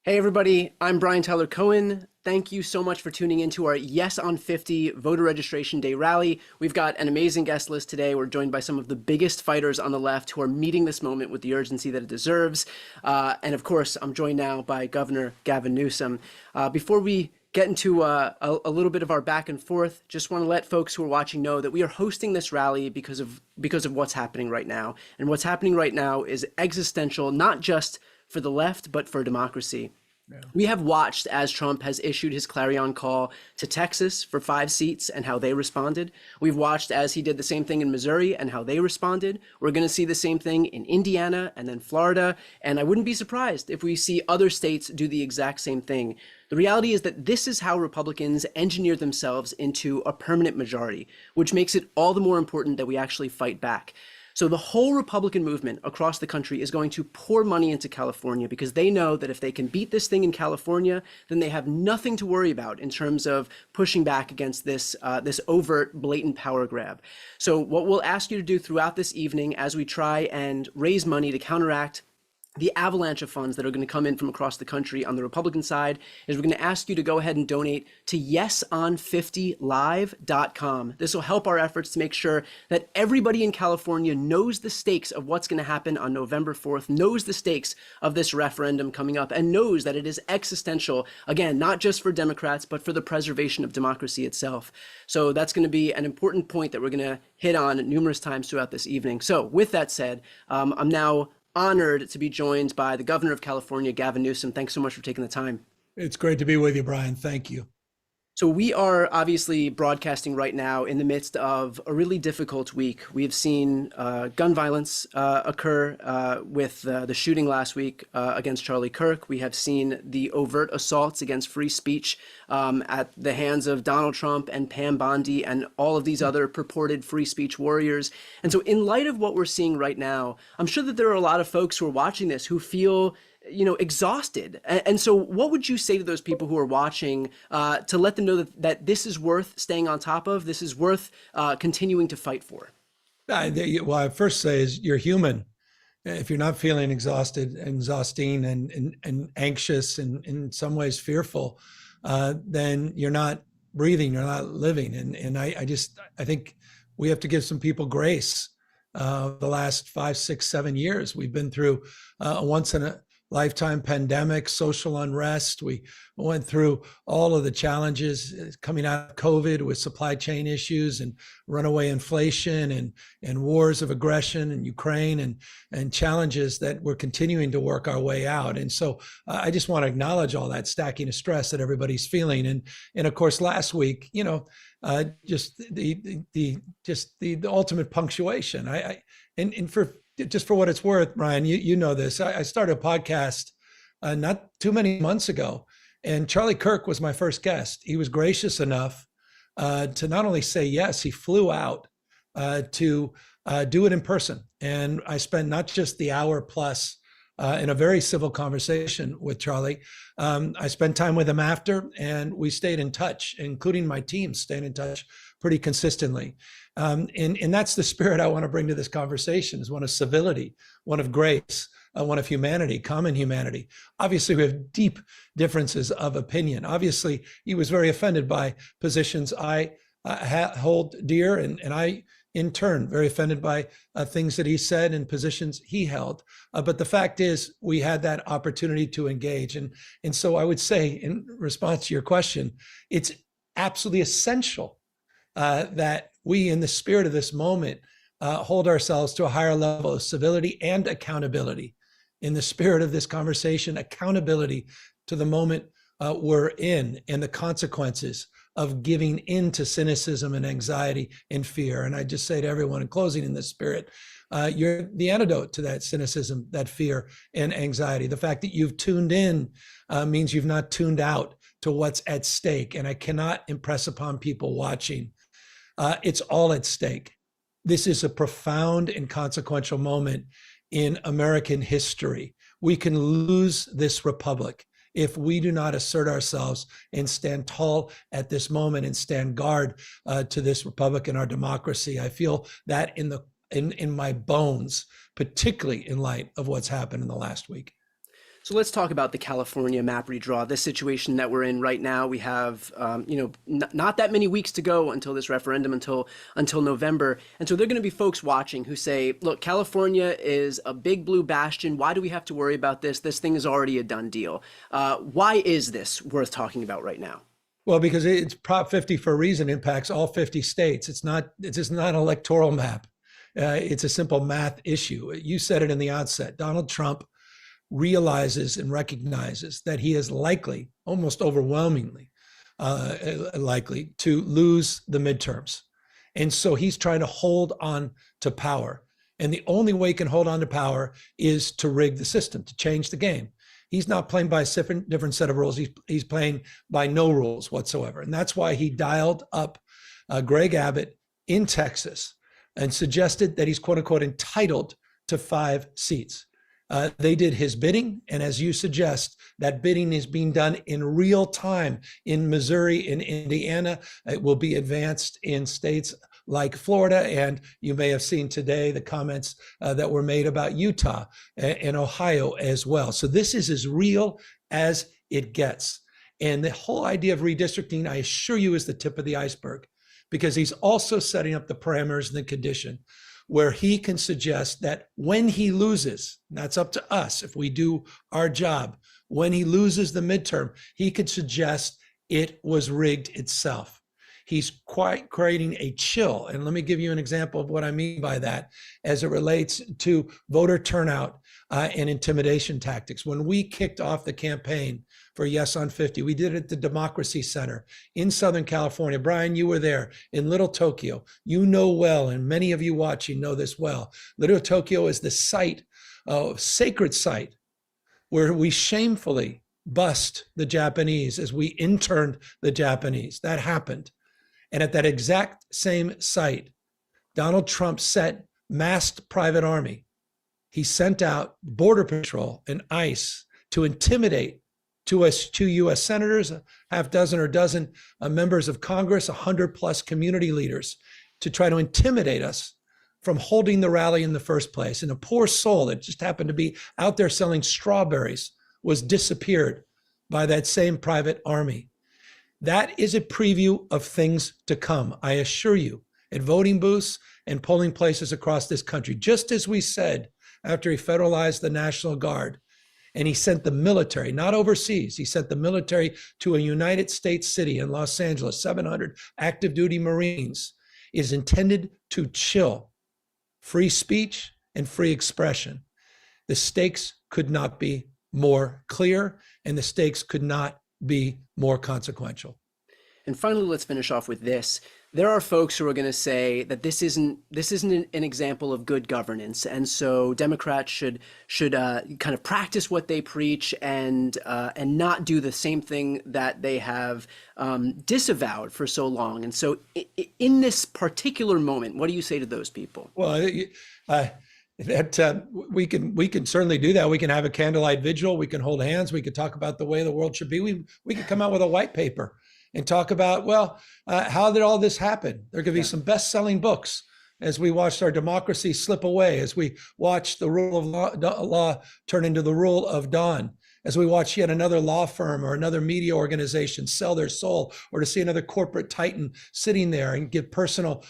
Hey everybody, I'm Brian Tyler Cohen. Thank you so much for tuning into our Yes on 50 voter registration day rally. We've got an amazing guest list today. We're joined by some of the biggest fighters on the left who are meeting this moment with the urgency that it deserves. And of course, I'm joined now by Governor Gavin Newsom. Before we get into a little bit of our back and forth, just want to let folks who are watching know that we are hosting this rally because of what's happening right now. And what's happening right now is existential, not just for the left, but for democracy. Yeah. We have watched as Trump has issued his clarion call to Texas for 5 seats and how they responded. We've watched as he did the same thing in Missouri and how they responded. We're going to see the same thing in Indiana and then Florida. And I wouldn't be surprised if we see other states do the exact same thing. The reality is that this is how Republicans engineer themselves into a permanent majority, which makes it all the more important that we actually fight back. So the whole Republican movement across the country is going to pour money into California because they know that if they can beat this thing in California, then they have nothing to worry about in terms of pushing back against this overt, blatant power grab. So what we'll ask you to do throughout this evening as we try and raise money to counteract the avalanche of funds that are going to come in from across the country on the Republican side is we're going to ask you to go ahead and donate to yeson50live.com. This will help our efforts to make sure that everybody in California knows the stakes of what's going to happen on November 4th, knows the stakes of this referendum coming up, and knows that it is existential, again, not just for Democrats, but for the preservation of democracy itself. So that's going to be an important point that we're going to hit on numerous times throughout this evening. So with that said, I'm now honored to be joined by the governor of California, Gavin Newsom. Thanks so much for taking the time. It's great to be with you, Brian. Thank you. So we are obviously broadcasting right now in the midst of a really difficult week. We have seen gun violence occur with the shooting last week against Charlie Kirk. We have seen the overt assaults against free speech at the hands of Donald Trump and Pam Bondi and all of these other purported free speech warriors. And so in light of what we're seeing right now, I'm sure that there are a lot of folks who are watching this who feel exhausted. And so what would you say to those people who are watching to let them know that this is worth staying on top of, this is worth continuing to fight for? Well, I first say is you're human. If you're not feeling exhausting and anxious and in some ways fearful, then you're not breathing, you're not living. And I think we have to give some people grace. The last 5, 6, 7 years, we've been through a once in a lifetime pandemic, social unrest. We went through all of the challenges coming out of COVID with supply chain issues and runaway inflation and wars of aggression in Ukraine and challenges that we're continuing to work our way out. And so I just want to acknowledge all that stacking of stress that everybody's feeling. And of course, last week, just the ultimate punctuation. Just for what it's worth, Brian, you know this. I started a podcast not too many months ago, and Charlie Kirk was my first guest. He was gracious enough to not only say yes, he flew out to do it in person. And I spent not just the hour plus in a very civil conversation with Charlie. I spent time with him after, and we stayed in touch, including my team stayed in touch pretty consistently. And that's the spirit I want to bring to this conversation, is one of civility, one of grace, one of humanity, common humanity. Obviously, we have deep differences of opinion. Obviously, he was very offended by positions I hold dear, and I, in turn, very offended by things that he said and positions he held. But the fact is, we had that opportunity to engage. And so I would say, in response to your question, it's absolutely essential that we, in the spirit of this moment, hold ourselves to a higher level of civility and accountability. In the spirit of this conversation, accountability to the moment we're in and the consequences of giving in to cynicism and anxiety and fear. And I just say to everyone in closing, in this spirit, you're the antidote to that cynicism, that fear and anxiety. The fact that you've tuned in means you've not tuned out to what's at stake. And I cannot impress upon people watching, it's all at stake. This is a profound and consequential moment in American history. We can lose this republic if we do not assert ourselves and stand tall at this moment and stand guard to this republic and our democracy. I feel that in my bones, particularly in light of what's happened in the last week. So let's talk about the California map redraw, this situation that we're in right now. We have, not that many weeks to go until this referendum, until November. And so there are going to be folks watching who say, look, California is a big blue bastion. Why do we have to worry about this? This thing is already a done deal. Why is this worth talking about right now? Well, because it's Prop 50 for a reason, impacts all 50 states. It's just not an electoral map. It's a simple math issue. You said it in the outset. Donald Trump realizes and recognizes that he is likely, almost overwhelmingly likely, to lose the midterms. And so he's trying to hold on to power. And the only way he can hold on to power is to rig the system, to change the game. He's not playing by a different set of rules. He's playing by no rules whatsoever. And that's why he dialed up Greg Abbott in Texas and suggested that he's, quote unquote, entitled to 5 seats. They did his bidding. And as you suggest, that bidding is being done in real time in Missouri, in Indiana. It will be advanced in states like Florida. And you may have seen today the comments that were made about Utah and Ohio as well. So this is as real as it gets. And the whole idea of redistricting, I assure you, is the tip of the iceberg, because he's also setting up the parameters and the condition where he can suggest that when he loses, and that's up to us if we do our job, when he loses the midterm, he could suggest it was rigged itself. He's quite creating a chill. And let me give you an example of what I mean by that as it relates to voter turnout and intimidation tactics. When we kicked off the campaign for Yes on 50, we did it at the Democracy Center in Southern California. Brian, you were there in Little Tokyo. You know well, and many of you watching know this well. Little Tokyo is the site, sacred site, where we shamefully bust the Japanese as we interned the Japanese. That happened. And at that exact same site, Donald Trump set masked private army. He sent out Border Patrol and ICE to intimidate two U.S. senators, a half dozen or dozen members of Congress, 100+ community leaders, to try to intimidate us from holding the rally in the first place. And a poor soul that just happened to be out there selling strawberries was disappeared by that same private army. That is a preview of things to come, I assure you, at voting booths and polling places across this country. Just as we said after he federalized the National Guard and he sent the military, not overseas, he sent the military to a United States city in Los Angeles, 700 active duty Marines, is intended to chill free speech and free expression. The stakes could not be more clear, and the stakes could not be more consequential. And finally, let's finish off with this. There are folks who are going to say that this isn't an example of good governance, and so Democrats should kind of practice what they preach and not do the same thing that they have disavowed for so long. And so, in this particular moment, what do you say to those people? Well, we can certainly do that. We can have a candlelight vigil. We can hold hands. We could talk about the way the world should be. We could come out with a white paper and talk about, how did all this happen? There could be some best-selling books as we watched our democracy slip away, as we watched the rule of law turn into the rule of dawn, as we watch yet another law firm or another media organization sell their soul, or to see another corporate titan sitting there and give personal,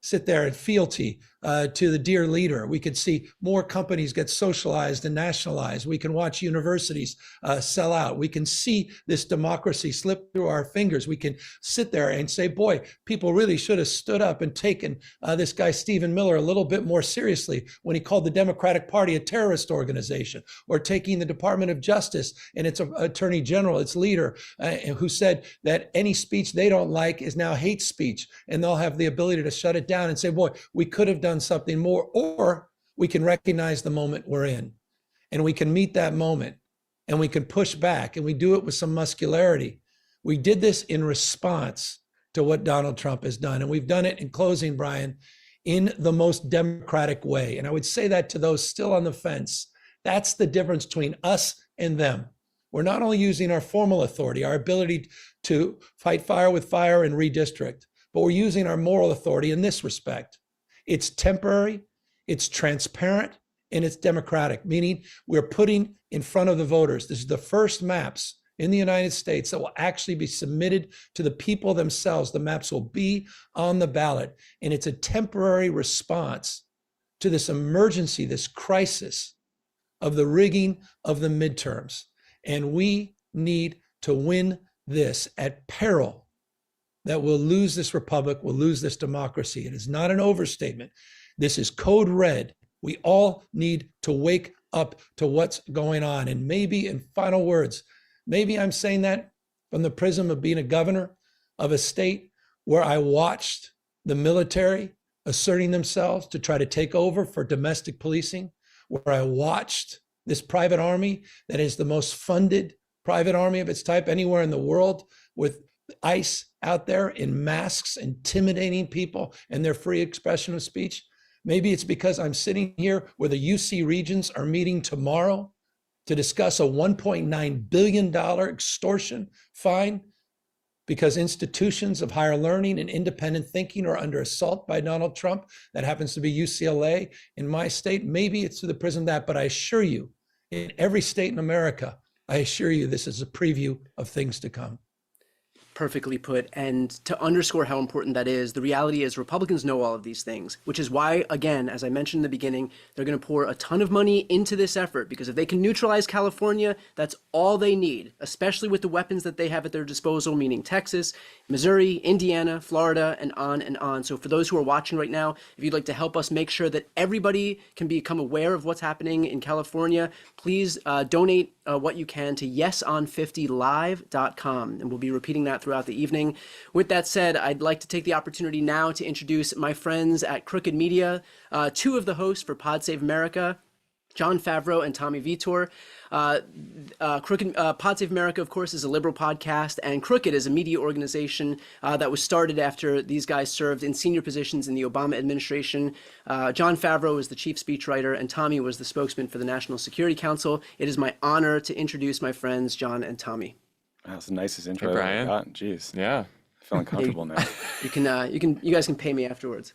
sit there and fealty to the dear leader. We could see more companies get socialized and nationalized. We can watch universities sell out. We can see this democracy slip through our fingers. We can sit there and say, boy, people really should have stood up and taken this guy, Stephen Miller, a little bit more seriously when he called the Democratic Party a terrorist organization, or taking the Department of Justice and its attorney general, its leader, who said that any speech they don't like is now hate speech, and they'll have the ability to shut it down and say, boy, we could have done something more. Or we can recognize the moment we're in, and we can meet that moment, and we can push back, and we do it with some muscularity. We did this in response to what Donald Trump has done, and we've done it, in closing, Brian, in the most democratic way. And I would say that to those still on the fence. That's the difference between us and them. We're not only using our formal authority, our ability to fight fire with fire and redistrict, but we're using our moral authority in this respect. It's temporary, it's transparent, and it's democratic, meaning we're putting in front of the voters. This is the first maps in the United States that will actually be submitted to the people themselves. The maps will be on the ballot, and it's a temporary response to this emergency, this crisis of the rigging of the midterms. And we need to win this at peril that we'll lose this republic, we'll lose this democracy. It is not an overstatement. This is code red. We all need to wake up to what's going on. And maybe, in final words, maybe I'm saying that from the prism of being a governor of a state where I watched the military asserting themselves to try to take over for domestic policing, where I watched this private army that is the most funded private army of its type anywhere in the world, with ICE out there in masks, intimidating people and their free expression of speech. Maybe it's because I'm sitting here where the UC regions are meeting tomorrow to discuss a $1.9 billion extortion fine because institutions of higher learning and independent thinking are under assault by Donald Trump. That happens to be UCLA in my state. Maybe it's through the prism of that, but I assure you, in every state in America, I assure you this is a preview of things to come. Perfectly put. And to underscore how important that is, the reality is Republicans know all of these things, which is why, again, as I mentioned in the beginning, they're going to pour a ton of money into this effort, because if they can neutralize California, that's all they need, especially with the weapons that they have at their disposal, meaning Texas, Missouri, Indiana, Florida, and on and on. So for those who are watching right now, if you'd like to help us make sure that everybody can become aware of what's happening in California, please donate what you can to yeson50live.com, and we'll be repeating that throughout the evening. With that said, I'd like to take the opportunity now to introduce my friends at Crooked Media, two of the hosts for Pod Save America, Jon Favreau and Tommy Vitor. Pod Save America, of course, is a liberal podcast, and Crooked is a media organization that was started after these guys served in senior positions in the Obama administration. Jon Favreau is the chief speechwriter, and Tommy was the spokesman for the National Security Council. It is my honor to introduce my friends, Jon and Tommy. That's the nicest intro I've Brian. ever gotten. Jeez. Yeah. Feeling comfortable now. You guys can pay me afterwards.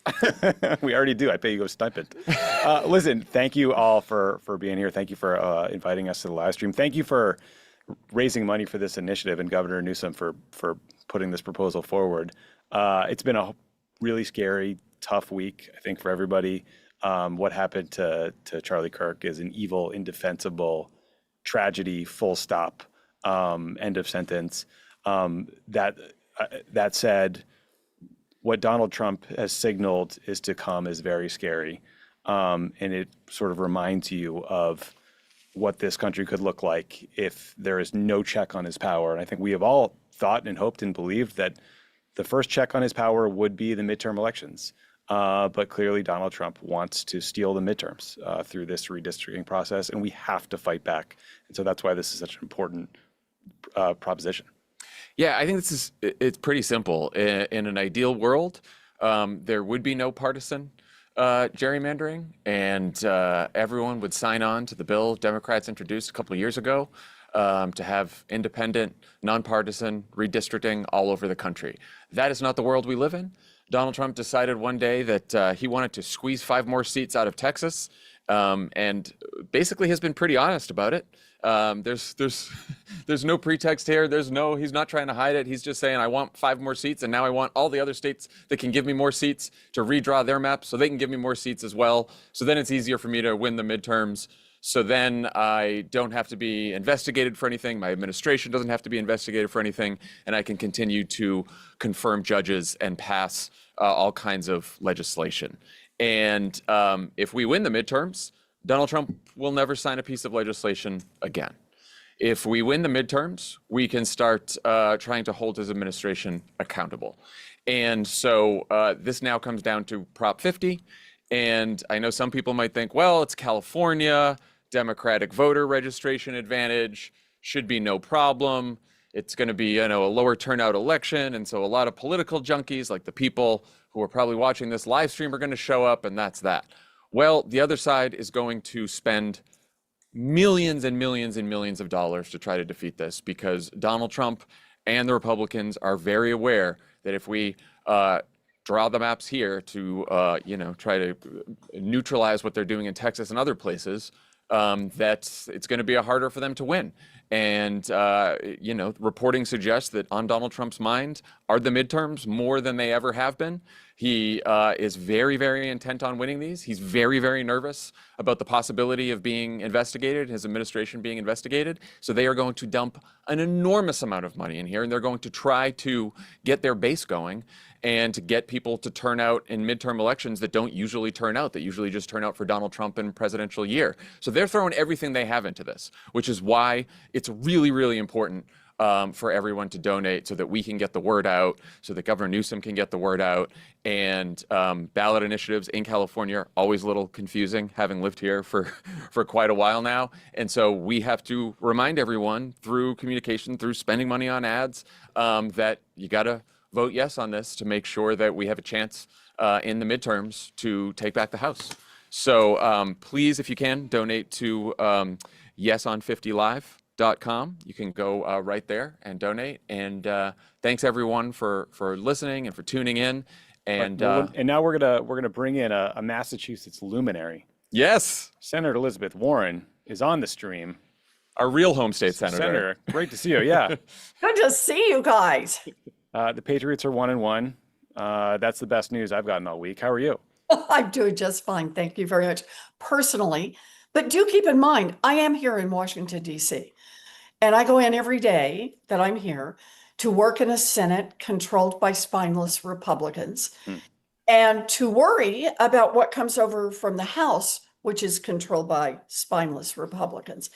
We already do. I pay you a stipend. Listen, thank you all for being here. Thank you for inviting us to the live stream. Thank you for raising money for this initiative, and Governor Newsom for putting this proposal forward. It's been a really scary, tough week, I think, for everybody. What happened to Charlie Kirk is an evil, indefensible tragedy, full stop, end of sentence. That said, what Donald Trump has signaled is to come is very scary. And it sort of reminds you of what this country could look like if there is no check on his power. And I think we have all thought and hoped and believed that the first check on his power would be the midterm elections. But clearly Donald Trump wants to steal the midterms through this redistricting process, and we have to fight back. And so that's why this is such an important proposition. Yeah, I think it's pretty simple. In an ideal world, there would be no partisan gerrymandering, and everyone would sign on to the bill Democrats introduced a couple of years ago to have independent, nonpartisan redistricting all over the country. That is not the world we live in. Donald Trump decided one day that he wanted to squeeze 5 more seats out of Texas, and basically has been pretty honest about it. There's no pretext here. He's not trying to hide it. He's just saying, I want 5 more seats, and now I want all the other states that can give me more seats to redraw their maps so they can give me more seats as well. So then it's easier for me to win the midterms. So then I don't have to be investigated for anything. My administration doesn't have to be investigated for anything, and I can continue to confirm judges and pass all kinds of legislation. And if we win the midterms, Donald Trump will never sign a piece of legislation again. If we win the midterms, we can start trying to hold his administration accountable. And so this now comes down to Prop 50. And I know some people might think, well, it's California, Democratic voter registration advantage, should be no problem. It's going to be, a lower turnout election. And so a lot of political junkies, like the people who are probably watching this live stream, are going to show up, and that's that. Well, the other side is going to spend millions and millions and millions of dollars to try to defeat this, because Donald Trump and the Republicans are very aware that if we draw the maps here to, try to neutralize what they're doing in Texas and other places, that it's going to be harder for them to win. And, reporting suggests that on Donald Trump's mind are the midterms more than they ever have been. He is very, very intent on winning these. He's very, very nervous about the possibility of being investigated, his administration being investigated. So they are going to dump an enormous amount of money in here, and they're going to try to get their base going and to get people to turn out in midterm elections that don't usually turn out, that usually just turn out for Donald Trump in presidential year. So they're throwing everything they have into this, which is why it's really, really important for everyone to donate so that we can get the word out, so that Governor Newsom can get the word out. And ballot initiatives in California are always a little confusing, having lived here for quite a while now. And so we have to remind everyone through communication, through spending money on ads, that you got to vote yes on this to make sure that we have a chance in the midterms to take back the House. So please, if you can, donate to yeson50live.com. You can go right there and donate. And thanks everyone for listening and for tuning in. And now we're gonna bring in a Massachusetts luminary. Yes, Senator Elizabeth Warren is on the stream. Our real home state senator. Great to see you. Yeah. Good to see you guys. The Patriots are 1-1. That's the best news I've gotten all week. How are you? I'm doing just fine. Thank you very much personally. But do keep in mind, I am here in Washington, D.C. And I go in every day that I'm here to work in a Senate controlled by spineless Republicans and to worry about what comes over from the House, which is controlled by spineless Republicans.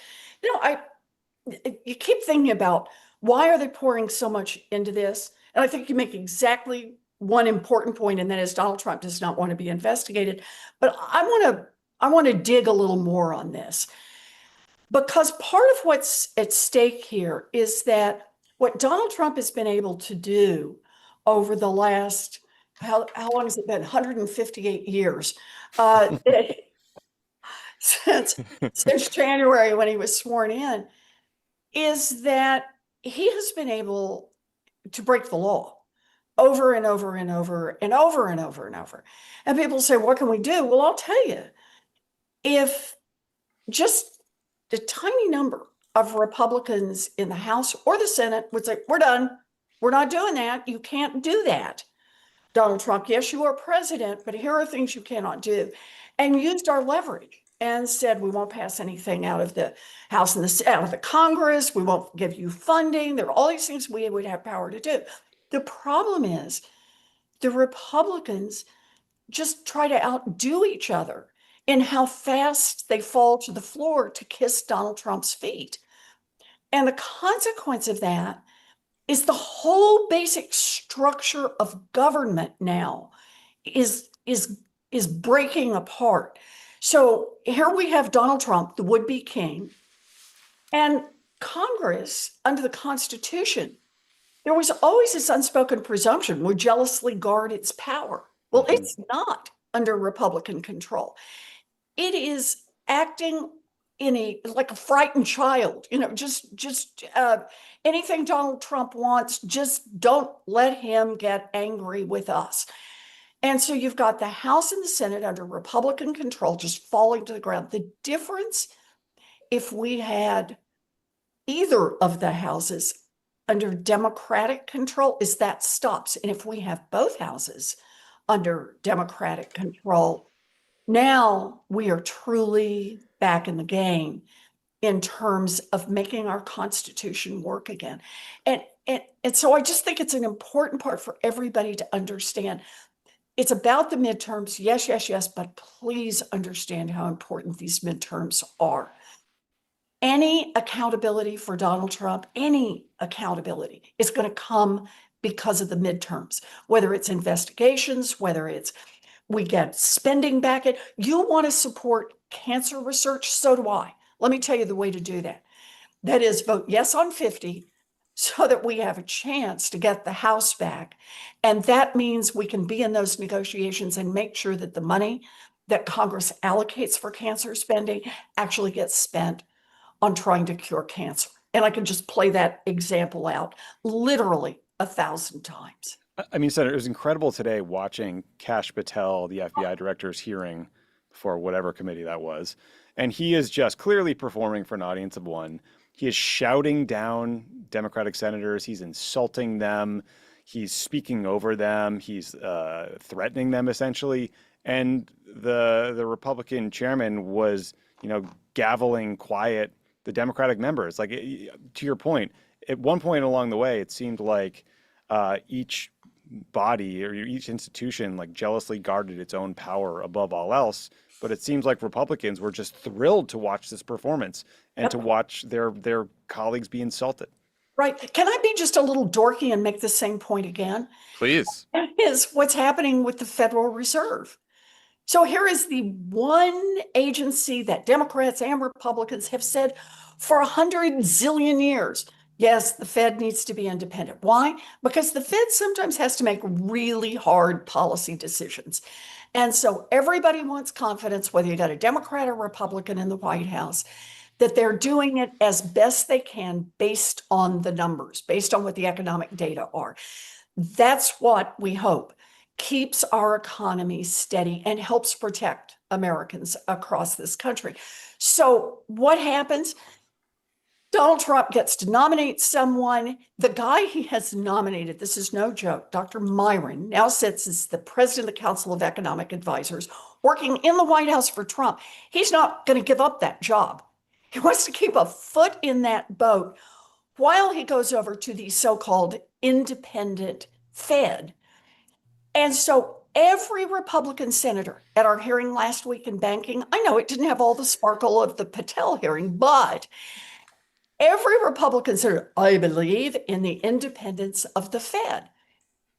You keep thinking about, why are they pouring so much into this? And I think you make exactly one important point, and that is Donald Trump does not want to be investigated. But I want to dig a little more on this, because part of what's at stake here is that what Donald Trump has been able to do over the last, how long has it been? 158 years. Since January when he was sworn in, is that he has been able to break the law over and over and over and over and over and over. And people say, what can we do? Well, I'll tell you, if just the tiny number of Republicans in the House or the Senate would say, we're done, we're not doing that, you can't do that. Donald Trump, yes, you are president, but here are things you cannot do. And used our leverage and said, we won't pass anything out of the House and out of the Congress. We won't give you funding. There are all these things we would have power to do. The problem is the Republicans just try to outdo each other in how fast they fall to the floor to kiss Donald Trump's feet. And the consequence of that is the whole basic structure of government now is breaking apart. So here we have Donald Trump, the would-be king, and Congress, under the Constitution, there was always this unspoken presumption would jealously guard its power. Well, it's not under Republican control. It is acting like a frightened child, just anything Donald Trump wants, just don't let him get angry with us. And so you've got the House and the Senate under Republican control just falling to the ground. The difference, if we had either of the houses under Democratic control, is that stops. And if we have both houses under Democratic control, now we are truly back in the game in terms of making our Constitution work again. And so I just think it's an important part for everybody to understand. It's about the midterms, yes, but please understand how important these midterms are. Any accountability for Donald Trump, any accountability is going to come because of the midterms, whether it's investigations, whether it's we get spending back. You want to support cancer research, so do I. Let me tell you the way to do that. That is vote yes on 50 so that we have a chance to get the House back. And that means we can be in those negotiations and make sure that the money that Congress allocates for cancer spending actually gets spent on trying to cure cancer. And I can just play that example out literally 1,000 times. I mean, Senator, it was incredible today watching Kash Patel, the FBI director's hearing for whatever committee that was. And he is just clearly performing for an audience of one. He is shouting down Democratic senators. He's insulting them. He's speaking over them. He's threatening them, essentially. And the Republican chairman was, gaveling quiet the Democratic members. Like, to your point, at one point along the way, it seemed like each body or each institution like jealously guarded its own power above all else. But it seems like Republicans were just thrilled to watch this performance and to watch their colleagues be insulted. Right. Can I be just a little dorky and make the same point again? Please. That is what's happening with the Federal Reserve. So here is the one agency that Democrats and Republicans have said for 100 zillion years, yes, the Fed needs to be independent. Why? Because the Fed sometimes has to make really hard policy decisions. And so everybody wants confidence, whether you got a Democrat or Republican in the White House, that they're doing it as best they can based on the numbers, based on what the economic data are. That's what we hope keeps our economy steady and helps protect Americans across this country. So what happens? Donald Trump gets to nominate someone. The guy he has nominated, this is no joke, Dr. Myron, now sits as the president of the Council of Economic Advisors, working in the White House for Trump. He's not going to give up that job. He wants to keep a foot in that boat while he goes over to the so-called independent Fed. And so every Republican senator at our hearing last week in banking, I know it didn't have all the sparkle of the Patel hearing, but every Republican senator, I believe in the independence of the Fed.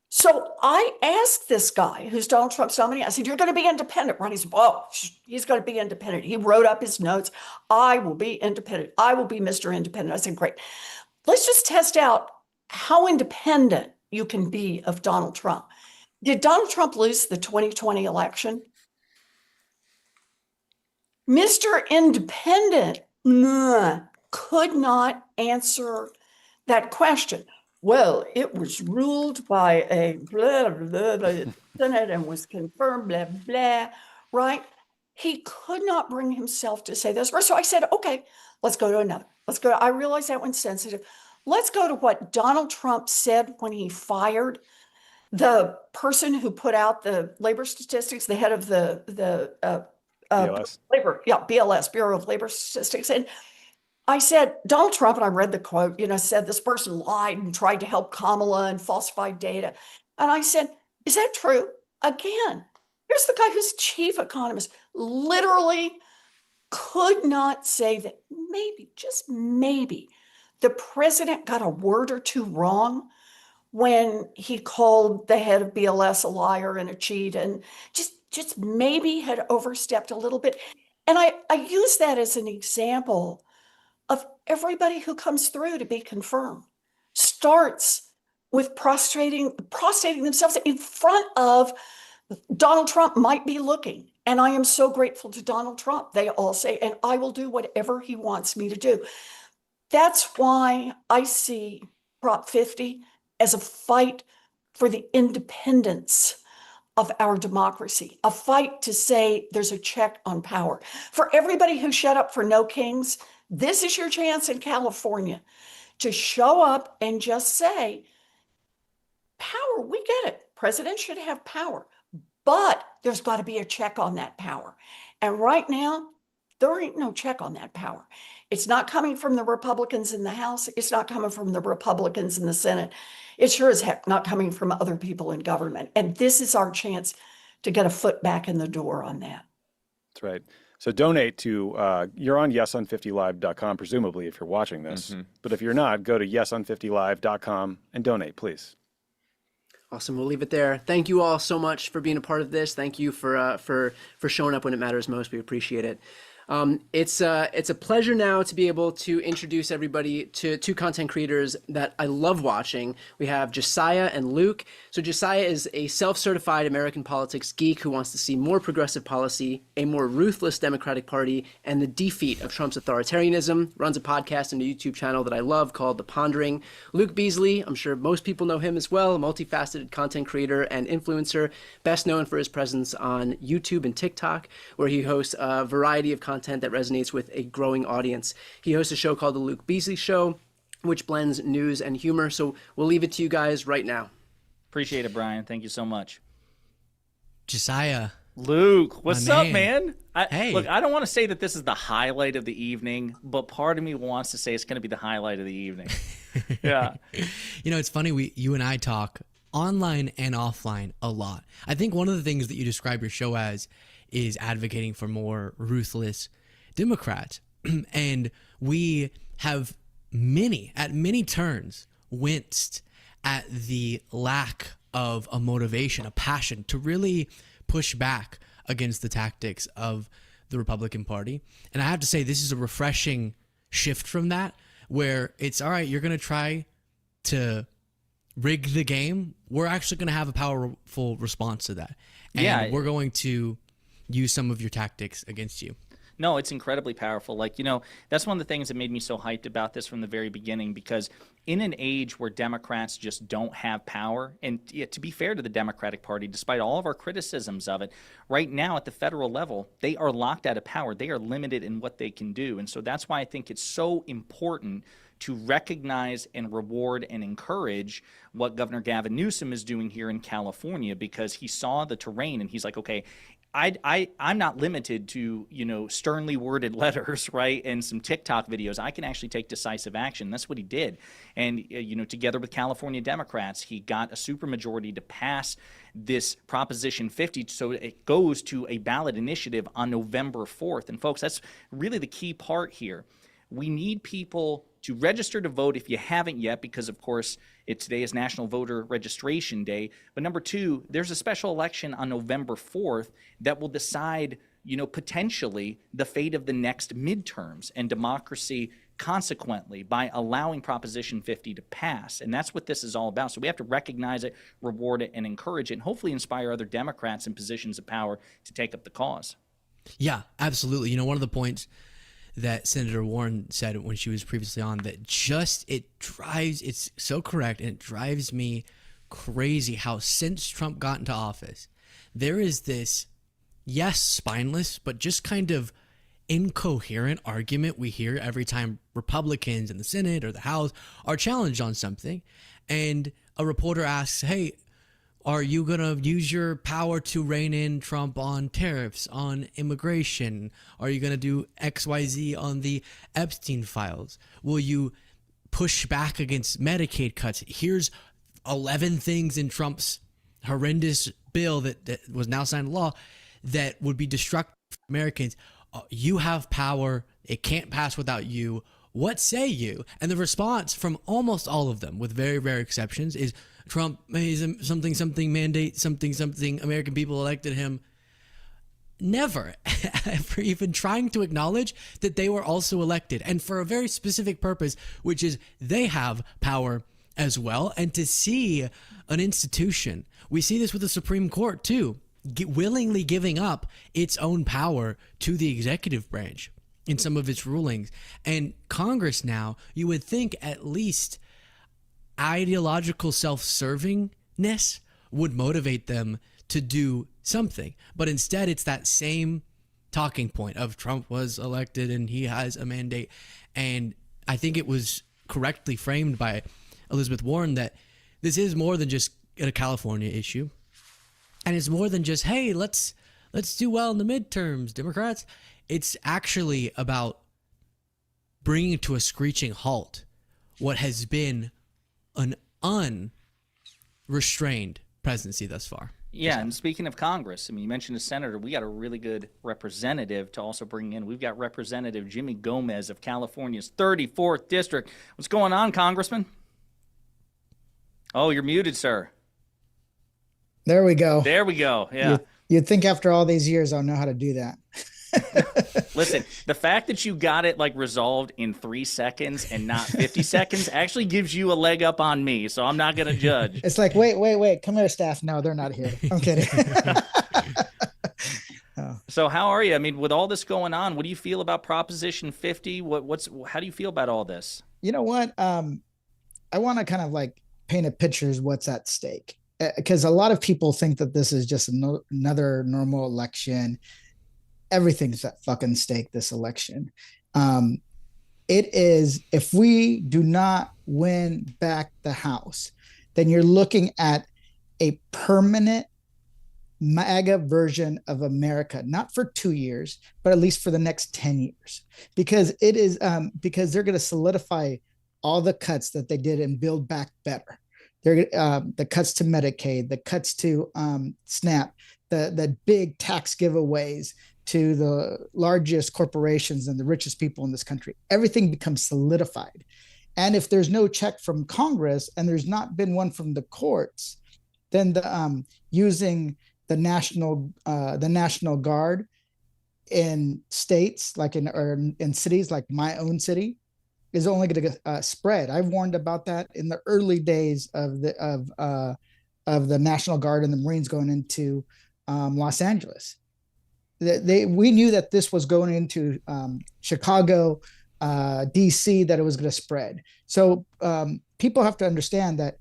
So I asked this guy who's Donald Trump's nominee, I said, you're going to be independent, right? He said, oh, he's going to be independent. He wrote up his notes. I will be independent. I will be Mr. Independent. I said, great. Let's just test out how independent you can be of Donald Trump. Did Donald Trump lose the 2020 election? Mr. Independent could not answer that question. Well, it was ruled by a blah, blah, blah, Senate and was confirmed, blah, blah, right? He could not bring himself to say those words. So I said, okay, let's go to another. I realize that one's sensitive. Let's go to what Donald Trump said when he fired the person who put out the labor statistics, the head of the BLS. BLS, Bureau of Labor Statistics. And I said, Donald Trump, and I read the quote, said this person lied and tried to help Kamala and falsified data. And I said, is that true? Again, here's the guy who's chief economist, literally could not say that maybe, just maybe, the president got a word or two wrong when he called the head of BLS a liar and a cheat and just maybe had overstepped a little bit. And I use that as an example of everybody who comes through to be confirmed starts with prostrating themselves in front of Donald Trump might be looking. And I am so grateful to Donald Trump. They all say, and I will do whatever he wants me to do. That's why I see Prop 50 as a fight for the independence of our democracy, a fight to say there's a check on power. For everybody who shut up for no kings, this is your chance in California to show up and just say, power, we get it. Presidents should have power, but there's got to be a check on that power. And right now, there ain't no check on that power. It's not coming from the Republicans in the House. It's not coming from the Republicans in the Senate. It sure as heck not coming from other people in government. And this is our chance to get a foot back in the door on that. That's right. So donate to, you're on yeson50live.com, presumably, if you're watching this. Mm-hmm. But if you're not, go to yeson50live.com and donate, please. Awesome. We'll leave it there. Thank you all so much for being a part of this. Thank you for showing up when it matters most. We appreciate it. It's a pleasure now to be able to introduce everybody to two content creators that I love watching. We have Josiah and Luke. So Josiah is a self-certified American politics geek who wants to see more progressive policy, a more ruthless Democratic Party, and the defeat of Trump's authoritarianism. Runs a podcast and a YouTube channel that I love called The Pondering. Luke Beasley, I'm sure most people know him as well, a multifaceted content creator and influencer, best known for his presence on YouTube and TikTok, where he hosts a variety of content that resonates with a growing audience. He hosts a show called The Luke Beasley Show, which blends news and humor. So we'll leave it to you guys right now. Appreciate it, Brian. Thank you so much. Josiah. Luke, what's My up, man? man? Hey. Look, I don't want to say that this is the highlight of the evening, but part of me wants to say it's going to be the highlight of the evening. Yeah. You know, it's funny, you and I talk online and offline a lot. I think one of the things that you describe your show as is advocating for more ruthless Democrats. And we have at many turns winced at the lack of a motivation, a passion to really push back against the tactics of the Republican Party. And I have to say, this is a refreshing shift from that, where it's all right, you're going to try to rig the game. We're actually going to have a powerful response to that. And we're going to use some of your tactics against you. No, it's incredibly powerful. Like, you know, that's one of the things that made me so hyped about this from the very beginning, because in an age where Democrats just don't have power, and to be fair to the Democratic Party, despite all of our criticisms of it, right now at the federal level, they are locked out of power. They are limited in what they can do. And so that's why I think it's so important to recognize and reward and encourage what Governor Gavin Newsom is doing here in California, because he saw the terrain and he's like, okay, I'm not limited to, you know, sternly worded letters, right, and some TikTok videos. I can actually take decisive action. That's what he did. And, you know, together with California Democrats, he got a supermajority to pass this Proposition 50, so it goes to a ballot initiative on November 4th. And, folks, that's really the key part here. We need people to register to vote if you haven't yet, because, of course, today is National Voter Registration Day. But number two, there's a special election on November 4th that will decide, you know, potentially the fate of the next midterms and democracy consequently, by allowing Proposition 50 to pass. And that's what this is all about. So we have to recognize it, reward it, and encourage it, and hopefully inspire other Democrats in positions of power to take up the cause. Yeah, absolutely. You know, one of the points that Senator Warren said when she was previously on, that it's so correct, and it drives me crazy how since Trump got into office, there is this, yes, spineless, but just kind of incoherent argument we hear every time Republicans in the Senate or the House are challenged on something. And a reporter asks, hey, are you going to use your power to rein in Trump on tariffs, on immigration? Are you going to do XYZ on the Epstein files? Will you push back against Medicaid cuts? Here's 11 things in Trump's horrendous bill that was now signed into law that would be destructive for Americans. You have power. It can't pass without you. What say you? And the response from almost all of them, with very rare exceptions, is Trump is something mandate, something American people elected him. Never ever even trying to acknowledge that they were also elected, and for a very specific purpose, which is they have power as well. And to see an institution, we see this with the Supreme Court too, willingly giving up its own power to the executive branch in some of its rulings. And Congress now, you would think at least ideological self-servingness would motivate them to do something. But instead, it's that same talking point of Trump was elected and he has a mandate. And I think it was correctly framed by Elizabeth Warren that this is more than just a California issue. And it's more than just, hey, let's do well in the midterms, Democrats. It's actually about bringing to a screeching halt what has been an unrestrained presidency thus far. Yeah, and speaking of Congress, I mean, you mentioned a senator. We got a really good representative to also bring in. We've got Representative Jimmy Gomez of California's 34th District. What's going on, Congressman? Oh, you're muted, sir. There we go. There we go. Yeah. You'd think after all these years, I'll know how to do that. Listen, the fact that you got it like resolved in 3 seconds and not 50 seconds actually gives you a leg up on me, so I'm not going to judge. It's like, wait, come here, staff. No, they're not here. I'm kidding. So how are you? I mean, with all this going on, what do you feel about Proposition 50? How do you feel about all this? You know what? I want to kind of like paint a picture of what's at stake, because a lot of people think that this is just another normal election. Everything's at fucking stake this election. It is, if we do not win back the House, then you're looking at a permanent MAGA version of America, not for 2 years, but at least for the next 10 years, because it is because they're going to solidify all the cuts that they did and build back better. They're the cuts to Medicaid, the cuts to SNAP, the big tax giveaways to the largest corporations and the richest people in this country. Everything becomes solidified. And if there's no check from Congress and there's not been one from the courts, then the using the National Guard in states like in cities like my own city is only going to spread. I've warned about that in the early days of the National Guard and the Marines going into Los Angeles. We knew that this was going into Chicago, DC, that it was going to spread. So people have to understand that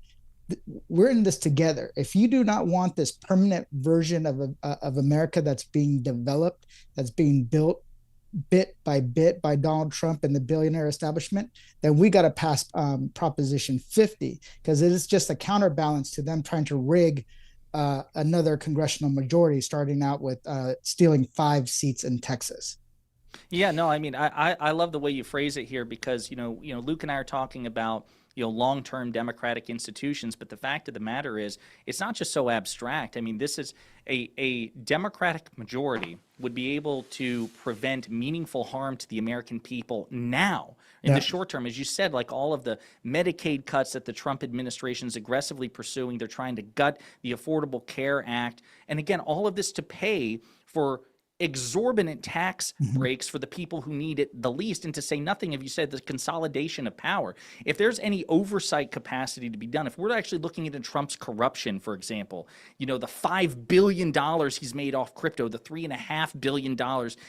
we're in this together. If you do not want this permanent version of America that's being developed, that's being built bit by bit by Donald Trump and the billionaire establishment, then we got to pass Proposition 50, because it is just a counterbalance to them trying to rig another congressional majority, starting out with stealing 5 seats in Texas. Yeah, no, I mean, I love the way you phrase it here, because, you know, Luke and I are talking about, long-term democratic institutions, but the fact of the matter is, it's not just so abstract. I mean, this is a Democratic majority would be able to prevent meaningful harm to the American people now. In the short term, as you said, like all of the Medicaid cuts that the Trump administration is aggressively pursuing, they're trying to gut the Affordable Care Act. And again, all of this to pay for exorbitant tax breaks for the people who need it the least, and to say nothing of, you said, the consolidation of power. If there's any oversight capacity to be done, if we're actually looking into Trump's corruption, for example, the $5 billion he's made off crypto, the $3.5 billion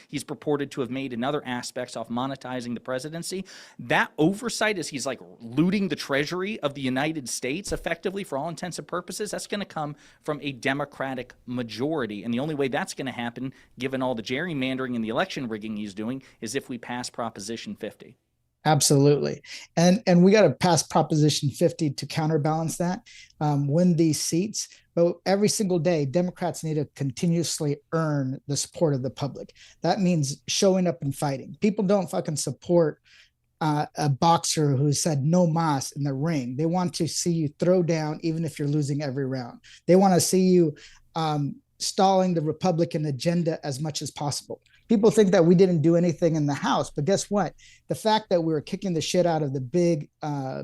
he's purported to have made in other aspects off monetizing the presidency, that oversight, as he's like looting the treasury of the United States effectively for all intents and purposes, that's going to come from a Democratic majority. And the only way that's going to happen, given all the gerrymandering and the election rigging he's doing, is if we pass Proposition 50. Absolutely. And we got to pass Proposition 50 to counterbalance that, win these seats. But every single day, Democrats need to continuously earn the support of the public. That means showing up and fighting. People don't fucking support a boxer who said no mas in the ring. They want to see you throw down even if you're losing every round. They want to see you stalling the Republican agenda as much as possible. People think that we didn't do anything in the House, but guess what? The fact that we were kicking the shit out of the big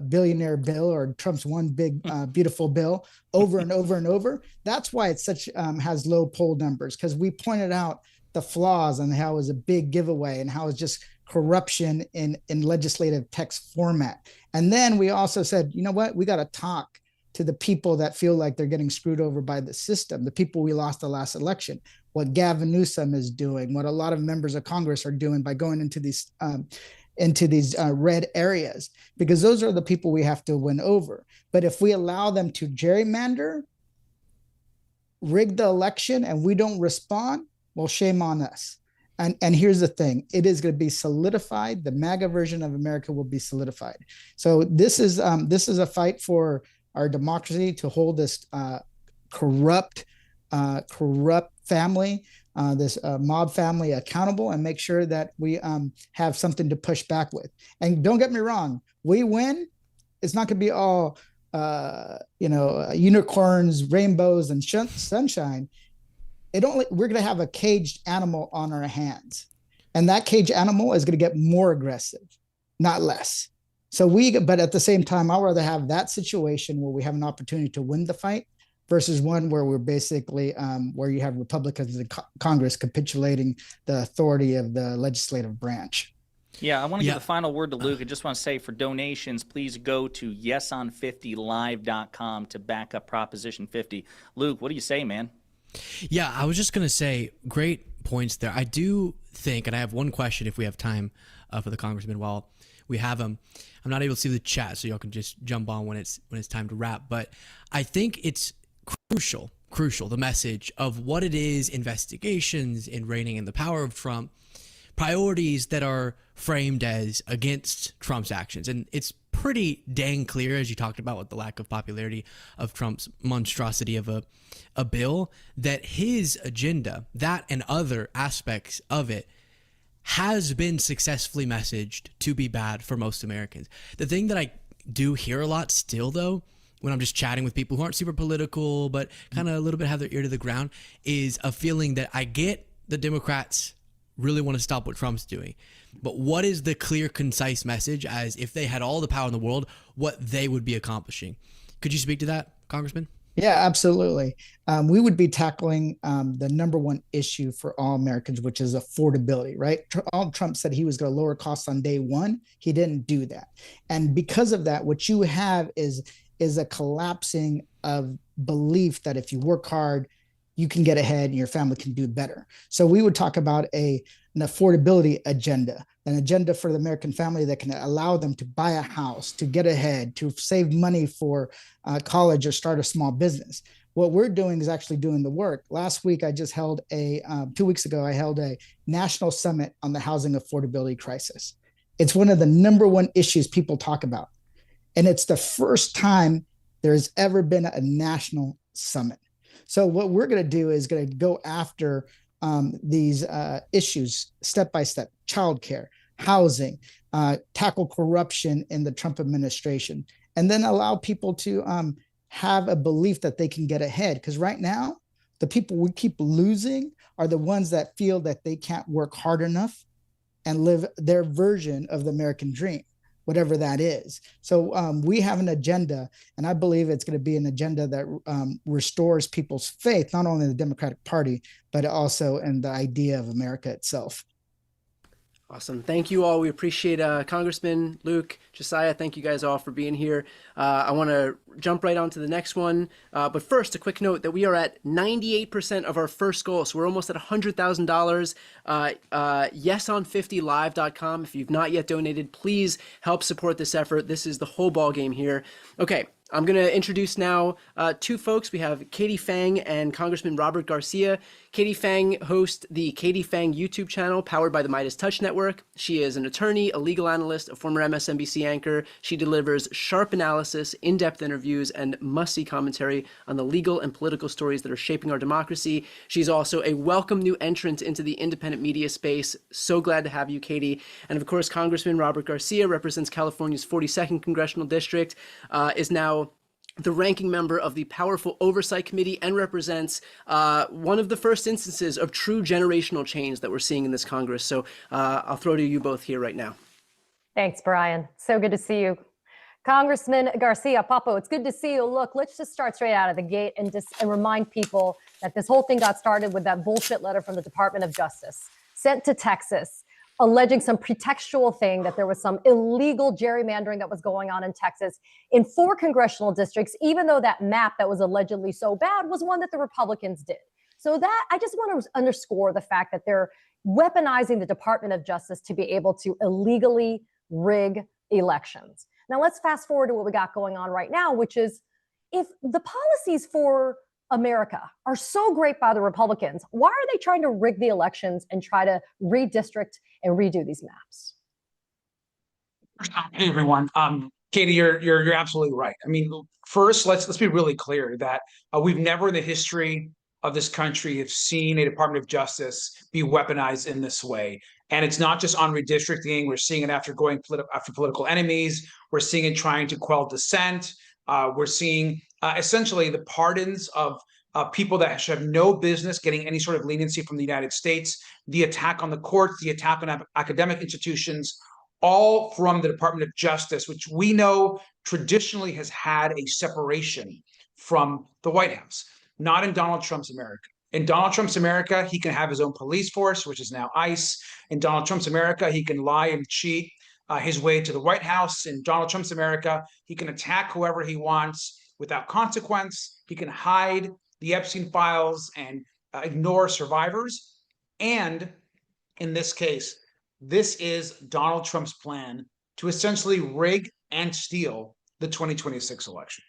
billionaire bill, or Trump's one big beautiful bill, over and over and over, that's why it's such has low poll numbers, because we pointed out the flaws and how it was a big giveaway and how it's just corruption in legislative text format. And then we also said, you know what? We got to talk to the people that feel like they're getting screwed over by the system, the people we lost the last election, what Gavin Newsom is doing, what a lot of members of Congress are doing by going into these red areas, because those are the people we have to win over. But if we allow them to gerrymander, rig the election, and we don't respond, well, shame on us. And here's the thing, it is going to be solidified. The MAGA version of America will be solidified. So this is a fight for our democracy, to hold this corrupt family, this mob family accountable, and make sure that we have something to push back with. And don't get me wrong, we win, it's not going to be all unicorns, rainbows, and sunshine. We're going to have a caged animal on our hands, and that caged animal is going to get more aggressive, not less. So but at the same time, I'd rather have that situation where we have an opportunity to win the fight versus one where we're basically where you have Republicans in Congress capitulating the authority of the legislative branch. Yeah, I want to give the final word to Luke. I just want to say for donations, please go to yeson50live.com to back up Proposition 50. Luke, what do you say, man? Yeah, I was just going to say, great points there. I do think, and I have one question if we have time for the congressman while we have him. I'm not able to see the chat, so y'all can just jump on when it's time to wrap. But I think it's crucial, the message of what it is, investigations in reigning in the power of Trump, priorities that are framed as against Trump's actions. And it's pretty dang clear, as you talked about with the lack of popularity of Trump's monstrosity of a bill, that his agenda, that and other aspects of it, has been successfully messaged to be bad for most Americans. The thing that I do hear a lot still, though, when I'm just chatting with people who aren't super political, but kind of a little bit have their ear to the ground, is a feeling that I get the Democrats really want to stop what Trump's doing. But what is the clear, concise message as if they had all the power in the world, what they would be accomplishing? Could you speak to that, Congressman? Yeah, absolutely. We would be tackling the number one issue for all Americans, which is affordability, right? All Trump said he was going to lower costs on day one. He didn't do that. And because of that, what you have is a collapsing of belief that if you work hard, you can get ahead and your family can do better. So we would talk about an affordability agenda, an agenda for the American family that can allow them to buy a house, to get ahead, to save money for college or start a small business. What we're doing is actually doing the work. Last week, I just held 2 weeks ago, I held a national summit on the housing affordability crisis. It's one of the number one issues people talk about. And it's the first time there's ever been a national summit. So what we're going to do is going to go after these issues step by step: childcare, housing, tackle corruption in the Trump administration, and then allow people to have a belief that they can get ahead. Because right now, the people we keep losing are the ones that feel that they can't work hard enough and live their version of the American dream, whatever that is. So we have an agenda, and I believe it's going to be an agenda that restores people's faith, not only in the Democratic Party, but also in the idea of America itself. Awesome. Thank you all. We appreciate Congressman, Luke, Josiah. Thank you guys all for being here. I want to jump right on to the next one. But first, a quick note that we are at 98% of our first goal. So we're almost at $100,000. Yeson50live.com. If you've not yet donated, please help support this effort. This is the whole ball game here. Okay. I'm going to introduce now two folks. We have Katie Fang and Congressman Robert Garcia. Katie Fang hosts the Katie Fang YouTube channel powered by the MeidasTouch network. She is an attorney, a legal analyst, a former MSNBC anchor. She delivers sharp analysis, in-depth interviews, and must-see commentary on the legal and political stories that are shaping our democracy. She's also a welcome new entrant into the independent media space. So glad to have you, Katie. And of course, Congressman Robert Garcia represents California's 42nd Congressional District, is now the ranking member of the powerful Oversight Committee, and represents one of the first instances of true generational change that we're seeing in this Congress. So I'll throw to you both here right now. Thanks, Brian. So good to see you. Congressman Garcia, Papo, it's good to see you. Look, let's just start straight out of the gate and remind people that this whole thing got started with that bullshit letter from the Department of Justice sent to Texas, alleging some pretextual thing that there was some illegal gerrymandering that was going on in Texas in 4 congressional districts, even though that map that was allegedly so bad was one that the Republicans did. So that, I just want to underscore the fact that they're weaponizing the Department of Justice to be able to illegally rig elections. Now let's fast forward to what we got going on right now, which is if the policies for America are so great by the Republicans, why are they trying to rig the elections and try to redistrict and redo these maps? Hey everyone, Katie, you're absolutely right. I mean, first, let's be really clear that we've never in the history of this country have seen a Department of Justice be weaponized in this way. And it's not just on redistricting. We're seeing it after going after political enemies. We're seeing it trying to quell dissent. We're seeing essentially the pardons of people that should have no business getting any sort of leniency from the United States, the attack on the courts, the attack on academic institutions, all from the Department of Justice, which we know traditionally has had a separation from the White House. Not in Donald Trump's America. In Donald Trump's America, he can have his own police force, which is now ICE. In Donald Trump's America, he can lie and cheat his way to the White House. In Donald Trump's America, he can attack whoever he wants without consequence. He can hide the Epstein files and ignore survivors. And in this case, this is Donald Trump's plan to essentially rig and steal the 2026 election.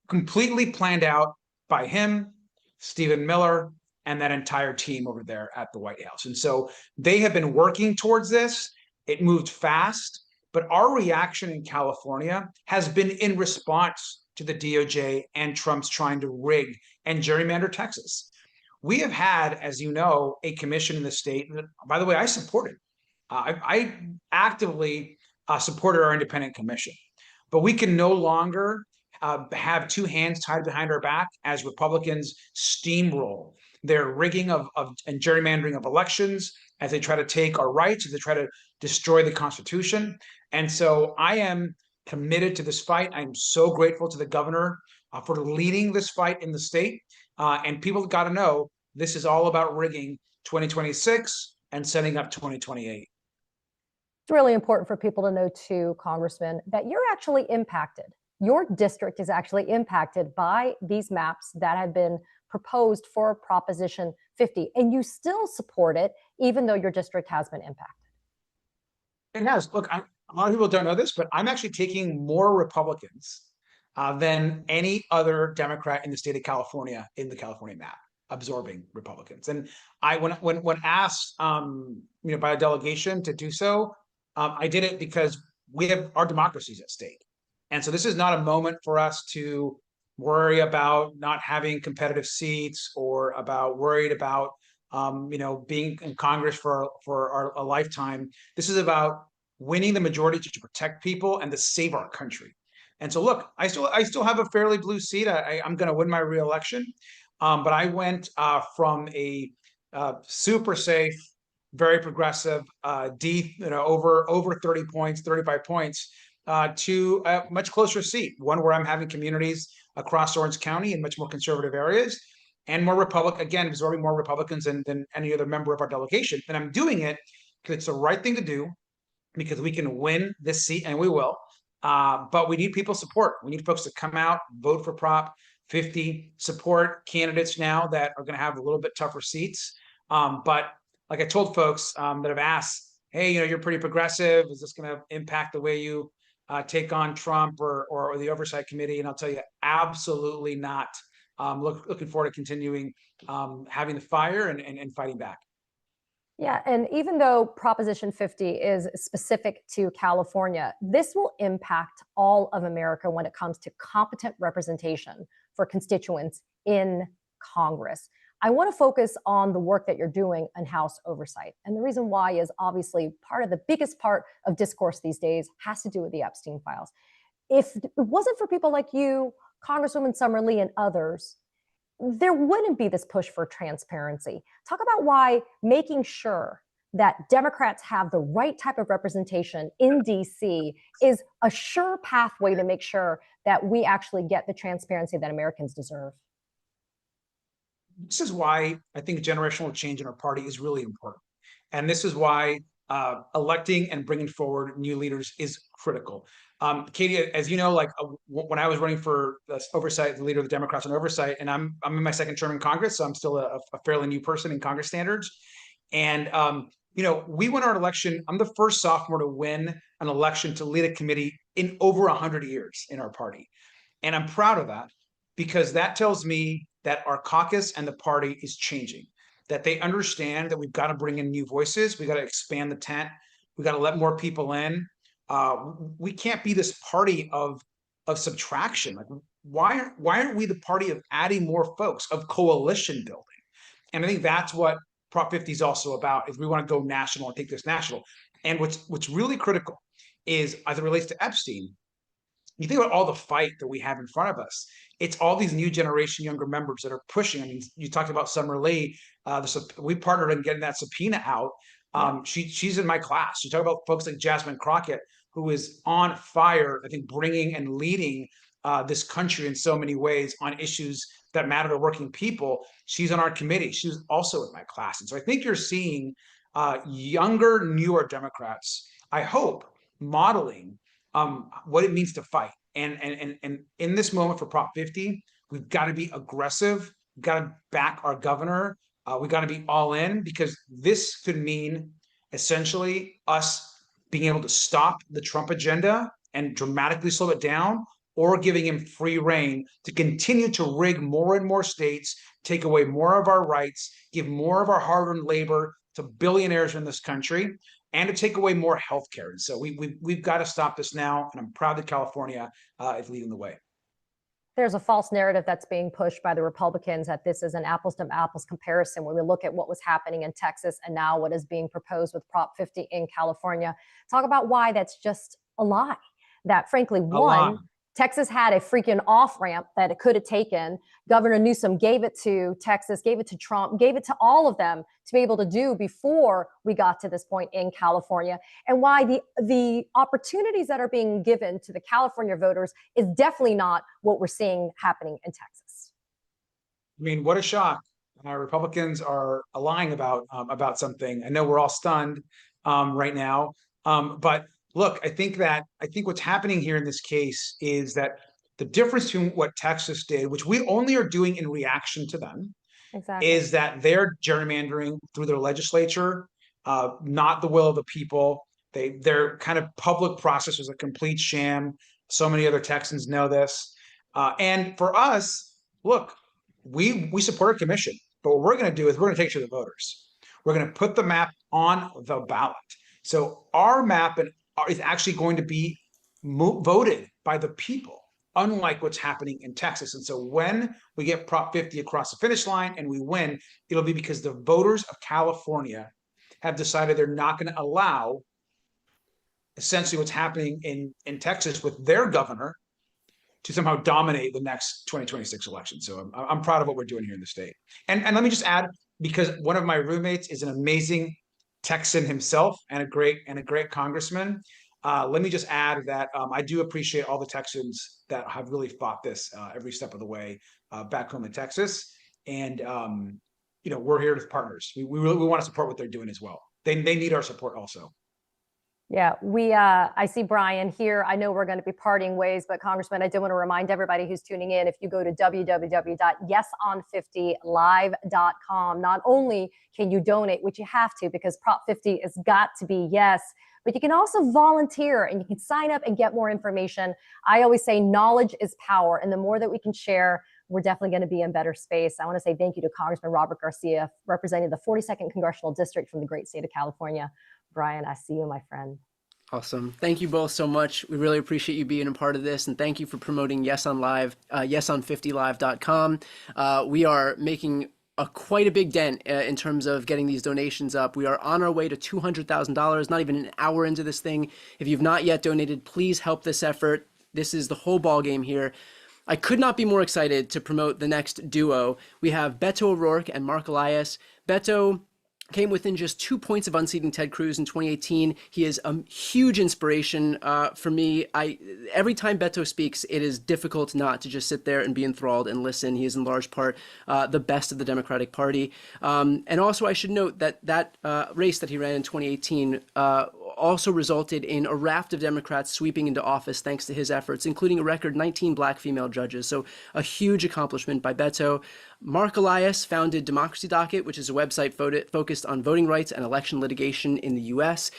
Completely planned out by him, Stephen Miller, and that entire team over there at the White House. And so they have been working towards this. It moved fast, but our reaction in California has been in response to the DOJ and Trump's trying to rig and gerrymander Texas. We have had, as you know, a commission in the state that, by the way, I supported. I actively supported our independent commission, but we can no longer have two hands tied behind our back as Republicans steamroll their rigging of and gerrymandering of elections, as they try to take our rights, as they try to destroy the Constitution. And so I am committed to this fight. I'm so grateful to the governor for leading this fight in the state. And people got to know this is all about rigging 2026 and setting up 2028. It's really important for people to know too, Congressman, that you're actually impacted. Your district is actually impacted by these maps that have been proposed for Proposition 50, and you still support it, even though your district has been impacted. It has. Look, a lot of people don't know this, but I'm actually taking more Republicans than any other Democrat in the state of California in the California map, absorbing Republicans. And I, when asked, by a delegation to do so, I did it because we have our democracies at stake. And so this is not a moment for us to worry about not having competitive seats or worried about being in Congress for a lifetime. This is about winning the majority to protect people and to save our country. And so, look, I still have a fairly blue seat. I'm going to win my reelection, but I went from a super safe, very progressive, deep, over 30 points, 35 points, to a much closer seat, one where I'm having communities across Orange County in much more conservative areas, and more absorbing more Republicans than any other member of our delegation. And I'm doing it because it's the right thing to do, because we can win this seat, and we will. But we need people's support. We need folks to come out, vote for Prop 50, support candidates now that are going to have a little bit tougher seats. But like I told folks that have asked, hey, you're pretty progressive. Is this going to impact the way you take on Trump or the Oversight Committee? And I'll tell you, absolutely not. Looking forward to continuing having the fire and fighting back. Yeah, and even though Proposition 50 is specific to California, this will impact all of America when it comes to competent representation for constituents in Congress. I want to focus on the work that you're doing in House oversight. And the reason why is obviously part of the biggest part of discourse these days has to do with the Epstein files. If it wasn't for people like you, Congresswoman Summer Lee, and others, there wouldn't be this push for transparency. Talk about why making sure that Democrats have the right type of representation in DC is a sure pathway to make sure that we actually get the transparency that Americans deserve. This is why I think generational change in our party is really important. And this is why electing and bringing forward new leaders is critical. Katie, as you know, when I was running for oversight, the leader of the Democrats on oversight, and I'm in my second term in Congress, so I'm still a fairly new person in Congress standards. And, we won our election. I'm the first sophomore to win an election to lead a committee in over 100 years in our party. And I'm proud of that, because that tells me that our caucus and the party is changing, that they understand that we've got to bring in new voices. We got to expand the tent. We got to let more people in. We can't be this party of subtraction. Like, why aren't we the party of adding more folks, of coalition building? And I think that's what Prop 50 is also about, is we want to go national and take this national. And what's really critical is, as it relates to Epstein, you think about all the fight that we have in front of us. It's all these new generation younger members that are pushing. I mean, you talked about Summer Lee. We partnered in getting that subpoena out. She's in my class. You talk about folks like Jasmine Crockett, who is on fire, I think, bringing and leading this country in so many ways on issues that matter to working people. She's on our committee. She was also in my class. And so I think you're seeing younger, newer Democrats, I hope, modeling what it means to fight. And in this moment for Prop 50, we've got to be aggressive. We've got to back our governor. We've got to be all in, because this could mean essentially us being able to stop the Trump agenda and dramatically slow it down, or giving him free rein to continue to rig more and more states, take away more of our rights, give more of our hard-earned labor to billionaires in this country, and to take away more healthcare. And so we've got to stop this now, and I'm proud that California is leading the way. There's a false narrative that's being pushed by the Republicans that this is an apples to apples comparison when we look at what was happening in Texas and now what is being proposed with Prop 50 in California. Talk about why that's just a lie. That frankly, one, Texas had a freaking off-ramp that it could have taken. Governor Newsom gave it to Texas, gave it to Trump, gave it to all of them to be able to do before we got to this point in California. And why the opportunities that are being given to the California voters is definitely not what we're seeing happening in Texas. I mean, what a shock. Republicans are lying about something. I know we're all stunned right now, but look, I think what's happening here in this case is that the difference between what Texas did, which we only are doing in reaction to them, is that they're gerrymandering through their legislature, not the will of the people. Their kind of public process was a complete sham. So many other Texans know this. And for us, look, we support a commission, but what we're going to do is we're going to take it to the voters. We're going to put the map on the ballot. So our map is actually going to be voted by the people, unlike what's happening in Texas. And so when we get Prop 50 across the finish line and we win, it'll be because the voters of California have decided they're not going to allow essentially what's happening in Texas with their governor to somehow dominate the next 2026 election. So I'm proud of what we're doing here in the state. And let me just add, because one of my roommates is an amazing Texan himself and a great congressman. Let me just add that I do appreciate all the Texans that have really fought this every step of the way back home in Texas. And we're here as partners. We want to support what they're doing as well. They need our support also. Yeah, I see Brian here. I know we're going to be parting ways, but Congressman, I did want to remind everybody who's tuning in, if you go to www.yeson50live.com, not only can you donate, which you have to because Prop 50 has got to be yes, but you can also volunteer and you can sign up and get more information. I always say knowledge is power, and the more that we can share, we're definitely going to be in better space. I want to say thank you to Congressman Robert Garcia, representing the 42nd Congressional District from the great state of California. Brian, I see you, my friend. Awesome. Thank you both so much. We really appreciate you being a part of this, and thank you for promoting Yes on Live, yeson50live.com. We are making quite a big dent in terms of getting these donations up. We are on our way to $200,000, not even an hour into this thing. If you've not yet donated, please help this effort. This is the whole ball game here. I could not be more excited to promote the next duo. We have Beto O'Rourke and Mark Elias. Beto came within just 2 points of unseating Ted Cruz in 2018. He is a huge inspiration for me. Every time Beto speaks, it is difficult not to just sit there and be enthralled and listen. He is in large part the best of the Democratic Party. And also I should note that race that he ran in 2018 also resulted in a raft of Democrats sweeping into office thanks to his efforts, including a record 19 black female judges. So a huge accomplishment by Beto. Mark Elias founded Democracy Docket, which is a website focused on voting rights and election litigation in the U.S.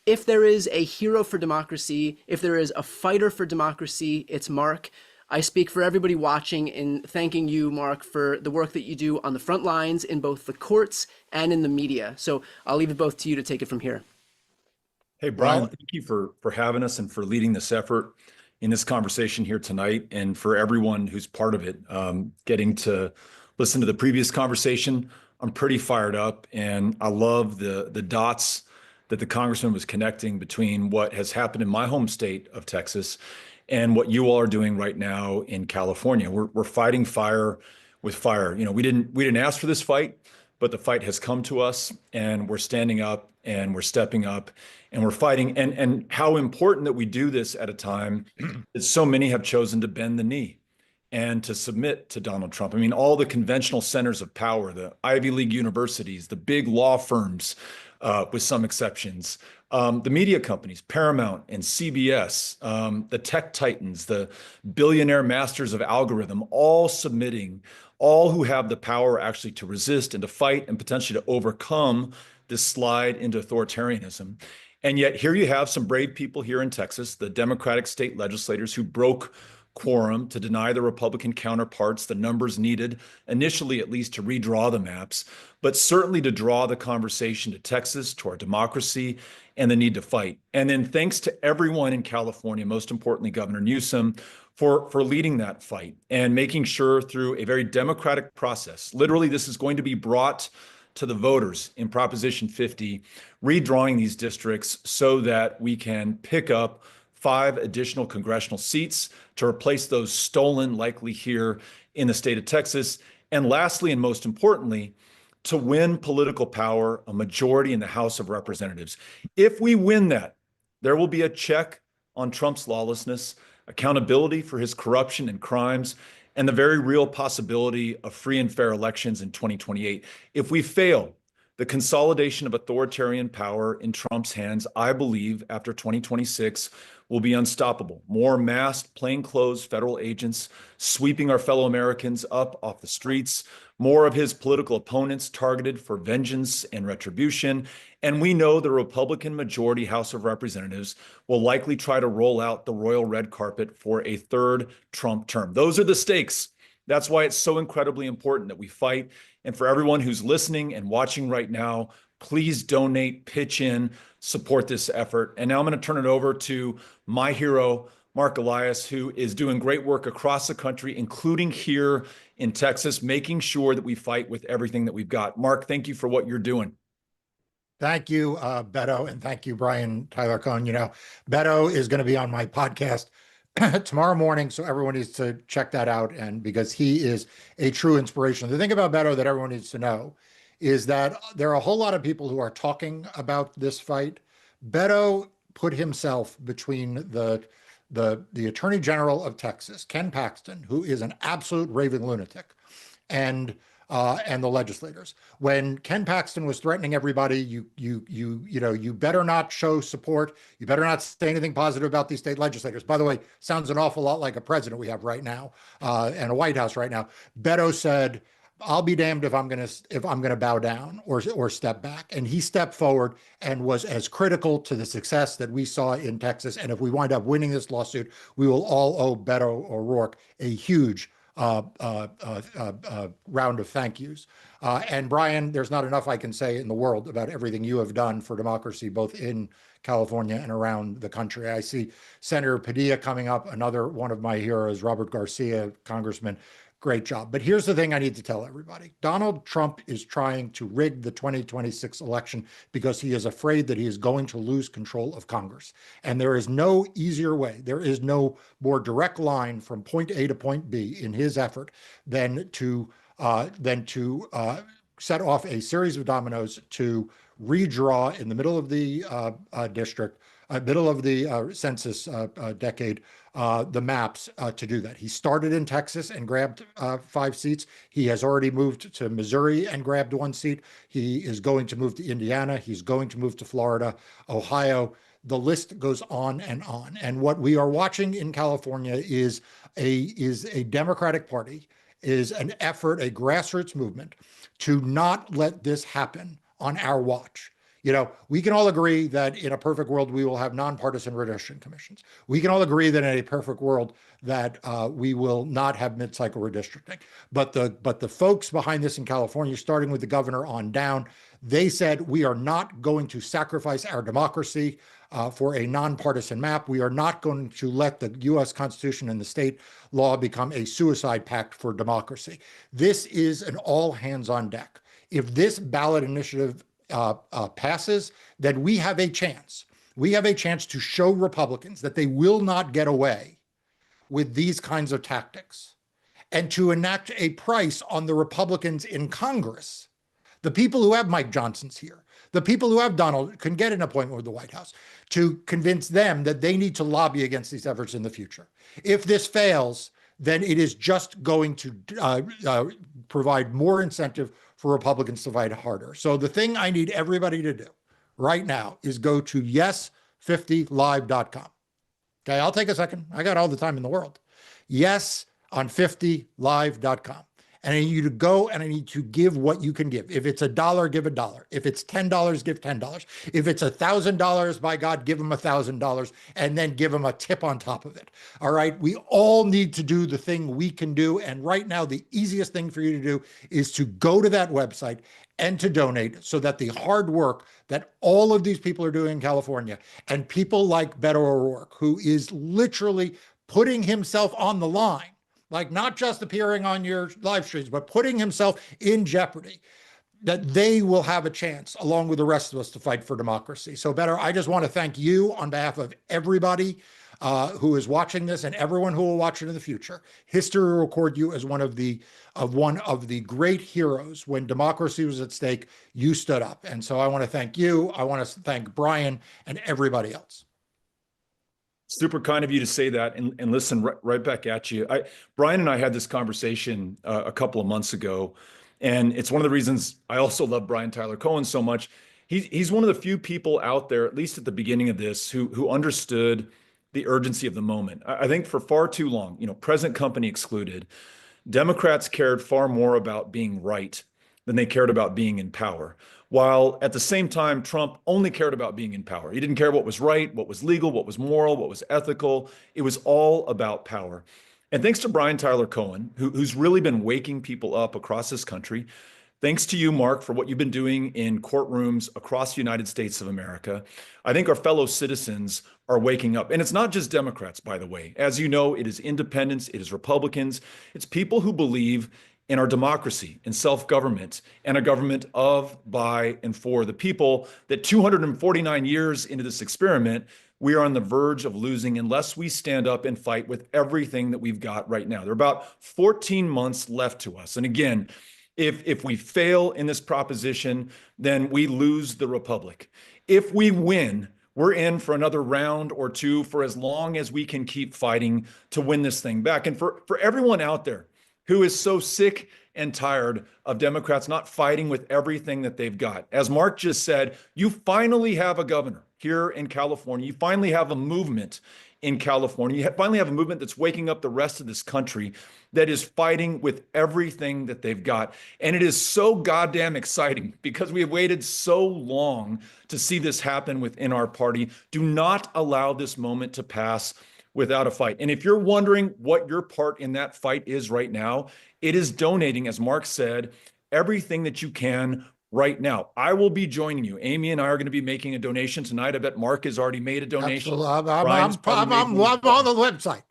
If there is a hero for democracy, if there is a fighter for democracy, it's Mark. I speak for everybody watching in thanking you, Mark, for the work that you do on the front lines in both the courts and in the media. So I'll leave it both to you to take it from here. Hey, Brian, thank you for having us and for leading this effort in this conversation here tonight, and for everyone who's part of it, getting to listen to the previous conversation. I'm pretty fired up, and I love the dots that the congressman was connecting between what has happened in my home state of Texas and what you all are doing right now in California. We're fighting fire with fire. We didn't ask for this fight, but the fight has come to us, and we're standing up and we're stepping up and we're fighting. And how important that we do this at a time that so many have chosen to bend the knee and to submit to Donald Trump. I mean, all the conventional centers of power, the Ivy League universities, the big law firms, with some exceptions, the media companies, Paramount and CBS, the tech titans, the billionaire masters of algorithm, all submitting, all who have the power actually to resist and to fight and potentially to overcome this slide into authoritarianism. And yet here you have some brave people here in Texas, the Democratic state legislators who broke quorum to deny the Republican counterparts the numbers needed, initially at least, to redraw the maps, but certainly to draw the conversation to Texas, to our democracy, and the need to fight. And then thanks to everyone in California, most importantly, Governor Newsom, for leading that fight and making sure through a very democratic process, literally this is going to be brought to the voters in Proposition 50, redrawing these districts so that we can pick up 5 additional congressional seats to replace those stolen, likely here in the state of Texas. And lastly, and most importantly, to win political power, a majority in the House of Representatives. If we win that, there will be a check on Trump's lawlessness, accountability for his corruption and crimes, and the very real possibility of free and fair elections in 2028. If we fail, the consolidation of authoritarian power in Trump's hands, I believe, after 2026, will be unstoppable. More masked, plainclothes federal agents sweeping our fellow Americans up off the streets, more of his political opponents targeted for vengeance and retribution. And we know the Republican majority House of Representatives will likely try to roll out the royal red carpet for a 3rd Trump term. Those are the stakes. That's why it's so incredibly important that we fight. And for everyone who's listening and watching right now, please donate, pitch in, support this effort. And now I'm going to turn it over to my hero, Mark Elias, who is doing great work across the country, including here in Texas, making sure that we fight with everything that we've got. Mark, thank you for what you're doing. Thank you, Beto, and thank you, Brian Tyler Cohen. You know, Beto is going to be on my podcast tomorrow morning, so everyone needs to check that out, and because he is a true inspiration. The thing about Beto that everyone needs to know is that there are a whole lot of people who are talking about this fight. Beto put himself between the Attorney General of Texas, Ken Paxton, who is an absolute raving lunatic, and the legislators. When Ken Paxton was threatening everybody, you better not show support. You better not say anything positive about these state legislators. By the way, sounds an awful lot like a president we have right now and a White House right now. Beto said, "I'll be damned if I'm gonna bow down or step back." And he stepped forward and was as critical to the success that we saw in Texas. And if we wind up winning this lawsuit, we will all owe Beto O'Rourke a huge round of thank yous. And Brian, there's not enough I can say in the world about everything you have done for democracy, both in California and around the country. I see Senator Padilla coming up, another one of my heroes, Robert Garcia, Congressman. Great job. But here's the thing I need to tell everybody. Donald Trump is trying to rig the 2026 election because he is afraid that he is going to lose control of Congress. And there is no easier way. There is no more direct line from point A to point B in his effort than to set off a series of dominoes to redraw in the middle of the district, middle of the census decade, the maps to do that. He started in Texas and grabbed 5 seats. He has already moved to Missouri and grabbed 1 seat. He is going to move to Indiana. He's going to move to Florida, Ohio. The list goes on and on. And what we are watching in California is a Democratic Party, is an effort, a grassroots movement to not let this happen on our watch. You know, we can all agree that in a perfect world, we will have nonpartisan redistricting commissions. We can all agree that in a perfect world that we will not have mid-cycle redistricting. But the folks behind this in California, starting with the governor on down, they said, we are not going to sacrifice our democracy for a nonpartisan map. We are not going to let the U.S. Constitution and the state law become a suicide pact for democracy. This is an all hands on deck. If this ballot initiative passes, then we have a chance. We have a chance to show Republicans that they will not get away with these kinds of tactics, and to enact a price on the Republicans in Congress The people who have Mike Johnson's here, the people who have Donald can get an appointment with the White House to convince them that they need to lobby against these efforts in the future. If this fails, then it is just going to provide more incentive for Republicans to fight harder. So the thing I need everybody to do right now is go to yes50live.com. Okay, I'll take a second. I got all the time in the world. Yes on 50live.com. And I need you to go and I need to give what you can give. If it's $1, give $1. If it's $10, give $10. If it's $1,000, by God, give them $1,000 and then give them a tip on top of it. All right. We all need to do the thing we can do. And right now, the easiest thing for you to do is to go to that website and to donate so that the hard work that all of these people are doing in California and people like Beto O'Rourke, who is literally putting himself on the line, like not just appearing on your live streams, but putting himself in jeopardy, that they will have a chance along with the rest of us to fight for democracy. So Beto, I just want to thank you on behalf of everybody who is watching this and everyone who will watch it in the future. History will record you as one of the great heroes. When democracy was at stake, you stood up. And so I want to thank you. I want to thank Brian and everybody else. Super kind of you to say that, and listen, right back at you. Brian and I had this conversation a couple of months ago, and it's one of the reasons I also love Brian Tyler Cohen so much. He's one of the few people out there, at least at the beginning of this, who understood the urgency of the moment. I think for far too long, present company excluded, Democrats cared far more about being right than they cared about being in power. While at the same time, Trump only cared about being in power. He didn't care what was right, what was legal, what was moral, what was ethical. It was all about power. And thanks to Brian Tyler Cohen, who's really been waking people up across this country. Thanks to you, Mark, for what you've been doing in courtrooms across the United States of America. I think our fellow citizens are waking up. And it's not just Democrats, by the way. As you know, it is independents, it is Republicans, it's people who believe in our democracy, in self-government, and a government of, by, and for the people, that 249 years into this experiment, we are on the verge of losing unless we stand up and fight with everything that we've got right now. There are about 14 months left to us. And again, if we fail in this proposition, then we lose the republic. If we win, we're in for another round or two for as long as we can keep fighting to win this thing back. And for everyone out there who is so sick and tired of Democrats not fighting with everything that they've got. As Mark just said, you finally have a governor here in California. You finally have a movement in California. You finally have a movement that's waking up the rest of this country that is fighting with everything that they've got. And it is so goddamn exciting because we have waited so long to see this happen within our party. Do not allow this moment to pass without a fight. And if you're wondering what your part in that fight is right now, it is donating, as Mark said, everything that you can right now. I will be joining you. Amy and I are going to be making a donation tonight. I bet Mark has already made a donation. Absolutely. I'm on the website.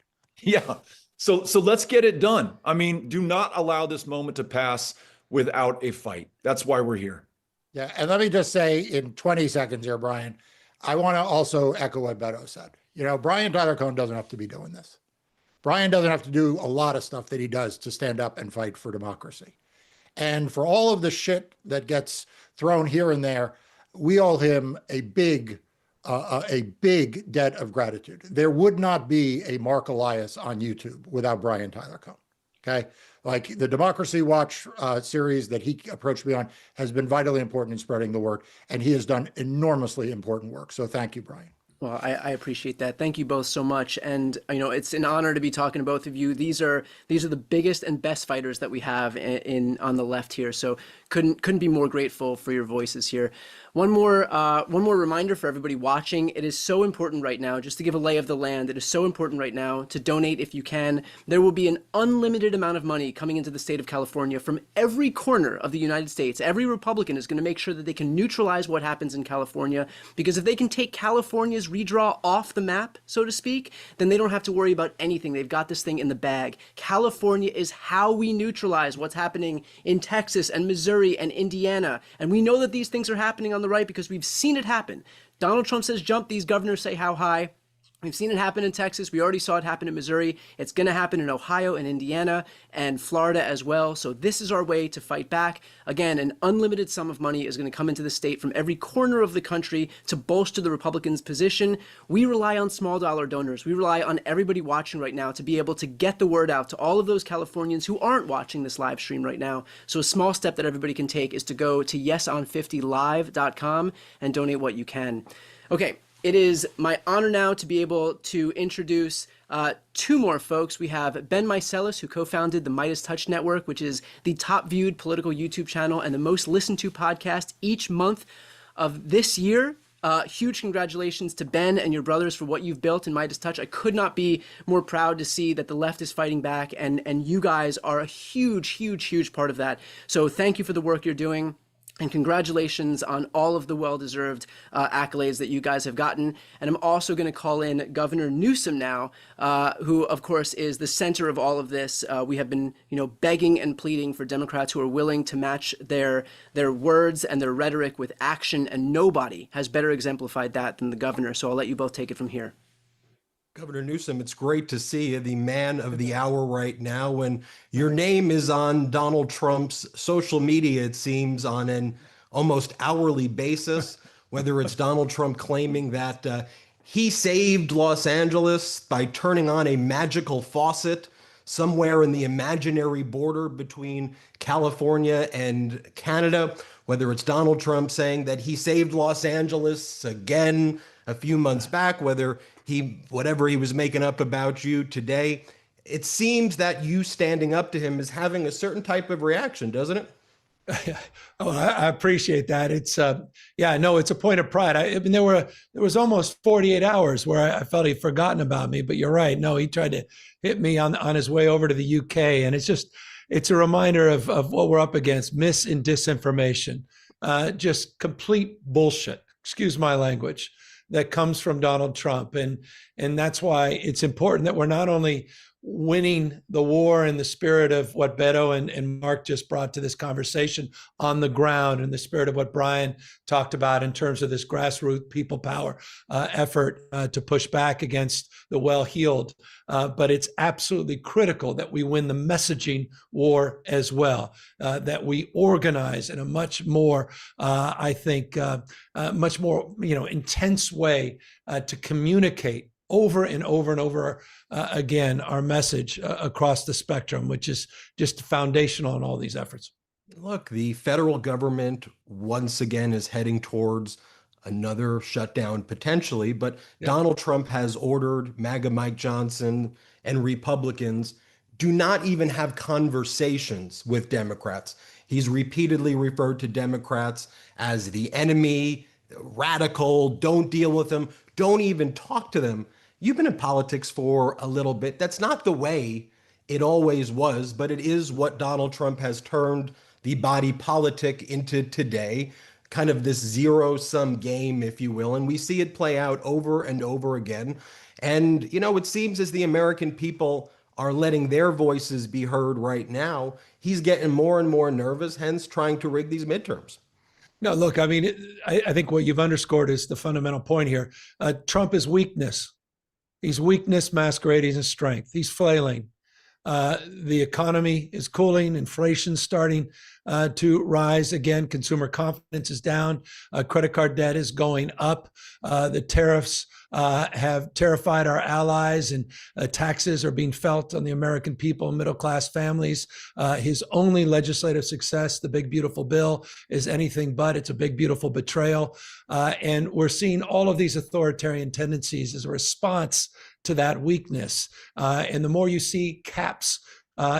Yeah. So let's get it done. I mean, do not allow this moment to pass without a fight. That's why we're here. Yeah. And let me just say in 20 seconds here, Brian, I want to also echo what Beto said. Brian Tyler Cohen doesn't have to be doing this. Brian doesn't have to do a lot of stuff that he does to stand up and fight for democracy. And for all of the shit that gets thrown here and there, we owe him a big debt of gratitude. There would not be a Mark Elias on YouTube without Brian Tyler Cohen. Okay. Like the Democracy Watch series that he approached me on has been vitally important in spreading the word. And he has done enormously important work. So thank you, Brian. Well, I appreciate that. Thank you both so much. And, it's an honor to be talking to both of you. These are the biggest and best fighters that we have on the left here. So couldn't be more grateful for your voices here. One more reminder for everybody watching. It is so important right now, just to give a lay of the land, it is so important right now to donate if you can. There will be an unlimited amount of money coming into the state of California from every corner of the United States. Every Republican is going to make sure that they can neutralize what happens in California, because if they can take California's redraw off the map, so to speak, then they don't have to worry about anything. They've got this thing in the bag. California is how we neutralize what's happening in Texas and Missouri and Indiana. And we know that these things are happening on the right because we've seen it happen. Donald Trump says jump, these governors say how high. We've seen it happen in Texas. We already saw it happen in Missouri. It's going to happen in Ohio and Indiana and Florida as well. So this is our way to fight back. Again, an unlimited sum of money is going to come into the state from every corner of the country to bolster the Republicans' position. We rely on small dollar donors. We rely on everybody watching right now to be able to get the word out to all of those Californians who aren't watching this live stream right now. So a small step that everybody can take is to go to yeson50live.com and donate what you can. Okay. It is my honor now to be able to introduce two more folks. We have Ben Meiselas, who co-founded the MeidasTouch Network, which is the top viewed political YouTube channel and the most listened to podcast each month of this year. Huge congratulations to Ben and your brothers for what you've built in MeidasTouch. I could not be more proud to see that the left is fighting back, and you guys are a huge part of that. So thank you for the work you're doing. And congratulations on all of the well-deserved accolades that you guys have gotten. And I'm also going to call in Governor Newsom now, who, of course, is the center of all of this. We have been, begging and pleading for Democrats who are willing to match their words and their rhetoric with action, and nobody has better exemplified that than the governor. So I'll let you both take it from here. Governor Newsom, it's great to see you, the man of the hour right now. When your name is on Donald Trump's social media, it seems, on an almost hourly basis, whether it's Donald Trump claiming that he saved Los Angeles by turning on a magical faucet somewhere in the imaginary border between California and Canada, whether it's Donald Trump saying that he saved Los Angeles again a few months back, whatever he was making up about you today. It seems that you standing up to him is having a certain type of reaction, doesn't it? Oh, I appreciate that. It's it's a point of pride. I mean, there was almost 48 hours where I felt he'd forgotten about me, but you're right. No, he tried to hit me on his way over to the UK. And it's a reminder of what we're up against: mis and disinformation, just complete bullshit. Excuse my language. That comes from Donald Trump. And that's why it's important that we're not only winning the war in the spirit of what Beto and Mark just brought to this conversation on the ground, in the spirit of what Brian talked about in terms of this grassroots people power effort to push back against the well-heeled. But it's absolutely critical that we win the messaging war as well, that we organize in a much more, much more, intense way to communicate over and over and over again our message across the spectrum, which is just foundational in all these efforts. Look, the federal government once again is heading towards another shutdown potentially, but Donald Trump has ordered MAGA Mike Johnson and Republicans do not even have conversations with Democrats. He's repeatedly referred to Democrats as the enemy, radical, don't deal with them, don't even talk to them. You've been in politics for a little bit. That's not the way it always was, but it is what Donald Trump has turned the body politic into today, kind of this zero-sum game, if you will. And we see it play out over and over again. And, it seems as the American people are letting their voices be heard right now, he's getting more and more nervous, hence trying to rig these midterms. No, look, I mean, I think what you've underscored is the fundamental point here. Trump is weakness. He's weakness masquerading as strength. He's flailing. The economy is cooling. Inflation's starting to rise again. Consumer confidence is down. Credit card debt is going up. The tariffs have terrified our allies, and taxes are being felt on the American people and middle-class families. His only legislative success, the big, beautiful bill, is anything but. It's a big, beautiful betrayal. And we're seeing all of these authoritarian tendencies as a response to that weakness. And the more you see caps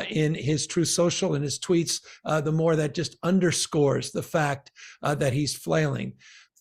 in his Truth Social and his tweets, the more that just underscores the fact that he's flailing.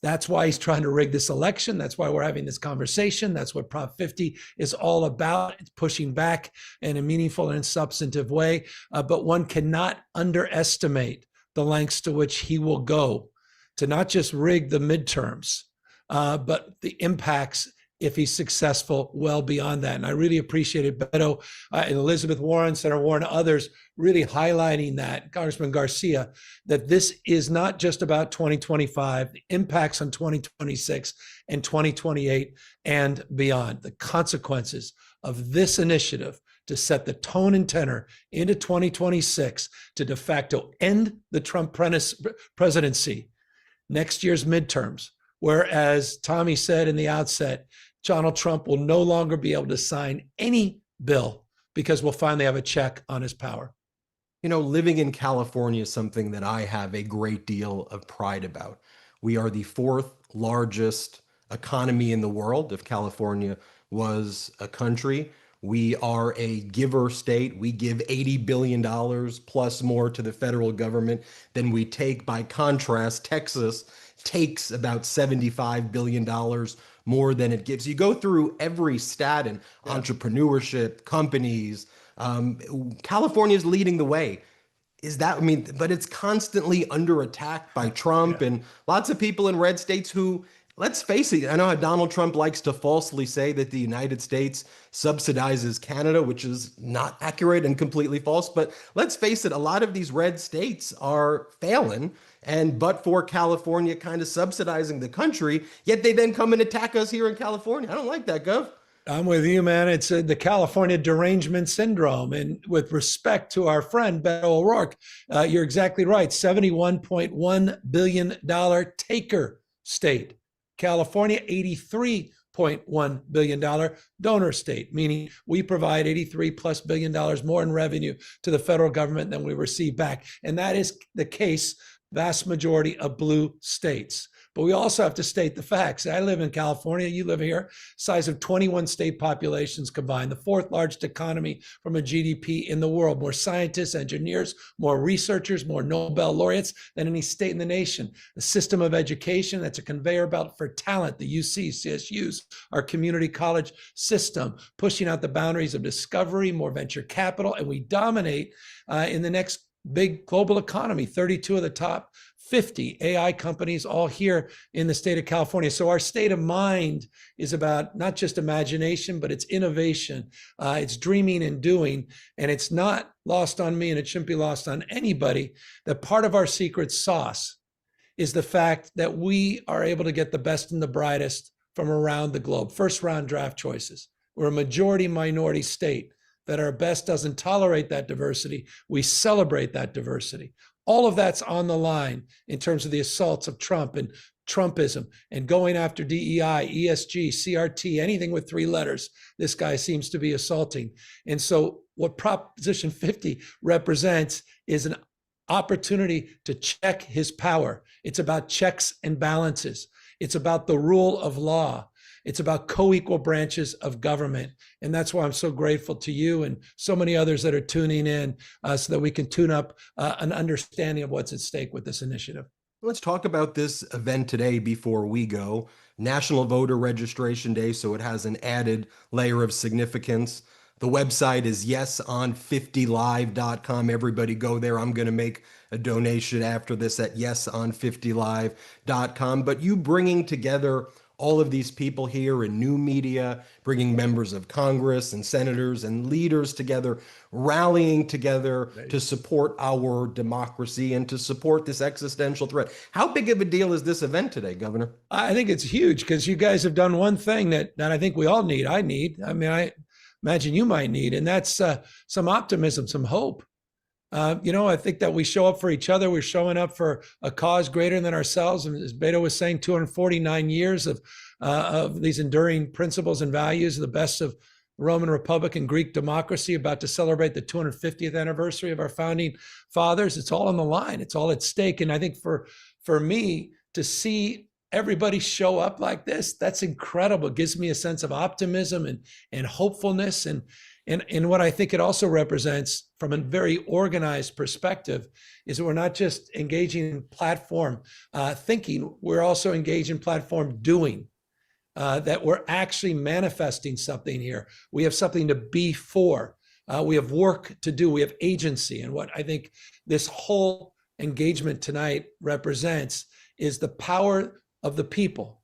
That's why he's trying to rig this election. That's why we're having this conversation. That's what Prop 50 is all about. It's pushing back in a meaningful and substantive way. But one cannot underestimate the lengths to which he will go to not just rig the midterms, but the impacts if he's successful well beyond that. And I really appreciated Beto and Elizabeth Warren, Senator Warren, others really highlighting that, Congressman Garcia, that this is not just about 2025, the impacts on 2026 and 2028 and beyond. The consequences of this initiative to set the tone and tenor into 2026 to de facto end the Trump presidency, next year's midterms, whereas Tommy said in the outset, Donald Trump will no longer be able to sign any bill because we'll finally have a check on his power. You know, living in California is something that I have a great deal of pride about. We are the fourth largest economy in the world. If California was a country, we are a giver state. We give $80 billion plus more to the federal government than we take. By contrast, Texas takes about $75 billion more than it gives. You go through every stat in entrepreneurship, companies. California is leading the way. But it's constantly under attack by Trump and lots of people in red states who, let's face it, I know how Donald Trump likes to falsely say that the United States subsidizes Canada, which is not accurate and completely false. But let's face it, a lot of these red states are failing. But for California kind of subsidizing the country, yet they then come and attack us here in California. I don't like that, Gov. I'm with you, man. It's the California derangement syndrome. And with respect to our friend Beto O'Rourke, you're exactly right. $71.1 billion taker state. California, $83.1 billion donor state, meaning we provide $83+ billion more in revenue to the federal government than we receive back. And that is the case, vast majority of blue states. But we also have to state the facts. I live in California, you live here, size of 21 state populations combined, the fourth largest economy from a GDP in the world, more scientists, engineers, more researchers, more Nobel laureates than any state in the nation. A system of education that's a conveyor belt for talent, the UC, CSUs, our community college system, pushing out the boundaries of discovery, more venture capital, and we dominate in the next big global economy, 32 of the top 50 AI companies all here in the state of California. So our state of mind is about not just imagination, but it's innovation. It's dreaming and doing. And it's not lost on me, and it shouldn't be lost on anybody, that part of our secret sauce is the fact that we are able to get the best and the brightest from around the globe. First round draft choices. We're a majority minority state. That our best doesn't tolerate that diversity. We celebrate that diversity. All of that's on the line in terms of the assaults of Trump and Trumpism and going after DEI, ESG, CRT, anything with three letters, this guy seems to be assaulting. And so what Proposition 50 represents is an opportunity to check his power. It's about checks and balances. It's about the rule of law. It's about co-equal branches of government. And that's why I'm so grateful to you and so many others that are tuning in so that we can tune up an understanding of what's at stake with this initiative. Let's talk about this event today before we go. National Voter Registration Day, so it has an added layer of significance. The website is yeson50live.com. Everybody go there. I'm going to make a donation after this at yeson50live.com. But you bringing together all of these people here in new media, bringing members of Congress and senators and leaders together, rallying together to support our democracy and to support this existential threat. How big of a deal is this event today, Governor? I think it's huge because you guys have done one thing that I think we all need. I imagine you might need, and that's some optimism, some hope. I think that we show up for each other. We're showing up for a cause greater than ourselves. And as Beto was saying, 249 years of these enduring principles and values, the best of Roman Republic and Greek democracy, about to celebrate the 250th anniversary of our founding fathers. It's all on the line. It's all at stake. And I think for me to see everybody show up like this, that's incredible. It gives me a sense of optimism and hopefulness. And what I think it also represents from a very organized perspective is that we're not just engaging in platform thinking, we're also engaged in platform doing, that we're actually manifesting something here. We have something to be for. We have work to do. We have agency. And what I think this whole engagement tonight represents is the power of the people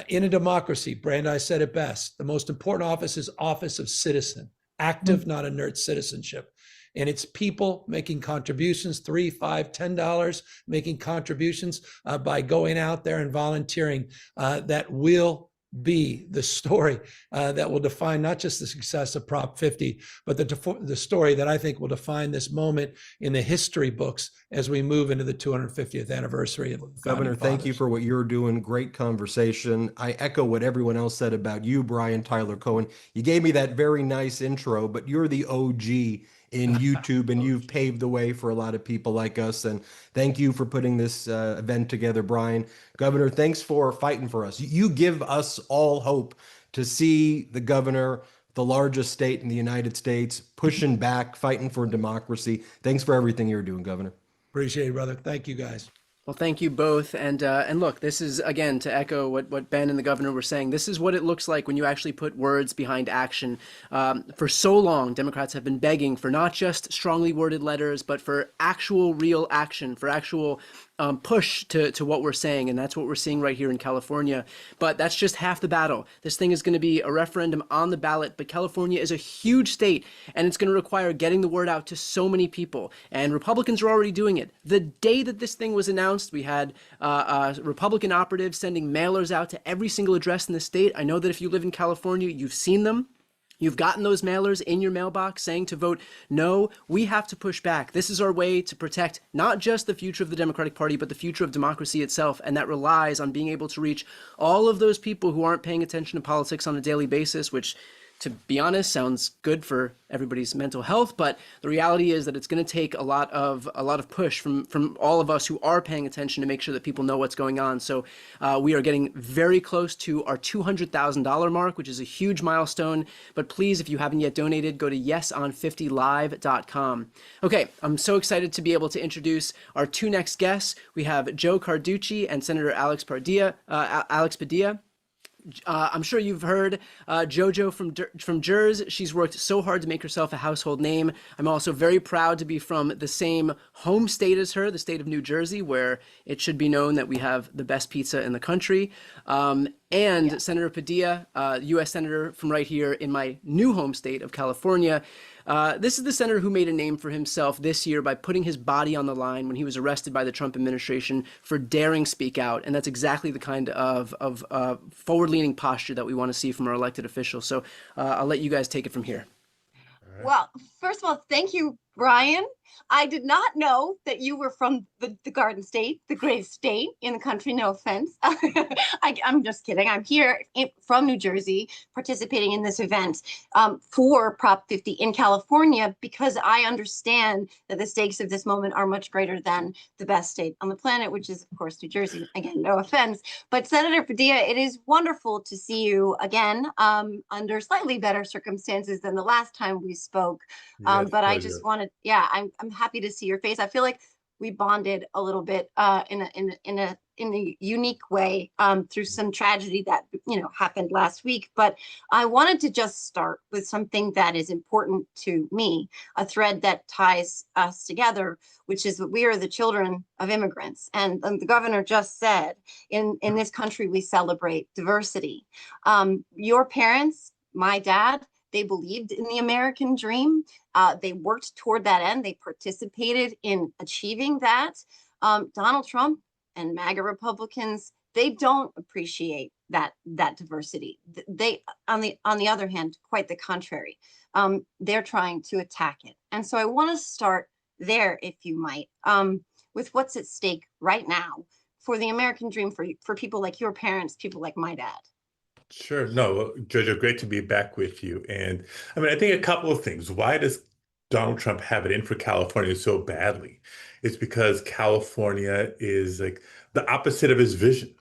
In a democracy, Brandeis said it best, the most important office is office of citizen, active, not inert citizenship. And it's people making contributions, $3, $5, $10, making contributions by going out there and volunteering that will be the story that will define not just the success of Prop 50, but the story that I think will define this moment in the history books as we move into the 250th anniversary of Governor, thank you for what you're doing. Great conversation. I echo what everyone else said about you, Brian Tyler Cohen. You gave me that very nice intro, but you're the OG in YouTube, and you've paved the way for a lot of people like us. And thank you for putting this event together, Brian. Governor, thanks for fighting for us. You give us all hope to see the governor, the largest state in the United States, pushing back, fighting for democracy. Thanks for everything you're doing, Governor. Appreciate it, brother. Thank you, guys. Well, thank you both. And look, this is, again, to echo what Ben and the governor were saying, this is what it looks like when you actually put words behind action. For so long, Democrats have been begging for not just strongly worded letters, but for actual real action, for actual push to what we're saying. And that's what we're seeing right here in California. But that's just half the battle. This thing is going to be a referendum on the ballot, but California is a huge state, and it's going to require getting the word out to so many people. And Republicans are already doing it. The day that this thing was announced, we had Republican operatives sending mailers out to every single address in the state. I know that if you live in California, you've seen them. You've gotten those mailers in your mailbox saying to vote no. We have to push back. This is our way to protect not just the future of the Democratic Party, but the future of democracy itself. And that relies on being able to reach all of those people who aren't paying attention to politics on a daily basis, which, to be honest, sounds good for everybody's mental health, but the reality is that it's going to take a lot of push from all of us who are paying attention to make sure that people know what's going on. So we are getting very close to our $200,000 mark, which is a huge milestone. But please, if you haven't yet donated, go to yesonlive.com. Okay, I'm so excited to be able to introduce our two next guests. We have Joe Carducci and Senator Alex Padilla. I'm sure you've heard JoJo from Jers. She's worked so hard to make herself a household name. I'm also very proud to be from the same home state as her, the state of New Jersey, where it should be known that we have the best pizza in the country. And Senator Padilla, U.S. Senator from right here in my new home state of California. This is the senator who made a name for himself this year by putting his body on the line when he was arrested by the Trump administration for daring speak out. And that's exactly the kind of forward-leaning posture that we want to see from our elected officials. So I'll let you guys take it from here. Well, first of all, thank you, Brian. I did not know that you were from the Garden State, the greatest state in the country. No offense. I'm just kidding. I'm here from New Jersey participating in this event for Prop 50 in California because I understand that the stakes of this moment are much greater than the best state on the planet, which is, of course, New Jersey. Again, no offense. But Senator Padilla, it is wonderful to see you again under slightly better circumstances than the last time we spoke. But pleasure. I just wanted, I'm happy to see your face. I feel like we bonded a little bit in a unique way through some tragedy that happened last week. But I wanted to just start with something that is important to me, a thread that ties us together, which is that we are the children of immigrants. And the governor just said, in this country we celebrate diversity. Your parents, my dad, they believed in the American dream. They worked toward that end. They participated in achieving that. Donald Trump and MAGA Republicans, they don't appreciate that diversity. They, on the other hand, quite the contrary. They're trying to attack it. And so I want to start there, if you might, with what's at stake right now for the American dream for people like your parents, people like my dad. Sure. No, JoJo, great to be back with you. And I mean, I think a couple of things. Why does Donald Trump have it in for California so badly? It's because California is like the opposite of his vision.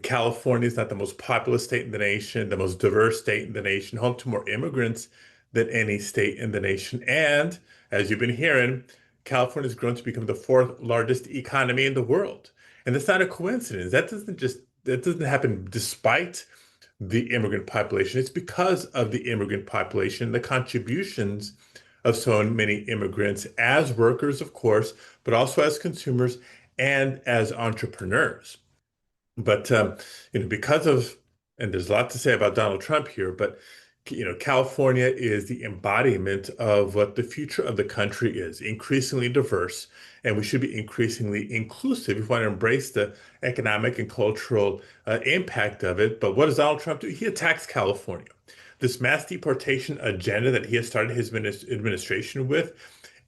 California is not the most populous state in the nation, the most diverse state in the nation, home to more immigrants than any state in the nation. And as you've been hearing, California has grown to become the fourth largest economy in the world. And that's not a coincidence. That doesn't happen despite the immigrant population. It's because of the immigrant population, the contributions of so many immigrants as workers, of course, but also as consumers and as entrepreneurs. But because of and there's a lot to say about Donald Trump here, but California is the embodiment of what the future of the country is, increasingly diverse, and we should be increasingly inclusive if we want to embrace the economic and cultural impact of it. But what does Donald Trump do? He attacks California. This mass deportation agenda that he has started his administration with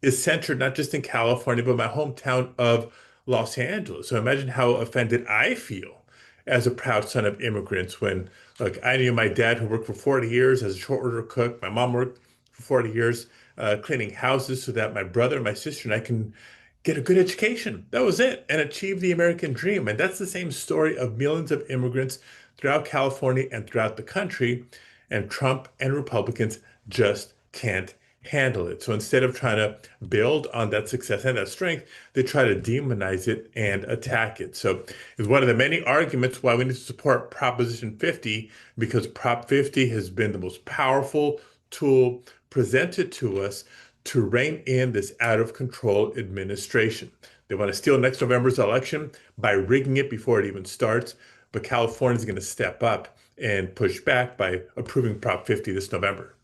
is centered not just in California, but my hometown of Los Angeles. So imagine how offended I feel as a proud son of immigrants when, look, I knew my dad who worked for 40 years as a short order cook. My mom worked for 40 years cleaning houses so that my brother and my sister and I can get a good education. That was it, and achieve the American dream. And that's the same story of millions of immigrants throughout California and throughout the country. And Trump and Republicans just can't handle it. So instead of trying to build on that success and that strength, they try to demonize it and attack it. So it's one of the many arguments why we need to support Proposition 50, because Prop 50 has been the most powerful tool presented to us to rein in this out of control administration. They want to steal next November's election by rigging it before it even starts. But California is going to step up and push back by approving Prop 50 this November.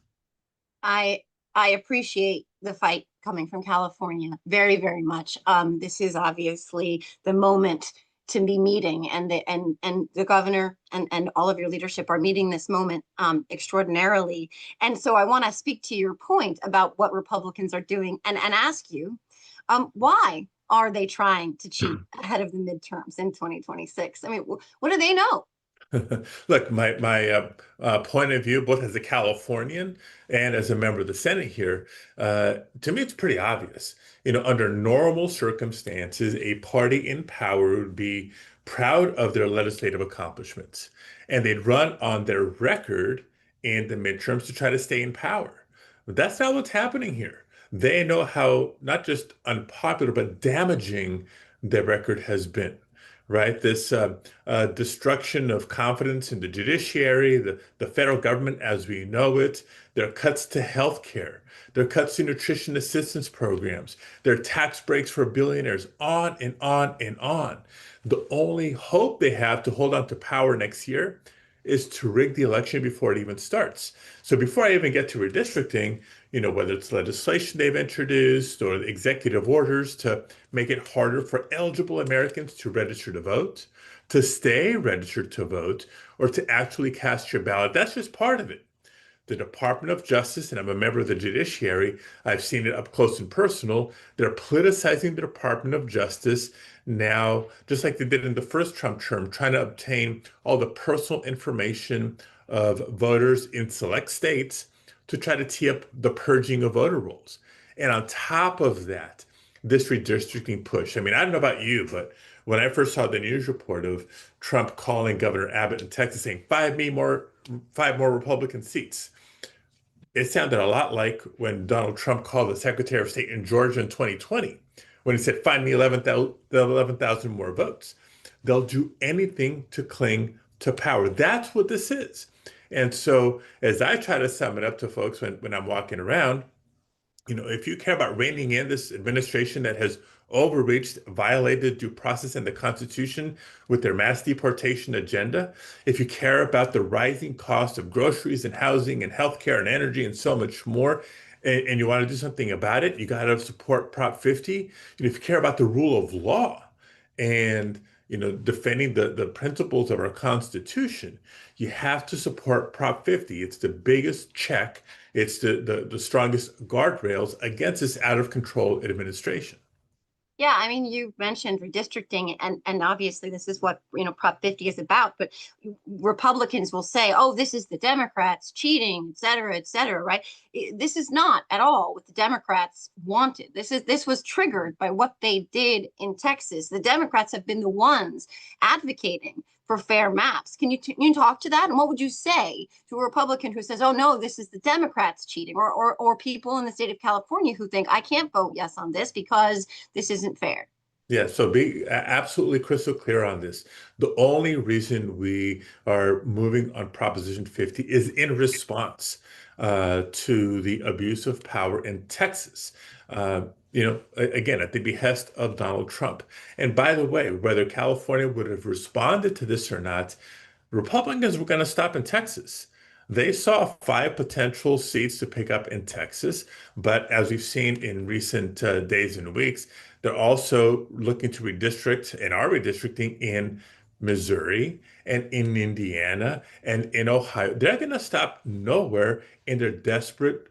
I appreciate the fight coming from California very, very much. This is obviously the moment to be meeting, and the governor and all of your leadership are meeting this moment extraordinarily. And so I want to speak to your point about what Republicans are doing and ask you, why are they trying to cheat ahead of the midterms in 2026? I mean, what do they know? Look, my point of view, both as a Californian and as a member of the Senate here, to me, it's pretty obvious. Under normal circumstances, a party in power would be proud of their legislative accomplishments, and they'd run on their record in the midterms to try to stay in power. But that's not what's happening here. They know how not just unpopular, but damaging their record has been. Right? This destruction of confidence in the judiciary, the federal government as we know it, their cuts to healthcare, their cuts to nutrition assistance programs, their tax breaks for billionaires, on and on and on. The only hope they have to hold on to power next year is to rig the election before it even starts. So before I even get to redistricting, whether it's legislation they've introduced or the executive orders to make it harder for eligible Americans to register to vote, to stay registered to vote, or to actually cast your ballot, that's just part of it. The Department of Justice, and I'm a member of the judiciary, I've seen it up close and personal, they're politicizing the Department of Justice now, just like they did in the first Trump term, trying to obtain all the personal information of voters in select states to try to tee up the purging of voter rolls. And on top of that, this redistricting push. I mean, I don't know about you, but when I first saw the news report of Trump calling Governor Abbott in Texas saying, five more Republican seats, it sounded a lot like when Donald Trump called the Secretary of State in Georgia in 2020, when he said, find me 11,000 more votes. They'll do anything to cling to power. That's what this is. And so as I try to sum it up to folks when I'm walking around, if you care about reining in this administration that has overreached, violated due process and the Constitution with their mass deportation agenda, if you care about the rising cost of groceries and housing and healthcare and energy and so much more, and you want to do something about it, you got to support Prop 50. If you care about the rule of law and defending the principles of our Constitution, you have to support Prop 50. It's the biggest check. It's the strongest guardrails against this out of control administration. Yeah, I mean, you mentioned redistricting, and obviously this is what Prop 50 is about. But Republicans will say, "Oh, this is the Democrats cheating, et cetera," right? This is not at all what the Democrats wanted. This was triggered by what they did in Texas. The Democrats have been the ones advocating for fair maps. Can you talk to that? And what would you say to a Republican who says, "Oh no, this is the Democrats cheating," or people in the state of California who think, "I can't vote yes on this because this isn't fair"? Yeah, so be absolutely crystal clear on this. The only reason we are moving on Proposition 50 is in response to the abuse of power in Texas. Again, at the behest of Donald Trump. And by the way, whether California would have responded to this or not, Republicans were going to stop in Texas. They saw 5 potential seats to pick up in Texas, but as we've seen in recent days and weeks, they're also looking to redistrict and are redistricting in Missouri and in Indiana and in Ohio. They're going to stop nowhere in their desperate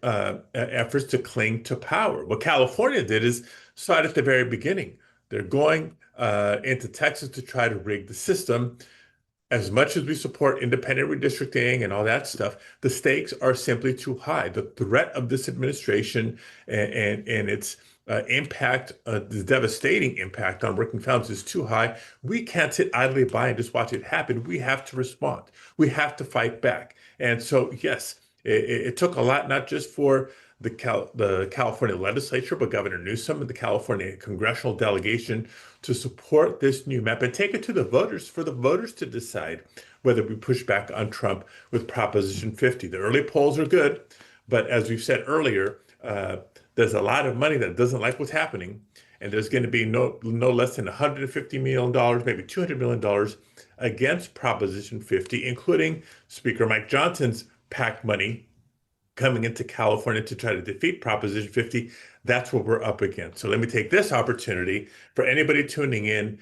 efforts to cling to power. What California did is start at the very beginning. They're going into Texas to try to rig the system. As much as we support independent redistricting and all that stuff, the stakes are simply too high. The threat of this administration and its impact, the devastating impact on working families is too high. We can't sit idly by and just watch it happen. We have to respond. We have to fight back. And so, yes, it took a lot, not just for the California legislature, but Governor Newsom and the California Congressional delegation to support this new map and take it to the voters for the voters to decide whether we push back on Trump with Proposition 50. The early polls are good, but as we've said earlier, there's a lot of money that doesn't like what's happening, and there's going to be no less than $150 million, maybe $200 million against Proposition 50, including Speaker Mike Johnson's PAC money coming into California to try to defeat Proposition 50. That's what we're up against. So let me take this opportunity for anybody tuning in,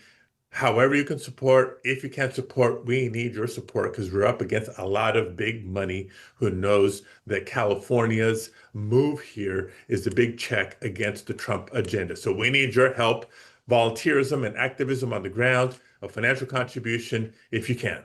however you can support, if you can't support, we need your support because we're up against a lot of big money who knows that California's move here is the big check against the Trump agenda. So we need your help, volunteerism and activism on the ground, a financial contribution if you can.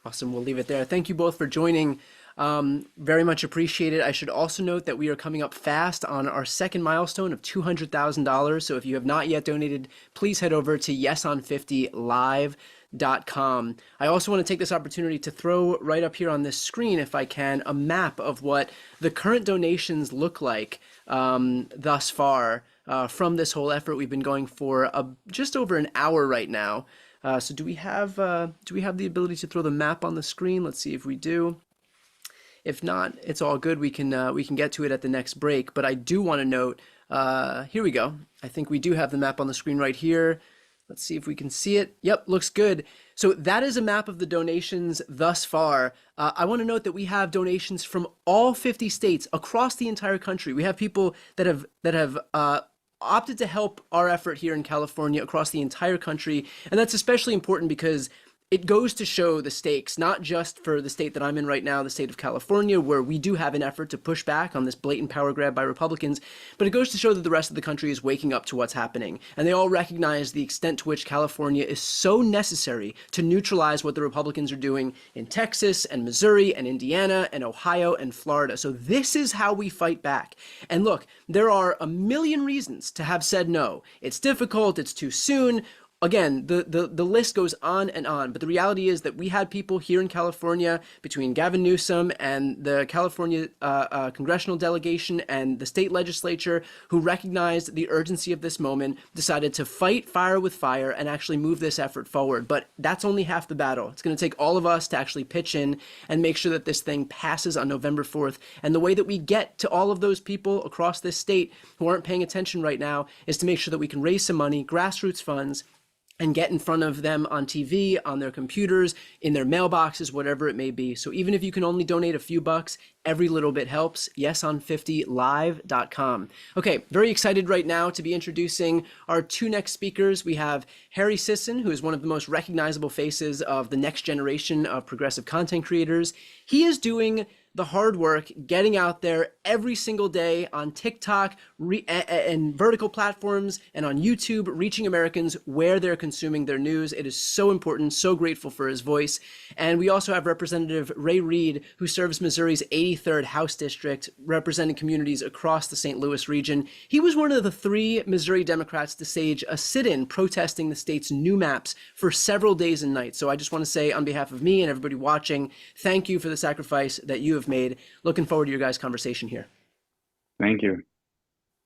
Awesome. We'll leave it there. Thank you both for joining. Very much appreciated. I should also note that we are coming up fast on our second milestone of $200,000. So if you have not yet donated, please head over to yeson50live.com. I also want to take this opportunity to throw right up here on this screen, if I can, a map of what the current donations look like thus far from this whole effort. We've been going for just over an hour right now. So do we have the ability to throw the map on the screen? Let's see if we do. If not, it's all good. We can get to it at the next break. But I do want to note, here we go. I think we do have the map on the screen right here. Let's see if we can see it. Yep, looks good. So that is a map of the donations thus far. I want to note that we have donations from all 50 states across the entire country. We have people that have opted to help our effort here in California across the entire country, and that's especially important because it goes to show the stakes, not just for the state that I'm in right now, the state of California, where we do have an effort to push back on this blatant power grab by Republicans, but it goes to show that the rest of the country is waking up to what's happening. And they all recognize the extent to which California is so necessary to neutralize what the Republicans are doing in Texas and Missouri and Indiana and Ohio and Florida. So this is how we fight back. And look, there are a million reasons to have said no. It's difficult, it's too soon. Again, the list goes on and on, but the reality is that we had people here in California between Gavin Newsom and the California Congressional delegation and the state legislature who recognized the urgency of this moment, decided to fight fire with fire and actually move this effort forward. But that's only half the battle. It's going to take all of us to actually pitch in and make sure that this thing passes on November 4th. And the way that we get to all of those people across this state who aren't paying attention right now is to make sure that we can raise some money, grassroots funds, and get in front of them on TV, on their computers, in their mailboxes, whatever it may be. So even if you can only donate a few bucks, every little bit helps. Yeson50live.com. Okay, very excited right now to be introducing our two next speakers. We have Harry Sison, who is one of the most recognizable faces of the next generation of progressive content creators. He is doing the hard work, getting out there every single day on TikTok and vertical platforms and on YouTube, reaching Americans where they're consuming their news. It is so important, so grateful for his voice. And we also have Representative Reid, who serves Missouri's 83rd House District, representing communities across the St. Louis region. He was one of the 3 Missouri Democrats to stage a sit-in protesting the state's new maps for several days and nights. So I just want to say on behalf of me and everybody watching, thank you for the sacrifice that you have made. Looking forward to your guys' conversation here. Thank you.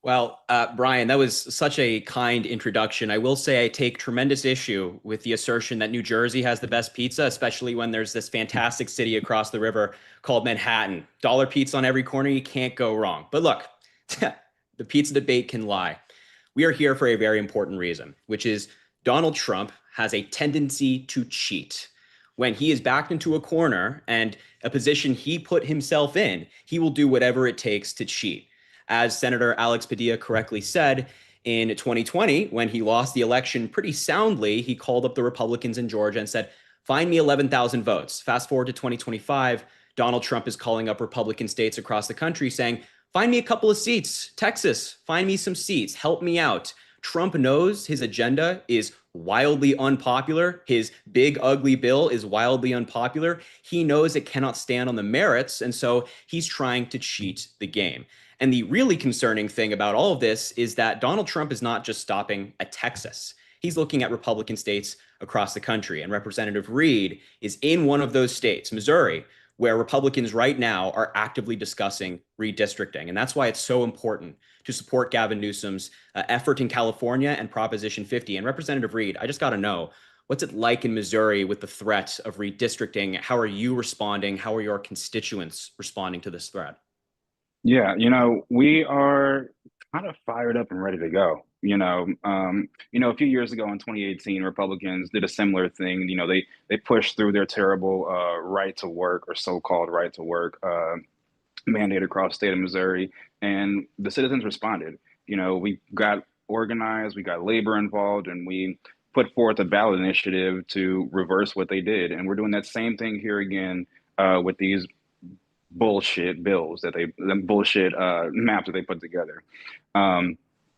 Well, Brian, that was such a kind introduction. I will say I take tremendous issue with the assertion that New Jersey has the best pizza, especially when there's this fantastic city across the river called Manhattan. Dollar pizza on every corner, you can't go wrong. But look, the pizza debate can lie. We are here for a very important reason, which is Donald Trump has a tendency to cheat. when he is backed into a corner and a position he put himself in, he will do whatever it takes to cheat. As Senator Alex Padilla correctly said, in 2020, when he lost the election pretty soundly, he called up the Republicans in Georgia and said, find me 11,000 votes. Fast forward to 2025, Donald Trump is calling up Republican states across the country saying, find me a couple of seats. Texas, find me some seats. Help me out. Trump knows his agenda is wildly unpopular. His big, ugly bill is wildly unpopular. He knows it cannot stand on the merits, and so he's trying to cheat the game. And the really concerning thing about all of this is that Donald Trump is not just stopping at Texas. He's looking at Republican states across the country. And Representative Reid is in one of those states, Missouri, where Republicans right now are actively discussing redistricting. And that's why it's so important to support Gavin Newsom's effort in California and Proposition 50. And Representative Reid, I just got to know, what's it like in Missouri with the threat of redistricting? How are you responding? How are your constituents responding to this threat? Yeah, we are kind of fired up and ready to go. A few years ago in 2018, Republicans did a similar thing. They pushed through their terrible right to work, or so-called right to work mandate across the state of Missouri, and the citizens responded. We got organized, we got labor involved, and we put forth a ballot initiative to reverse what they did. And we're doing that same thing here again with these bullshit bills bullshit maps that they put together.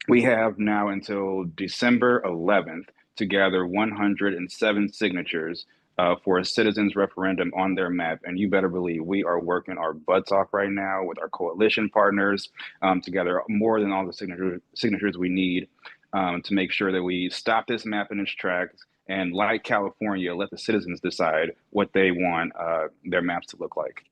We have now until December 11th to gather 107 signatures for a citizens referendum on their map. And you better believe we are working our butts off right now with our coalition partners to gather more than all the signatures we need to make sure that we stop this map in its tracks. And like California, let the citizens decide what they want their maps to look like.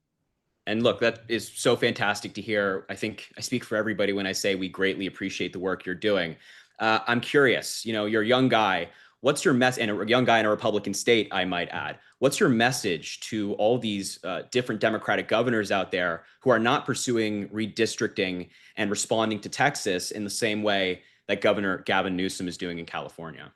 And look, that is so fantastic to hear. I think I speak for everybody when I say we greatly appreciate the work you're doing. I'm curious, you're a young guy. What's your and a young guy in a Republican state, I might add. What's your message to all these different Democratic governors out there who are not pursuing redistricting and responding to Texas in the same way that Governor Gavin Newsom is doing in California?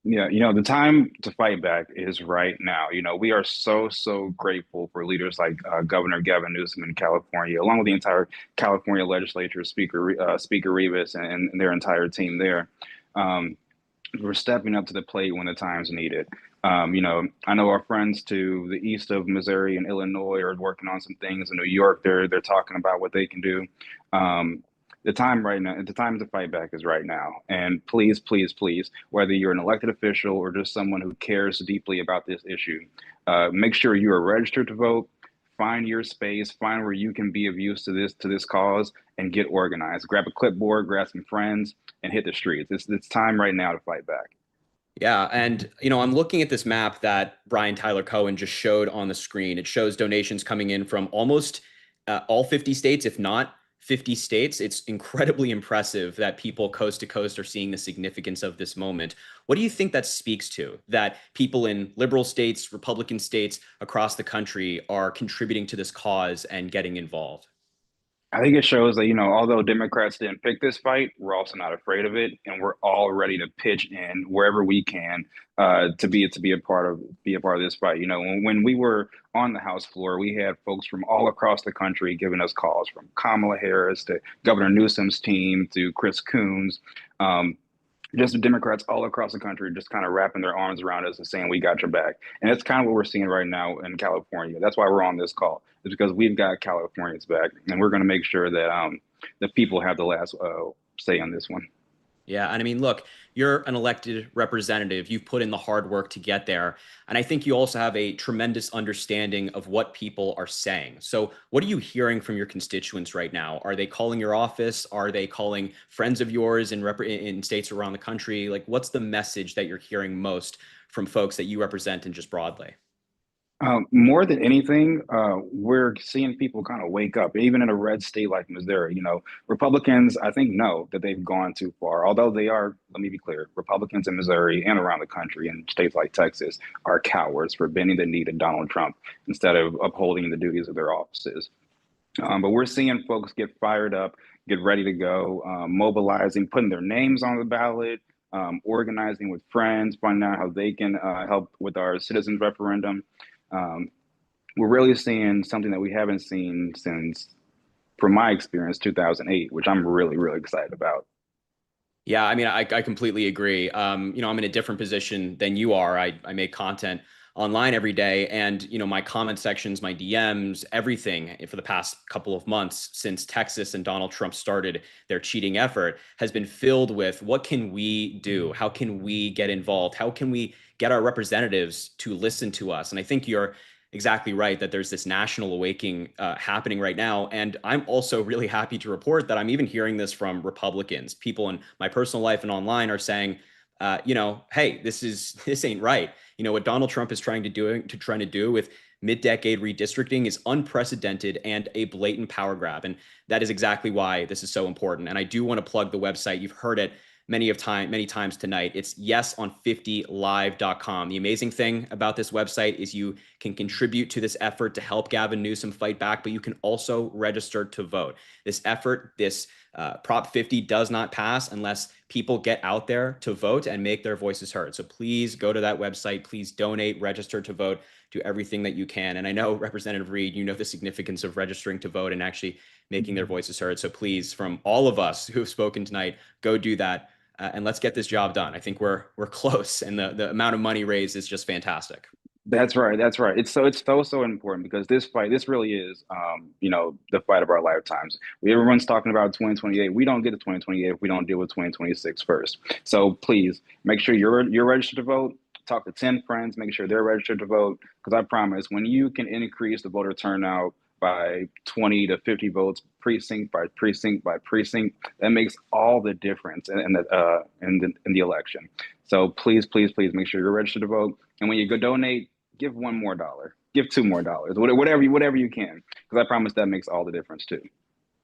Yeah, the time to fight back is right now. We are so grateful for leaders like Governor Gavin Newsom in California, along with the entire California legislature, Speaker Rivas and their entire team there. We're stepping up to the plate when the time's needed. I know our friends to the east of Missouri and Illinois are working on some things. In New York, they're talking about what they can do. The time to fight back is right now. And please, whether you're an elected official or just someone who cares deeply about this issue, make sure you are registered to vote. Find your space, find where you can be of use to this cause, and get organized. Grab a clipboard, grab some friends, and hit the streets. It's time right now to fight back. Yeah, and I'm looking at this map that Brian Tyler Cohen just showed on the screen. It shows donations coming in from almost all 50 states, if not 50 states. It's incredibly impressive that people coast to coast are seeing the significance of this moment. What do you think that speaks to, that people in liberal states, Republican states across the country are contributing to this cause and getting involved? I think it shows that, although Democrats didn't pick this fight, we're also not afraid of it, and we're all ready to pitch in wherever we can to be a part of this fight. When we were on the House floor, we had folks from all across the country giving us calls, from Kamala Harris to Governor Newsom's team to Chris Coons. Just the Democrats all across the country just kind of wrapping their arms around us and saying, we got your back. And that's kind of what we're seeing right now in California. That's why we're on this call. It's because we've got Californians back, and we're going to make sure that the people have the last say on this one. Yeah, and I mean, look, you're an elected representative. You've put in the hard work to get there. And I think you also have a tremendous understanding of what people are saying. So what are you hearing from your constituents right now? Are they calling your office? Are they calling friends of yours in states around the country? Like, what's the message that you're hearing most from folks that you represent and just broadly? More than anything, we're seeing people kind of wake up, even in a red state like Missouri. Republicans, I think, know that they've gone too far. Although they are, let me be clear, Republicans in Missouri and around the country and states like Texas are cowards for bending the knee to Donald Trump instead of upholding the duties of their offices. But we're seeing folks get fired up, get ready to go, mobilizing, putting their names on the ballot, organizing with friends, finding out how they can help with our citizens referendum. We're really seeing something that we haven't seen since, from my experience, 2008, which I'm really, really excited about. Yeah, I mean, I completely agree. I'm in a different position than you are. I make content online every day, and my comment sections, my DMs, everything for the past couple of months since Texas and Donald Trump started their cheating effort has been filled with, what can we do? How can we get involved? How can we get our representatives to listen to us? And I think you're exactly right that there's this national awakening happening right now. And I'm also really happy to report that I'm even hearing this from Republicans. People in my personal life and online are saying, hey, this ain't right. What Donald Trump is trying to do with mid-decade redistricting is unprecedented and a blatant power grab. And that is exactly why this is so important. And I do want to plug the website. You've heard it many times tonight. It's yeson50live.com. The amazing thing about this website is you can contribute to this effort to help Gavin Newsom fight back, but you can also register to vote. This effort, this Prop 50 does not pass unless people get out there to vote and make their voices heard. So please go to that website. Please donate, register to vote, do everything that you can. And I know, Representative Reid, you know the significance of registering to vote and actually making their voices heard. So please, from all of us who have spoken tonight, go do that. And let's get this job done. I think we're close, and the amount of money raised is just fantastic. That's right. It's so important, because this really is, the fight of our lifetimes. Everyone's talking about 2028. We don't get to 2028 if we don't deal with 2026 first. So please make sure you're registered to vote. Talk to 10 friends, make sure they're registered to vote, because I promise, when you can increase the voter turnout by 20 to 50 votes, precinct by precinct by precinct, that makes all the difference in the election. So please make sure you're registered to vote. And when you go donate, give $1 more, give $2 more, whatever you can, because I promise that makes all the difference too.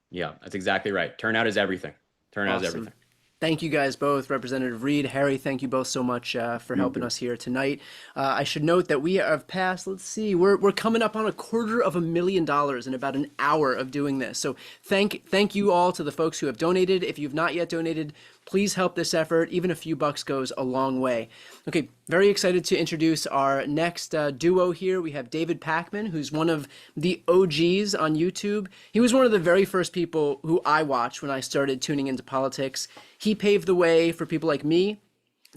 Yeah, that's exactly right. Turnout is everything. Turnout is everything. Thank you guys both. Representative Reid, Harry, thank you both so much for helping us here tonight. I should note that we have passed, let's see, we're coming up on $250,000 in about an hour of doing this. So thank you all to the folks who have donated. If you've not yet donated, please help this effort. Even a few bucks goes a long way. Okay, very excited to introduce our next duo here. We have David Pacman, who's one of the OGs on YouTube. He was one of the very first people who I watched when I started tuning into politics. He paved the way for people like me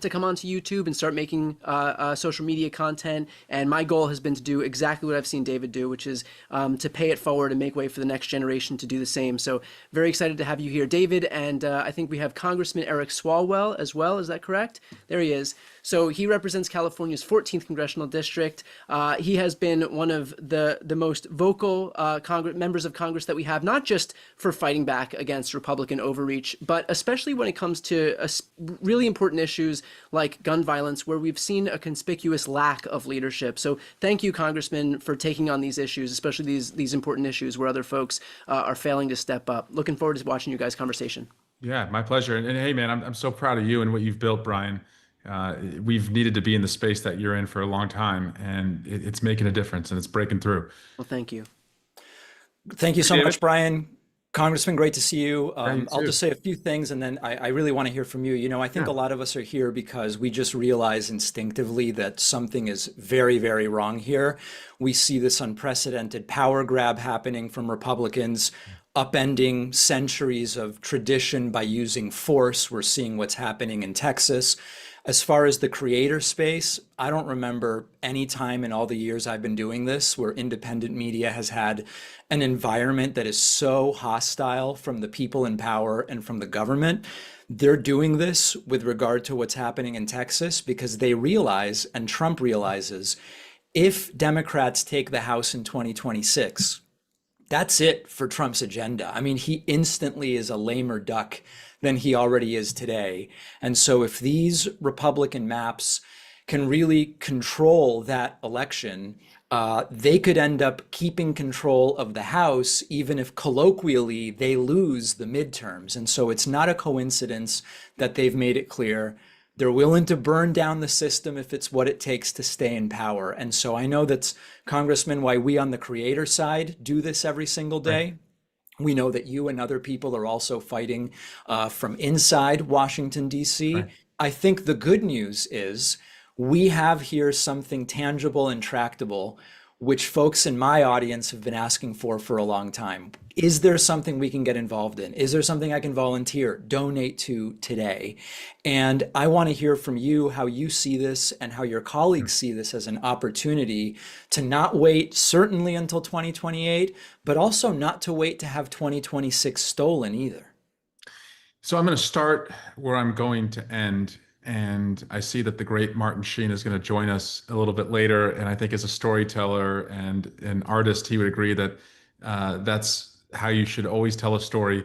to come onto YouTube and start making social media content. And my goal has been to do exactly what I've seen David do, which is to pay it forward and make way for the next generation to do the same. So very excited to have you here, David. And I think we have Congressman Eric Swalwell as well. Is that correct? There he is. So he represents California's 14th Congressional District. He has been one of the most vocal members of Congress that we have, not just for fighting back against Republican overreach, but especially when it comes to really important issues like gun violence, where we've seen a conspicuous lack of leadership. So thank you, Congressman, for taking on these issues, especially these important issues where other folks are failing to step up. Looking forward to watching you guys' conversation. Yeah, my pleasure. And hey, man, I'm so proud of you and what you've built, Brian. We've needed to be in the space that you're in for a long time, and it's making a difference, and it's breaking through. Well, thank you. Thank you so much, Brian. Congressman, great to see you. I'll just say a few things, and then I really want to hear from you. I think a lot of us are here because we just realize instinctively that something is very, very wrong here. We see this unprecedented power grab happening from Republicans, upending centuries of tradition by using force. We're seeing what's happening in Texas. As far as the creator space, I don't remember any time in all the years I've been doing this where independent media has had an environment that is so hostile from the people in power and from the government. They're doing this with regard to what's happening in Texas because they realize, and Trump realizes, if Democrats take the House in 2026, that's it for Trump's agenda. I mean, he instantly is a lamer duck than he already is today. And so if these Republican maps can really control that election, they could end up keeping control of the House, even if colloquially they lose the midterms. And so it's not a coincidence that they've made it clear they're willing to burn down the system if it's what it takes to stay in power. And so I know that's, Congressman, why we on the creator side do this every single day. Right. We know that you and other people are also fighting from inside Washington, D.C. Right. I think the good news is we have here something tangible and tractable, which folks in my audience have been asking for a long time. Is there something we can get involved in? Is there something I can volunteer, donate to today? And I want to hear from you how you see this and how your colleagues see this as an opportunity to not wait certainly until 2028, but also not to wait to have 2026 stolen either. So I'm going to start where I'm going to end. And I see that the great Martin Sheen is going to join us a little bit later. And I think as a storyteller and an artist, he would agree that that's how you should always tell a story.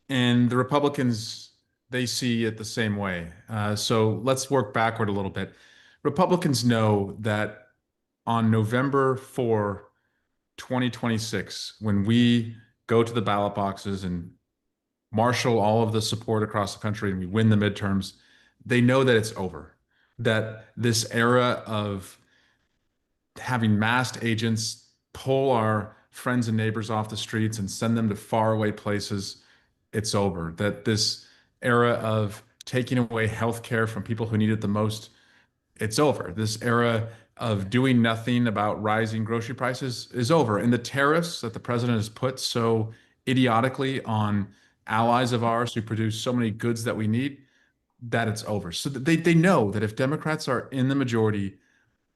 And the Republicans, they see it the same way. So let's work backward a little bit. Republicans know that on November 4, 2026, when we go to the ballot boxes and marshal all of the support across the country and we win the midterms, they know that it's over, that this era of having masked agents pull our friends and neighbors off the streets and send them to faraway places, it's over, that this era of taking away health care from people who need it the most, it's over. This era of doing nothing about rising grocery prices is over. And the tariffs that the president has put so idiotically on allies of ours who produce so many goods that we need, that it's over. So they know that if Democrats are in the majority,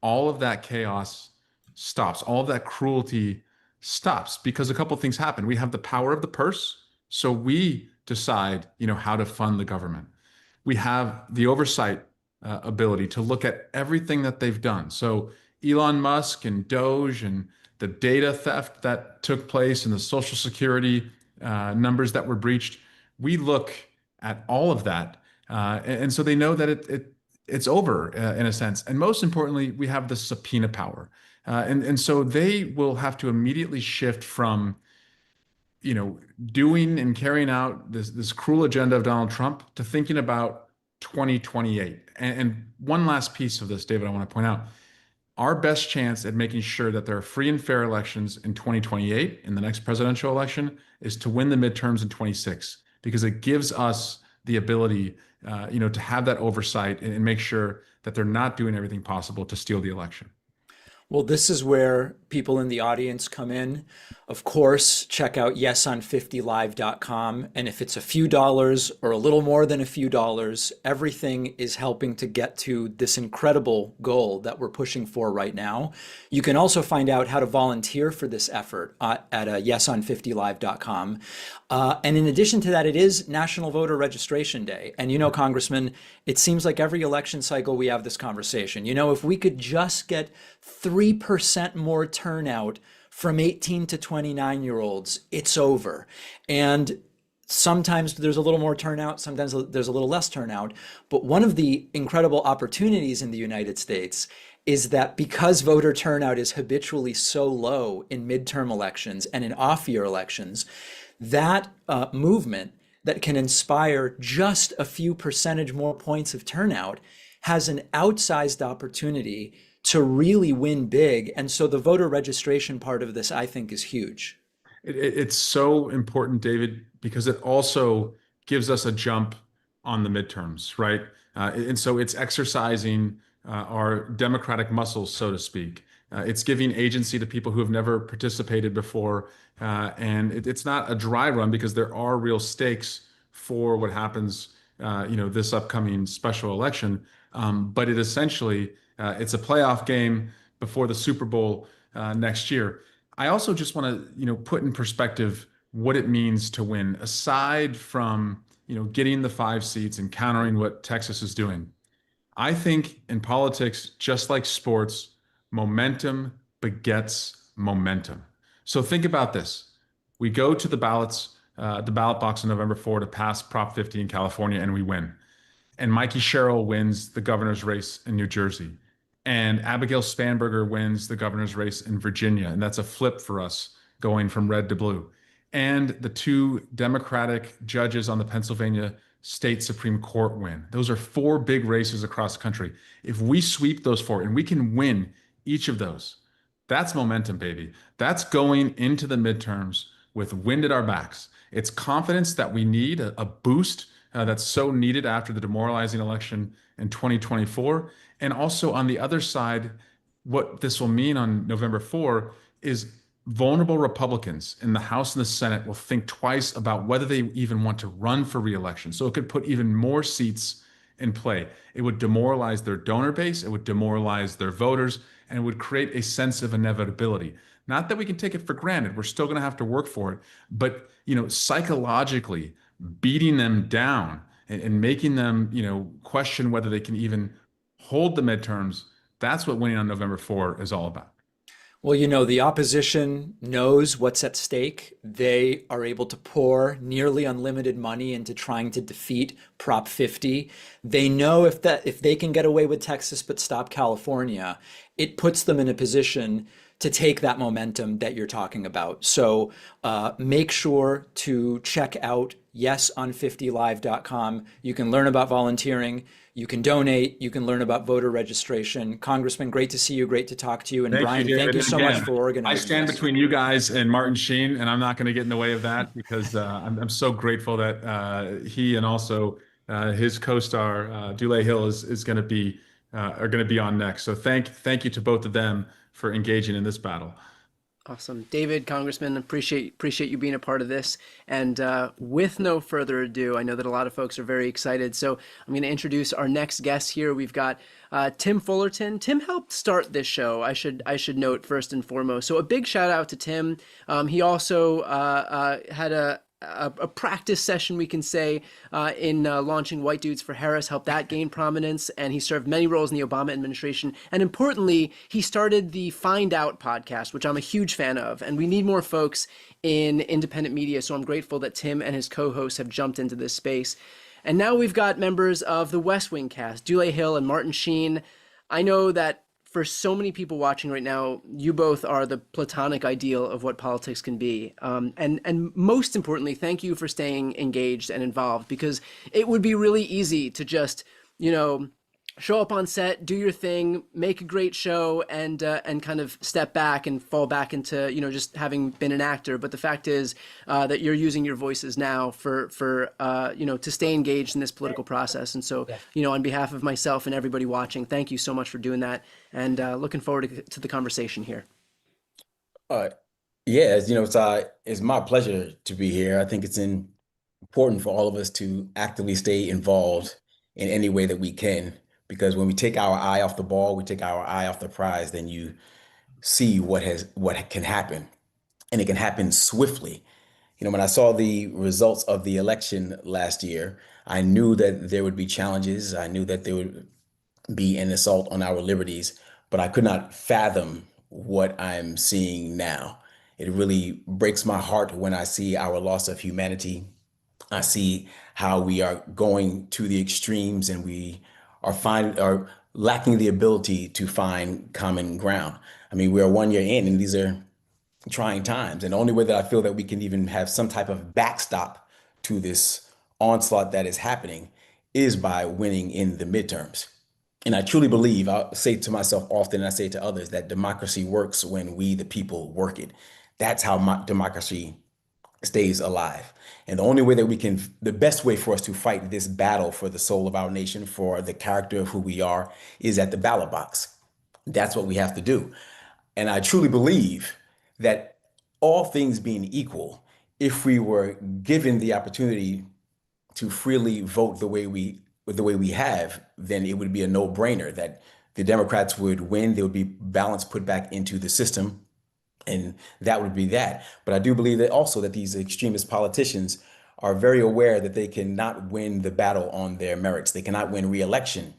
all of that chaos stops, all of that cruelty stops, because a couple of things happen. We have the power of the purse, so we decide, how to fund the government. We have the oversight ability to look at everything that they've done. So Elon Musk and Doge and the data theft that took place and the Social Security numbers that were breached, we look at all of that. And so they know that it's over in a sense. And most importantly, we have the subpoena power. And so they will have to immediately shift from, doing and carrying out this cruel agenda of Donald Trump to thinking about 2028. And one last piece of this, David, I want to point out, our best chance at making sure that there are free and fair elections in 2028, in the next presidential election, is to win the midterms in 26, because it gives us the ability, to have that oversight and make sure that they're not doing everything possible to steal the election. Well, this is where people in the audience come in. Of course, check out yesonfiftylive.com. And if it's a few dollars or a little more than a few dollars, everything is helping to get to this incredible goal that we're pushing for right now. You can also find out how to volunteer for this effort at yesonfiftylive.com. And in addition to that, it is National Voter Registration Day. And Congressman, it seems like every election cycle we have this conversation. If we could just get 3% more turnout from 18 to 29-year-olds, it's over. And sometimes there's a little more turnout, sometimes there's a little less turnout. But one of the incredible opportunities in the United States is that because voter turnout is habitually so low in midterm elections and in off-year elections, that movement that can inspire just a few percentage more points of turnout has an outsized opportunity to really win big. And so the voter registration part of this, I think, is huge. It's so important, David, because it also gives us a jump on the midterms, right? And so it's exercising our democratic muscles, so to speak. It's giving agency to people who have never participated before. And it's not a dry run, because there are real stakes for what happens, this upcoming special election. But it essentially, it's a playoff game before the Super Bowl next year. I also just want to, put in perspective what it means to win, aside from, getting the 5 seats and countering what Texas is doing. I think in politics, just like sports, momentum begets momentum. So think about this. We go to the ballot box on November 4 to pass Prop 50 in California, and we win. And Mikey Sherrill wins the governor's race in New Jersey. And Abigail Spanberger wins the governor's race in Virginia. And that's a flip for us, going from red to blue. And the 2 Democratic judges on the Pennsylvania State Supreme Court win. Those are 4 big races across the country. If we sweep those 4 and we can win each of those, that's momentum, baby. That's going into the midterms with wind at our backs. It's confidence that we need, a boost that's so needed after the demoralizing election in 2024. And also on the other side, what this will mean on November 4 is vulnerable Republicans in the House and the Senate will think twice about whether they even want to run for re-election. So it could put even more seats in play. It would demoralize their donor base, it would demoralize their voters, and it would create a sense of inevitability. Not that we can take it for granted, we're still going to have to work for it, but psychologically beating them down and making them question whether they can even hold the midterms, that's what winning on November 4 is all about. Well, the opposition knows what's at stake. They are able to pour nearly unlimited money into trying to defeat Prop 50. They know if they can get away with Texas but stop California, it puts them in a position to take that momentum that you're talking about. So make sure to check out yesonfiftylive.com. You can learn about volunteering. You can donate. You can learn about voter registration. Congressman, great to see you. Great to talk to you. And Brian, thank you so much for organizing. I stand between you guys and Martin Sheen, and I'm not going to get in the way of that because I'm so grateful that he and also his co-star Dule Hill is going to be are going to be on next. So thank you to both of them for engaging in this battle. Awesome. David, Congressman, appreciate you being a part of this. And with no further ado, I know that a lot of folks are very excited. So I'm going to introduce our next guest here. We've got Tim Fullerton. Tim helped start this show, I should note first and foremost. So a big shout out to Tim. He also had a practice session, we can say, in launching White Dudes for Harris, helped that gain prominence, and he served many roles in the Obama administration. And importantly, he started the Find Out podcast, which I'm a huge fan of, and we need more folks in independent media, so I'm grateful that Tim and his co-hosts have jumped into this space. And now we've got members of the West Wing cast, Dule Hill and Martin Sheen. I know that for so many people watching right now, you both are the platonic ideal of what politics can be. And most importantly, thank you for staying engaged and involved, because it would be really easy to just, show up on set, do your thing, make a great show, and kind of step back and fall back into, just having been an actor. But the fact is that you're using your voices now for to stay engaged in this political process. And so, on behalf of myself and everybody watching, thank you so much for doing that. And looking forward to the conversation here. It's my pleasure to be here. I think it's important for all of us to actively stay involved in any way that we can. Because when we take our eye off the ball, we take our eye off the prize, then you see what can happen, and it can happen swiftly. When I saw the results of the election last year, I knew that there would be challenges. I knew that there would be an assault on our liberties, but I could not fathom what I'm seeing now. It really breaks my heart when I see our loss of humanity. I see how we are going to the extremes, and we are lacking the ability to find common ground. I mean, we are 1 year in, and these are trying times. And the only way that I feel that we can even have some type of backstop to this onslaught that is happening is by winning in the midterms. And I truly believe, I'll say to myself often, and I say to others, that democracy works when we, the people, work it. That's how democracy stays alive. And the only way that the best way for us to fight this battle for the soul of our nation, for the character of who we are, is at the ballot box. That's what we have to do. And I truly believe that all things being equal, if we were given the opportunity to freely vote the way we have, then it would be a no-brainer that the Democrats would win. There would be balance put back into the system. And that would be that. But I do believe that also that these extremist politicians are very aware that they cannot win the battle on their merits. They cannot win re-election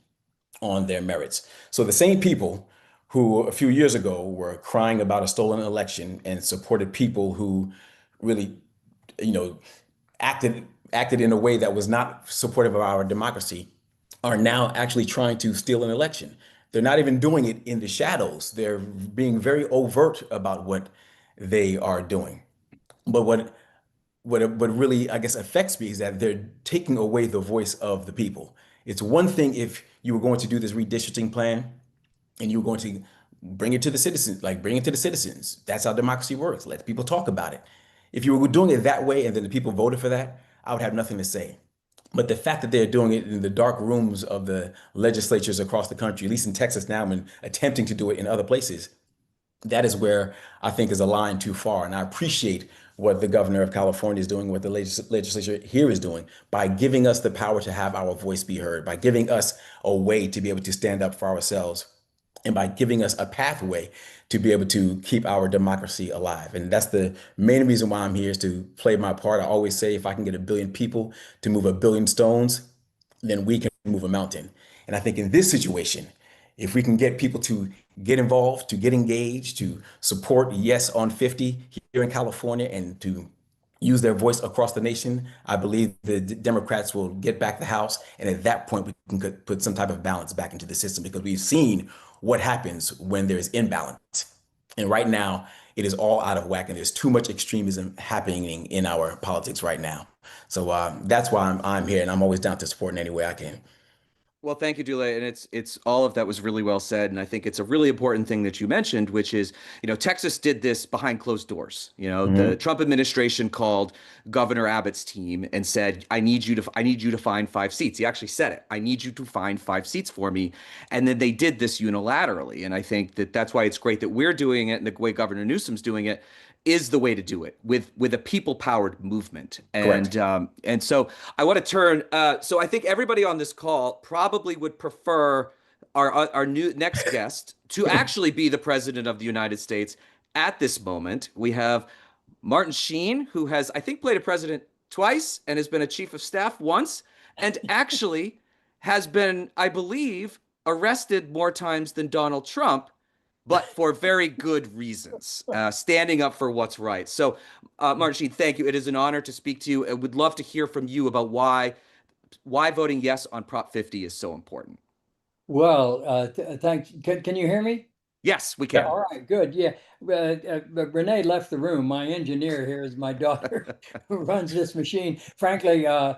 on their merits. So the same people who a few years ago were crying about a stolen election and supported people who really, acted in a way that was not supportive of our democracy are now actually trying to steal an election. They're not even doing it in the shadows. They're being very overt about what they are doing. But what really, I guess, affects me is that they're taking away the voice of the people. It's one thing if you were going to do this redistricting plan and you were going to bring it to the citizens, That's how democracy works. Let people talk about it. If you were doing it that way and then the people voted for that, I would have nothing to say. But the fact that they're doing it in the dark rooms of the legislatures across the country, at least in Texas now, and attempting to do it in other places, that is where I think is a line too far. And I appreciate what the governor of California is doing, what the legislature here is doing by giving us the power to have our voice be heard, by giving us a way to be able to stand up for ourselves, and by giving us a pathway to be able to keep our democracy alive. And that's the main reason why I'm here, is to play my part. I always say, if I can get 1 billion people to move 1 billion stones, then we can move a mountain. And I think in this situation, if we can get people to get involved, to get engaged, to support Yes on 50 here in California, and to use their voice across the nation, I believe the Democrats will get back the House. And at that point, we can put some type of balance back into the system, because we've seen what happens when there's imbalance. And right now, it is all out of whack, and there's too much extremism happening in our politics right now. So that's why I'm here, and I'm always down to support in any way I can. Well, thank you, Dule. And it's all of that was really well said. And I think it's a really important thing that you mentioned, which is, Texas did this behind closed doors. The Trump administration called Governor Abbott's team and said, I need you to find 5 seats. He actually said it. I need you to find 5 seats for me. And then they did this unilaterally. And I think that that's why it's great that we're doing it, and the way Governor Newsom's doing it is the way to do it, with a people-powered movement. And so I want to turn. So I think everybody on this call probably would prefer our new next guest to actually be the president of the United States at this moment. We have Martin Sheen, who has, I think, played a president twice and has been a chief of staff once, and actually has been, I believe, arrested more times than Donald Trump, but for very good reasons, standing up for what's right. So, Martin Sheen, thank you. It is an honor to speak to you. I would love to hear from you about why voting yes on Prop 50 is so important. Well, thanks. Can you hear me? Yes, we can. All right, good. Yeah, Renee left the room. My engineer here is my daughter, who runs this machine. Frankly, I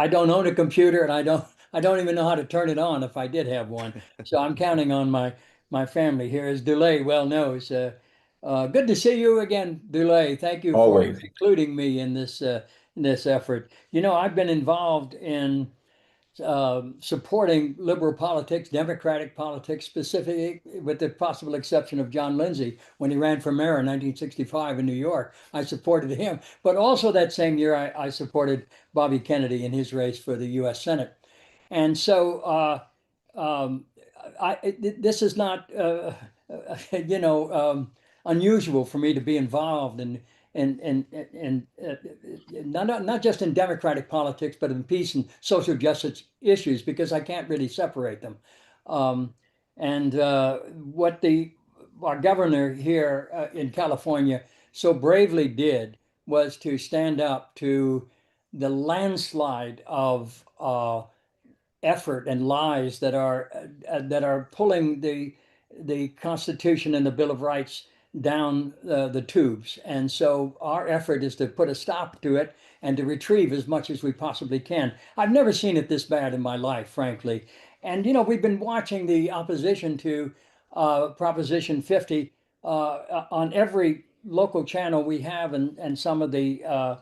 don't own a computer, and I don't even know how to turn it on if I did have one. So I'm counting on my family here, as Dule well knows. Good to see you again, Dule. Thank you Always. for including me in this effort. I've been involved in supporting liberal politics, democratic politics, specifically with the possible exception of John Lindsay when he ran for mayor in 1965 in New York. I supported him, but also that same year I supported Bobby Kennedy in his race for the U.S. Senate. And so this is not, unusual for me to be involved in not just in democratic politics, but in peace and social justice issues, because I can't really separate them. What our governor here in California so bravely did was to stand up to the landslide of effort and lies that are pulling the Constitution and the Bill of Rights down the tubes. And so our effort is to put a stop to it and to retrieve as much as we possibly can. I've never seen it this bad in my life, frankly. And, we've been watching the opposition to Proposition 50 on every local channel we have, and some of the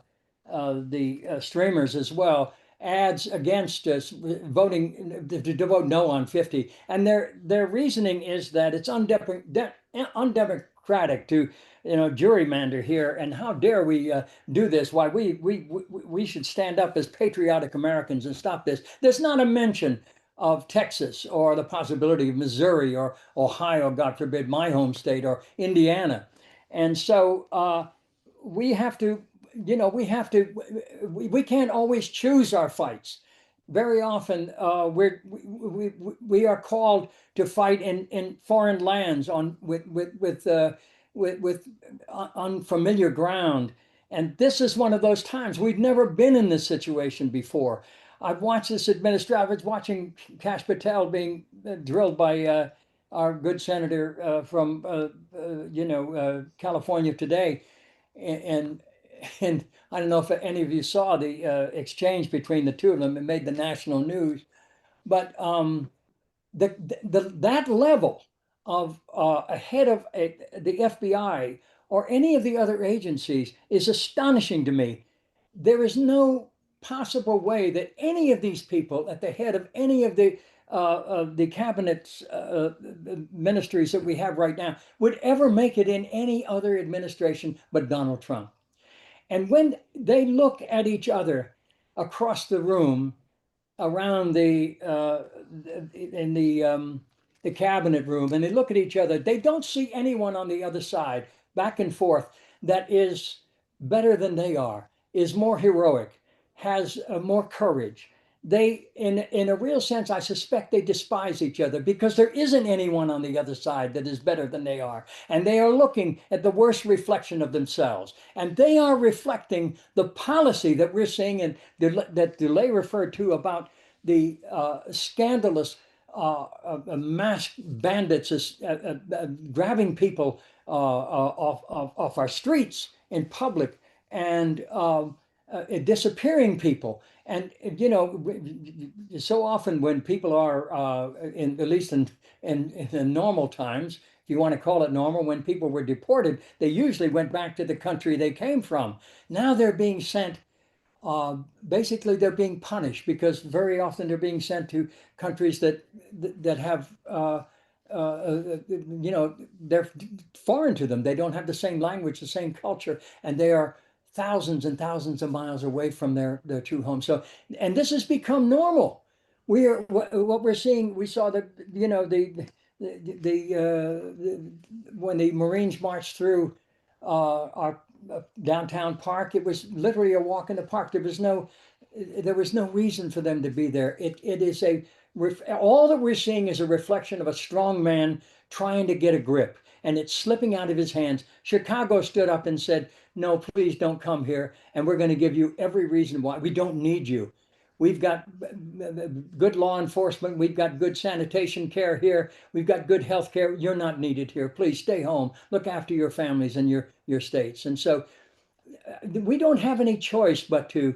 streamers as well, ads against us voting to vote no on 50. And their reasoning is that it's undemocratic to gerrymander here, and how dare we do this? Why we should stand up as patriotic Americans and stop this. There's not a mention of Texas or the possibility of Missouri or Ohio, God forbid, my home state, or Indiana. And so we have to, we can't always choose our fights. Very often we are called to fight in foreign lands with unfamiliar ground, and this is one of those times. We've never been in this situation before. I've watched this administration. I was watching Kash Patel being drilled by our good senator from California today, and I don't know if any of you saw the exchange between the two of them. It made the national news, but that level of ahead of the FBI or any of the other agencies is astonishing to me. there is no possible way that any of these people at the head of any of the cabinet ministries that we have right now would ever make it in any other administration but Donald Trump. And when they look at each other across the room, around in the cabinet room, and they look at each other, they don't see anyone on the other side, back and forth, that is better than they are, is more heroic, has more courage. They, in a real sense, I suspect they despise each other because there isn't anyone on the other side that is better than they are. And they are looking at the worst reflection of themselves. And they are reflecting the policy that we're seeing and that Delay referred to about the scandalous masked bandits grabbing people off our streets in public and disappearing people. And you know, so often when people are at least in normal times, if you want to call it normal, when people were deported, they usually went back to the country they came from. Now they're being sent. Basically, they're being punished because very often they're being sent to countries that have you know, they're foreign to them. They don't have the same language, the same culture, and they are thousands and thousands of miles away from their true home. So, and this has become normal. We are what we're seeing. We saw that, you know, when the Marines marched through our downtown park, it was literally a walk in the park. There was no reason for them to be there. It is all that we're seeing is a reflection of a strong man trying to get a grip, and it's slipping out of his hands. Chicago stood up and said, no, please don't come here. And we're going to give you every reason why. We don't need you. We've got good law enforcement. We've got good sanitation care here. We've got good health care. You're not needed here. Please stay home. Look after your families and your states. And so we don't have any choice but to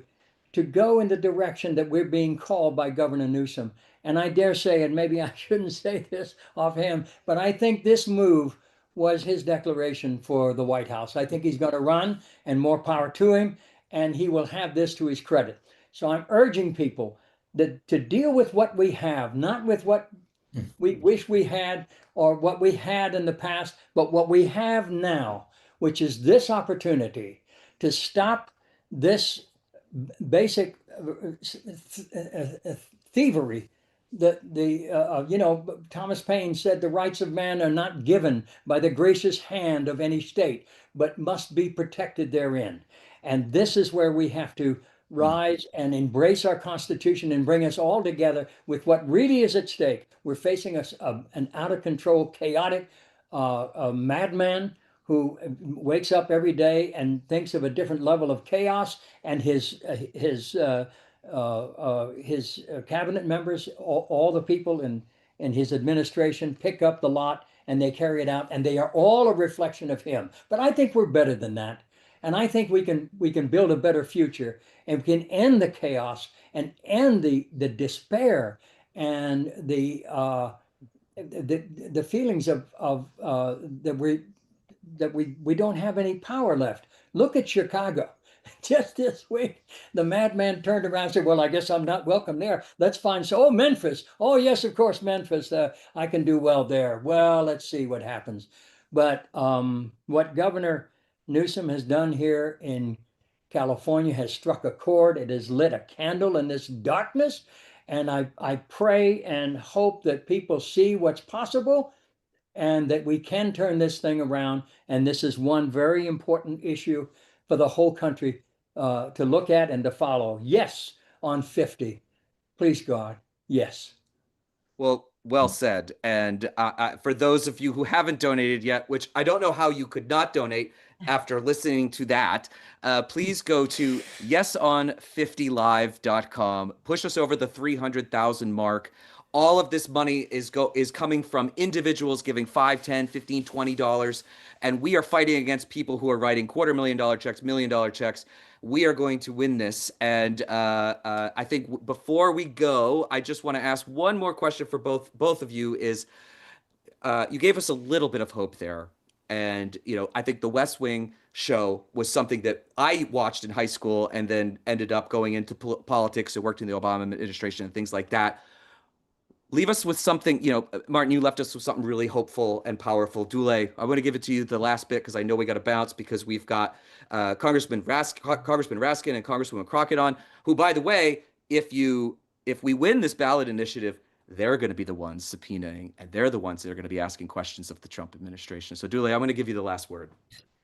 go in the direction that we're being called by Governor Newsom. And I dare say, and maybe I shouldn't say this offhand, but I think this move was his declaration for the White House. I think he's going to run, and more power to him, and he will have this to his credit. So I'm urging people that to deal with what we have, not with what we wish we had or what we had in the past, but what we have now, which is this opportunity to stop this basic thievery. You know, Thomas Paine said the rights of man are not given by the gracious hand of any state, but must be protected therein. And this is where we have to rise and embrace our Constitution and bring us all together with what really is at stake. We're facing an out of control, chaotic madman who wakes up every day and thinks of a different level of chaos, and his cabinet members, all the people in his administration pick up the lot and they carry it out, and they are all a reflection of him. But I think we're better than that. And I think we can build a better future, and we can end the chaos and end the despair and the feelings of that we don't have any power left. Look at Chicago. Just this week, the madman turned around and said, well, I guess I'm not welcome there. Let's find, oh, Memphis. Oh, yes, of course, Memphis. I can do well there. Well, let's see what happens. But what Governor Newsom has done here in California has struck a chord. It has lit a candle in this darkness. And I pray and hope that people see what's possible and that we can turn this thing around. And this is one very important issue for the whole country to look at and to follow. Yes, on 50. Please, God, yes. Well said. And for those of you who haven't donated yet, which I don't know how you could not donate after listening to that, please go to yeson50live.com. Push us over the 300,000 mark. All of this money is coming from individuals giving $5, $10, $15, $20. And we are fighting against people who are writing $250,000 checks, $1 million checks. We are going to win this. And I think before we go, I just want to ask one more question for both of you is, you gave us a little bit of hope there. And, I think the West Wing show was something that I watched in high school and then ended up going into politics and worked in the Obama administration and things like that. Leave us with something, Martin, you left us with something really hopeful and powerful. Dule, I want to give it to you the last bit because I know we got to bounce because we've got Congressman Raskin and Congresswoman Crockett on, who, by the way, if we win this ballot initiative, they're going to be the ones subpoenaing, and they're the ones that are going to be asking questions of the Trump administration. So, Dule, I'm going to give you the last word.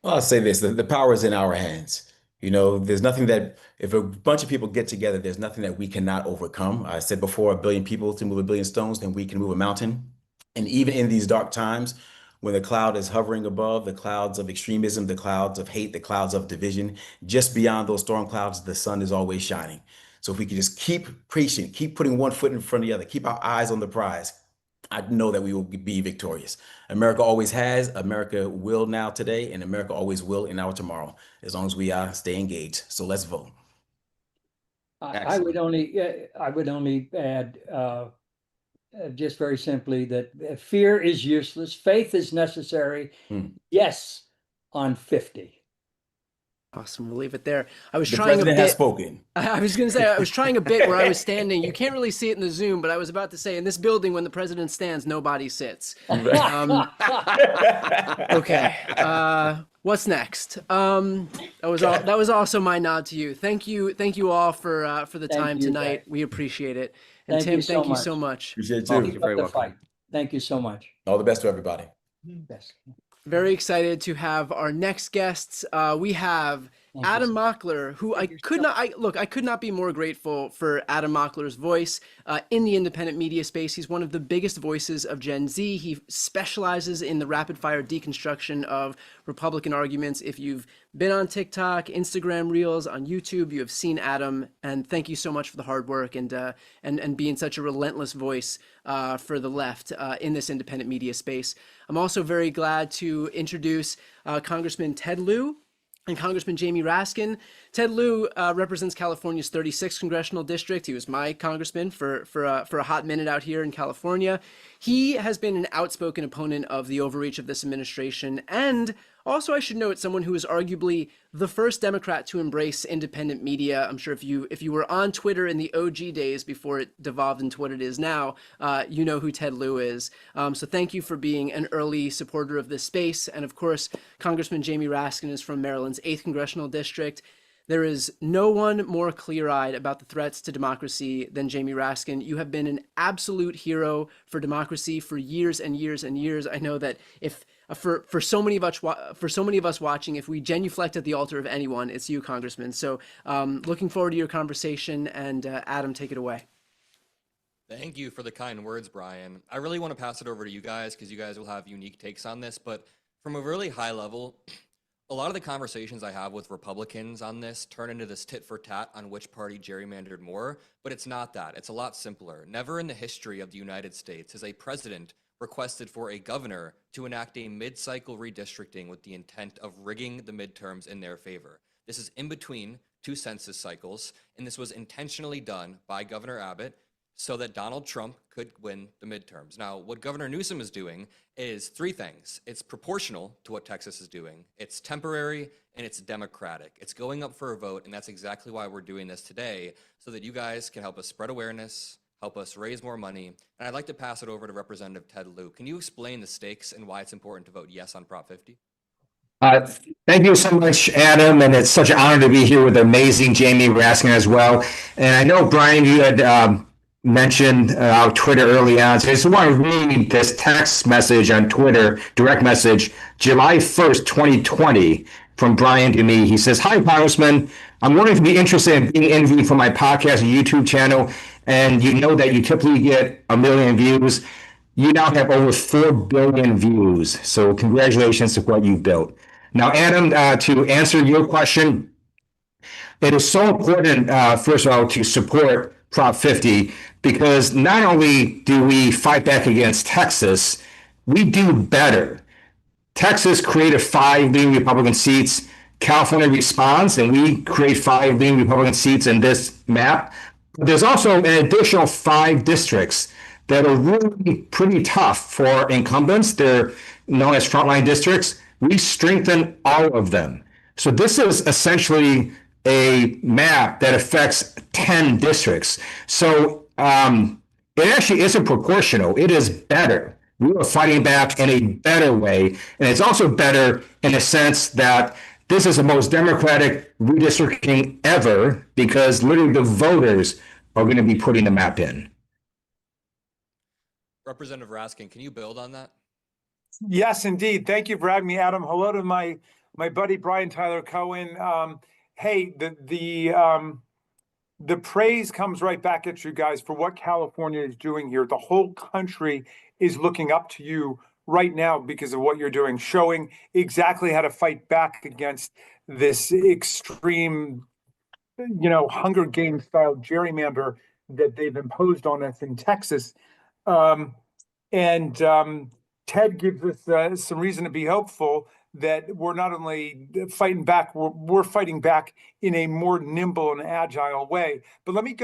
Well, I'll say this, the power is in our hands. There's nothing that, if a bunch of people get together, there's nothing that we cannot overcome. I said before, 1 billion people to move 1 billion stones, then we can move a mountain. And even in these dark times, when the cloud is hovering above, the clouds of extremism, the clouds of hate, the clouds of division, just beyond those storm clouds, the sun is always shining. So if we can just keep preaching, keep putting one foot in front of the other, keep our eyes on the prize, I know that we will be victorious. America always has, America will now today, and America always will in our tomorrow, as long as we stay engaged. So let's vote. I would only add just very simply that fear is useless. Faith is necessary. Yes, on 50. Awesome. We'll leave it there. I was The trying a president bit. has spoken. I was going to say, I was trying a bit where I was standing. You can't really see it in the Zoom, but I was about to say, in this building, when the president stands, nobody sits. Okay. What's next? That was also my nod to you. Thank you all for the time tonight. We appreciate it. And Tim, thank you so much. Appreciate it too. You're very welcome. Thank you so much. All the best to everybody. Best. Very excited to have our next guests. We have Adam Mockler, who I could not be more grateful for Adam Mockler's voice in the independent media space. He's one of the biggest voices of Gen Z. He specializes in the rapid fire deconstruction of Republican arguments. If you've been on TikTok, Instagram Reels, on YouTube, you have seen Adam. And thank you so much for the hard work and being such a relentless voice for the left in this independent media space. I'm also very glad to introduce Congressman Ted Lieu and Congressman Jamie Raskin. Ted Lieu represents California's 36th congressional district. He was my congressman for a hot minute out here in California. He has been an outspoken opponent of the overreach of this administration, and also, I should note, someone who is arguably the first Democrat to embrace independent media. I'm sure if you were on Twitter in the OG days before it devolved into what it is now, you know who Ted Lieu is. So thank you for being an early supporter of this space. And of course, Congressman Jamie Raskin is from Maryland's 8th congressional district. There is no one more clear-eyed about the threats to democracy than Jamie Raskin. You have been an absolute hero for democracy for years and years and years. I know that if for so many of us watching, if we genuflect at the altar of anyone, it's you, Congressman. So looking forward to your conversation, and Adam, take it away. Thank you for the kind words, Brian. I really want to pass it over to you guys because you guys will have unique takes on this, but from a really high level, a lot of the conversations I have with Republicans on this turn into this tit for tat on which party gerrymandered more, but it's not that. It's a lot simpler. Never in the history of the United States has a president requested for a governor to enact a mid-cycle redistricting with the intent of rigging the midterms in their favor. This is in between two census cycles, and this was intentionally done by Governor Abbott so that Donald Trump could win the midterms. Now, what Governor Newsom is doing is three things. It's proportional to what Texas is doing, it's temporary, and it's democratic. It's going up for a vote, and that's exactly why we're doing this today, so that you guys can help us spread awareness, help us raise more money. And I'd like to pass it over to Representative Ted Lieu. Can you explain the stakes and why it's important to vote yes on Prop 50? Thank you so much, Adam, and it's such an honor to be here with the amazing Jamie Raskin as well. And I know, Brian, you had mentioned our Twitter early on, so I just want to read this text message on Twitter, direct message, July 1st, 2020, from Brian to me. He says, "Hi, Congressman. I'm wondering if you'd be interested in being interviewed for my podcast and YouTube channel, and you know that you typically get 1 million views. You now have over 4 billion views, so congratulations to what you've built." Now, Adam, to answer your question, it is so important, first of all, to support Prop 50, because not only do we fight back against Texas, we do better. Texas created 5 leading Republican seats. California responds, and we create 5 leading Republican seats in this map. But there's also an additional 5 districts that are really pretty tough for incumbents. They're known as frontline districts. we strengthen all of them. So this is essentially a map that affects 10 districts. So it actually isn't proportional. It is better. We are fighting back in a better way. And it's also better in the sense that this is the most democratic redistricting ever, because literally the voters are going to be putting the map in. Representative Raskin, can you build on that? Yes, indeed. Thank you for having me, Adam. Hello to my buddy Brian Tyler Cohen. Hey, the praise comes right back at you guys for what California is doing here. The whole country is looking up to you right now because of what you're doing, showing exactly how to fight back against this extreme, Hunger Games style gerrymander that they've imposed on us in Texas. Ted gives us some reason to be hopeful that we're not only fighting back, we're fighting back in a more nimble and agile way. But let me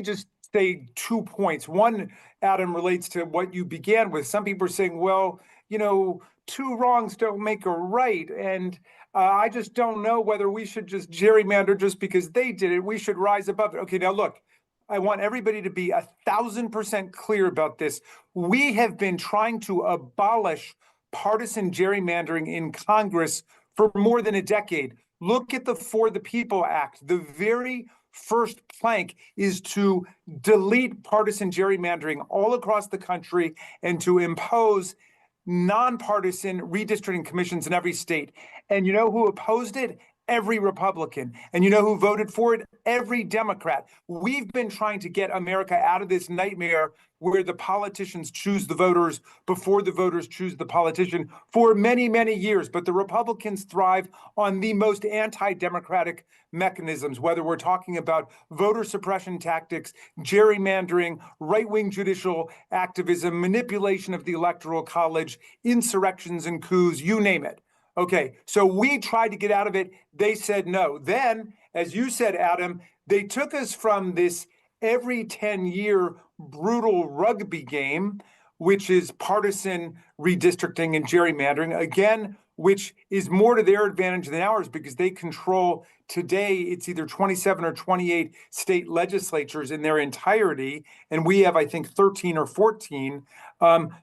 just say 2 points. One, Adam, relates to what you began with. Some people are saying, well, two wrongs don't make a right. And I just don't know whether we should just gerrymander just because they did it. We should rise above it. Okay, now look, I want everybody to be 1,000% clear about this. We have been trying to abolish partisan gerrymandering in Congress for more than a decade. Look at the For the People Act. The very first plank is to delete partisan gerrymandering all across the country and to impose nonpartisan redistricting commissions in every state. And you know who opposed it? Every Republican. And you know who voted for it? Every Democrat. We've been trying to get America out of this nightmare where the politicians choose the voters before the voters choose the politician for many, many years. But the Republicans thrive on the most anti-democratic mechanisms, whether we're talking about voter suppression tactics, gerrymandering, right-wing judicial activism, manipulation of the Electoral College, insurrections and coups, you name it. Okay, so we tried to get out of it. They said no. Then, as you said, Adam, they took us from this every 10-year brutal rugby game, which is partisan redistricting and gerrymandering, again, which is more to their advantage than ours because they control today, it's either 27 or 28 state legislatures in their entirety, and we have, I think, 13 or 14.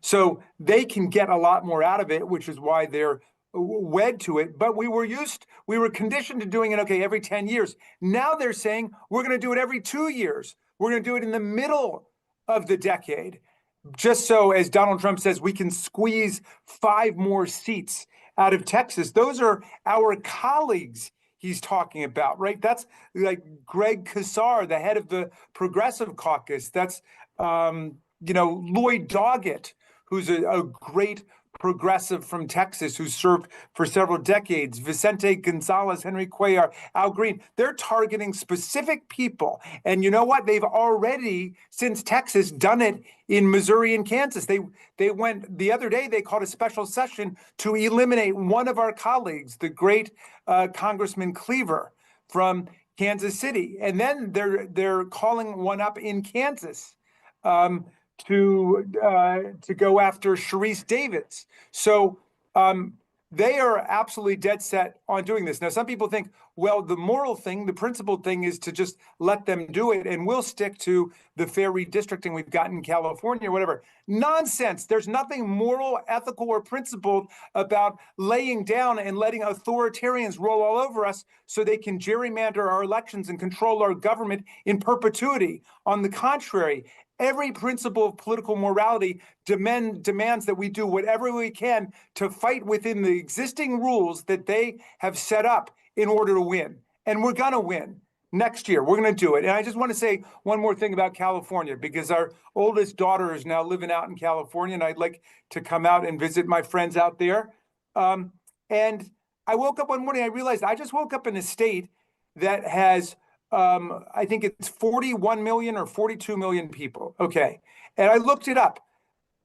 So they can get a lot more out of it, which is why they're wed to it, but we were conditioned to doing it, okay, every 10 years. Now they're saying we're going to do it every 2 years. We're going to do it in the middle of the decade, just so, as Donald Trump says, we can squeeze 5 more seats out of Texas. Those are our colleagues he's talking about, right? That's like Greg Casar, the head of the Progressive Caucus. That's, Lloyd Doggett, who's a great progressive from Texas who served for several decades, Vicente Gonzalez, Henry Cuellar, Al Green. They're targeting specific people. And you know what? They've already, since Texas, done it in Missouri and Kansas. They went, the other day, they called a special session to eliminate one of our colleagues, the great Congressman Cleaver from Kansas City. And then they're calling one up in Kansas. To go after Sharice Davids. So they are absolutely dead set on doing this. Now, some people think, well, the moral thing, the principled thing is to just let them do it, and we'll stick to the fair redistricting we've got in California or whatever. Nonsense. There's nothing moral, ethical, or principled about laying down and letting authoritarians roll all over us so they can gerrymander our elections and control our government in perpetuity. On the contrary, every principle of political morality demands that we do whatever we can to fight within the existing rules that they have set up in order to win. And we're going to win next year. We're going to do it. And I just want to say one more thing about California, because our oldest daughter is now living out in California, and I'd like to come out and visit my friends out there. And I woke up one morning, I realized I just woke up in a state that has I think it's 41 million or 42 million people. Okay. And I looked it up.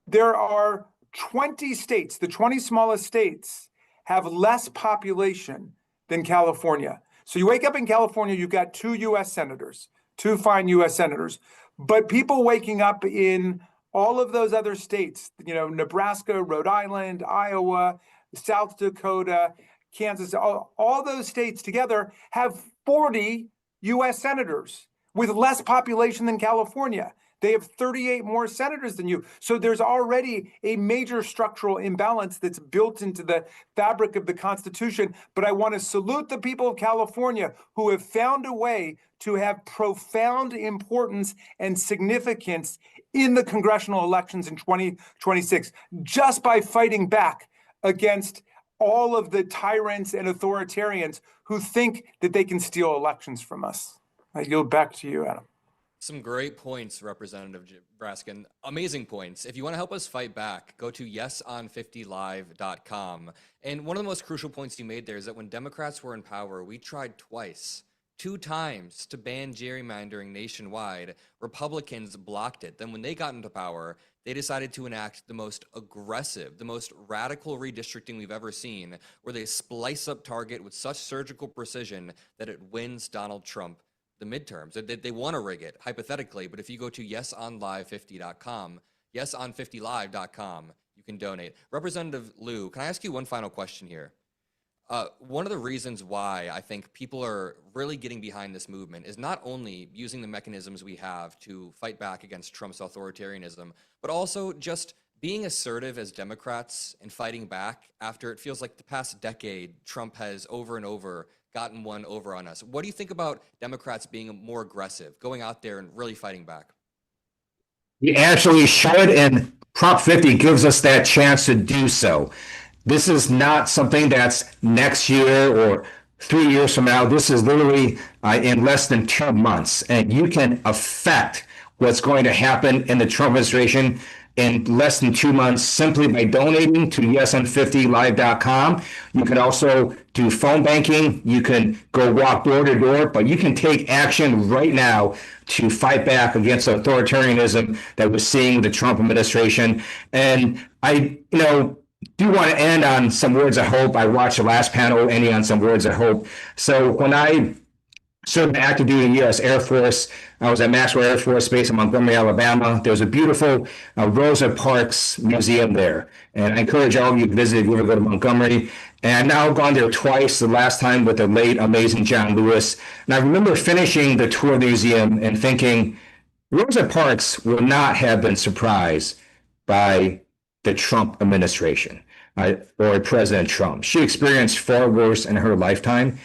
There are 20 states, the 20 smallest states have less population than California. So you wake up in California, you've got 2 U.S. senators, 2 fine U.S. senators, but people waking up in all of those other states, Nebraska, Rhode Island, Iowa, South Dakota, Kansas, all those states together have 40 US senators with less population than California. They have 38 more senators than you. So there's already a major structural imbalance that's built into the fabric of the Constitution. But I want to salute the people of California who have found a way to have profound importance and significance in the congressional elections in 2026, just by fighting back against all of the tyrants and authoritarians who think that they can steal elections from us. I yield back to you, Adam. Some great points, Representative Raskin. Amazing points. If you want to help us fight back, go to yeson50live.com. And one of the most crucial points you made there is that when Democrats were in power, we tried two times to ban gerrymandering nationwide. Republicans blocked it. Then when they got into power, they decided to enact the most aggressive, the most radical redistricting we've ever seen, where they splice up Target with such surgical precision that it wins Donald Trump the midterms. They want to rig it, hypothetically, but if you go to yesonlive50.com, yeson50live.com, you can donate. Representative Lieu, can I ask you one final question here? One of the reasons why I think people are really getting behind this movement is not only using the mechanisms we have to fight back against Trump's authoritarianism, but also just being assertive as Democrats and fighting back after it feels like the past decade, Trump has over and over gotten one over on us. What do you think about Democrats being more aggressive, going out there and really fighting back? We actually should, and Prop 50 gives us that chance to do so. This is not something that's next year or 3 years from now. This is literally in less than 2 months, and you can affect what's going to happen in the Trump administration in less than 2 months simply by donating to yesn50live.com. You can also do phone banking. You can go walk door to door, but you can take action right now to fight back against authoritarianism that we're seeing with the Trump administration. And I, do want to end on some words of hope. I watched the last panel ending on some words of hope. So when I served active duty in the U.S. Air Force, I was at Maxwell Air Force Base in Montgomery, Alabama. There's a beautiful Rosa Parks museum there. And I encourage all of you to visit if you ever go to Montgomery. And I've now gone there twice, the last time with the late, amazing John Lewis. And I remember finishing the tour of the museum and thinking, Rosa Parks will not have been surprised by the Trump administration or President Trump. She experienced far worse in her lifetime,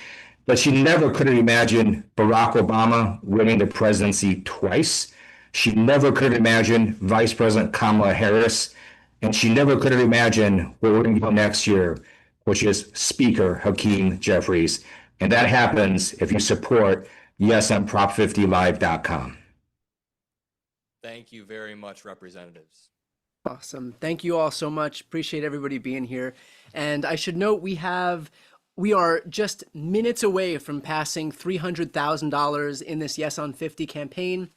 but she never could have imagined Barack Obama winning the presidency twice. She never could have imagined Vice President Kamala Harris, and she never could have imagined where we're going to go next year, which is Speaker Hakeem Jeffries. And that happens if you support yesnprop50live.com. Thank you very much, representatives. Awesome. Thank you all so much. Appreciate everybody being here. And I should note we are just minutes away from passing $300,000 in this Yes on 50 campaign.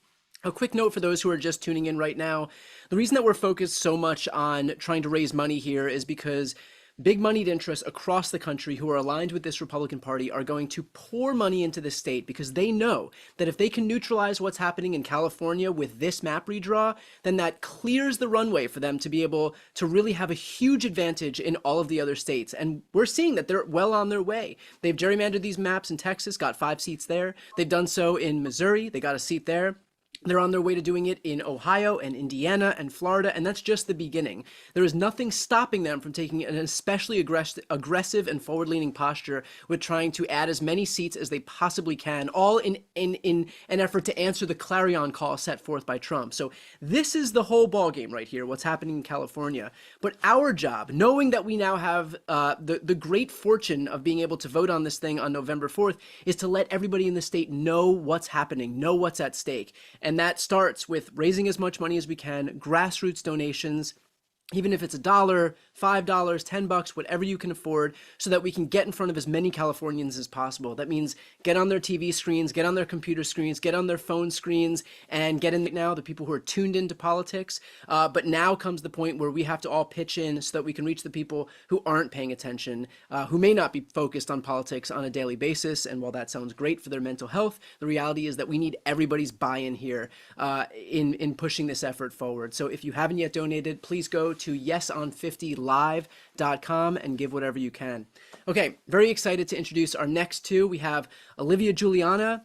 A quick note for those who are just tuning in right now. The reason that we're focused so much on trying to raise money here is because big moneyed interests across the country who are aligned with this Republican Party are going to pour money into the state because they know that if they can neutralize what's happening in California with this map redraw, then that clears the runway for them to be able to really have a huge advantage in all of the other states. And we're seeing that they're well on their way. They've gerrymandered these maps in Texas, got 5 seats there. They've done so in Missouri, they got a seat there. They're on their way to doing it in Ohio and Indiana and Florida, and that's just the beginning. There is nothing stopping them from taking an especially aggressive and forward-leaning posture with trying to add as many seats as they possibly can, all in an effort to answer the clarion call set forth by Trump. So this is the whole ballgame right here, what's happening in California. But our job, knowing that we now have the great fortune of being able to vote on this thing on November 4th, is to let everybody in the state know what's happening, know what's at stake. And that starts with raising as much money as we can, grassroots donations, even if it's $1, $5, $10, whatever you can afford, so that we can get in front of as many Californians as possible. That means get on their TV screens, get on their computer screens, get on their phone screens, and get in now, the people who are tuned into politics. But now comes the point where we have to all pitch in so that we can reach the people who aren't paying attention, who may not be focused on politics on a daily basis. And while that sounds great for their mental health, the reality is that we need everybody's buy-in here in pushing this effort forward. So if you haven't yet donated, please go to yeson50 redralive.com and give whatever you can. Okay, very excited to introduce our next two. We have Olivia Julianna.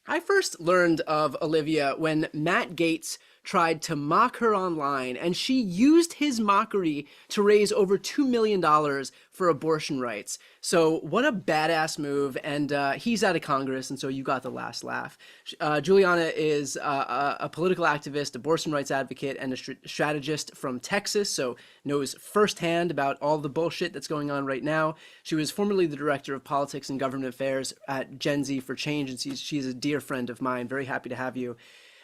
I first learned of Olivia when Matt Gaetz tried to mock her online, and she used his mockery to raise over $2 million for abortion rights. So what a badass move, and he's out of Congress, and so you got the last laugh. Julianna is a political activist, abortion rights advocate, and a strategist from Texas, so knows firsthand about all the bullshit that's going on right now. She was formerly the director of politics and government affairs at Gen Z for Change, and she's a dear friend of mine. Very happy to have you.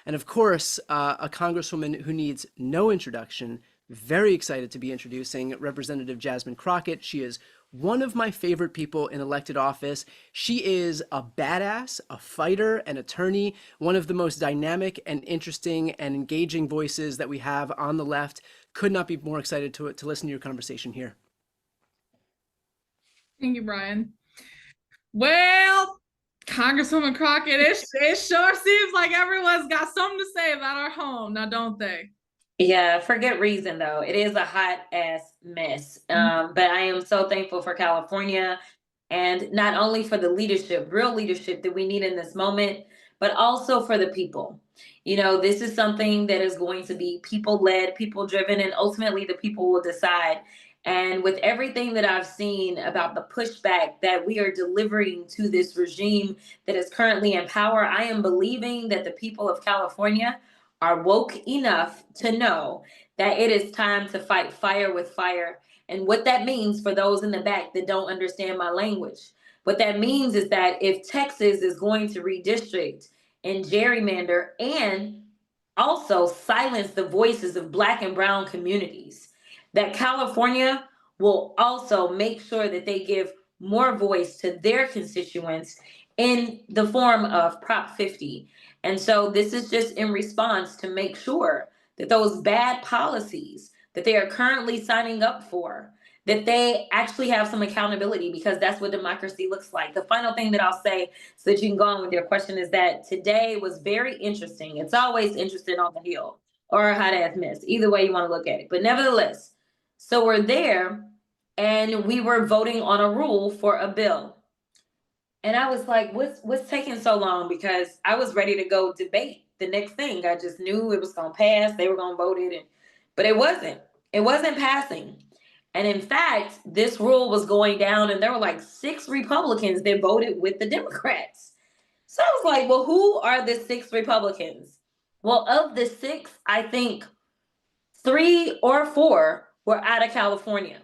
And of course, a congresswoman who needs no introduction. Very excited to be introducing Representative Jasmine Crockett. She is one of my favorite people in elected office. She is a badass, a fighter, an attorney, one of the most dynamic and interesting and engaging voices that we have on the left. Could not be more excited to listen to your conversation here. Thank you, Brian. Well, Congresswoman Crockett, it sure seems like everyone's got something to say about our home, now don't they? Yeah, for good reason though. It is a hot ass mess. But I am so thankful for California, and not only for the leadership, real leadership that we need in this moment, but also for the people. You know, this is something that is going to be people-led, people-driven, and ultimately the people will decide. And with everything that I've seen about the pushback that we are delivering to this regime that is currently in power, I am believing that the people of California are woke enough to know that it is time to fight fire with fire. And what that means for those in the back that don't understand my language, what that means is that if Texas is going to redistrict and gerrymander and also silence the voices of Black and brown communities, that California will also make sure that they give more voice to their constituents in the form of Prop 50. And so this is just in response to make sure that those bad policies that they are currently signing up for, that they actually have some accountability, because that's what democracy looks like. The final thing that I'll say, so that you can go on with your question, is that today was very interesting. It's always interesting on the Hill or a hot ass mess, either way you want to look at it. But nevertheless, so we're there and we were voting on a rule for a bill. And I was like, what's taking so long? Because I was ready to go debate the next thing. I just knew it was going to pass. They were going to vote it. But it wasn't. It wasn't passing. And in fact, this rule was going down and there were like 6 Republicans that voted with the Democrats. So I was like, well, who are the 6 Republicans? Well, of the 6, I think 3 or 4 were out of California.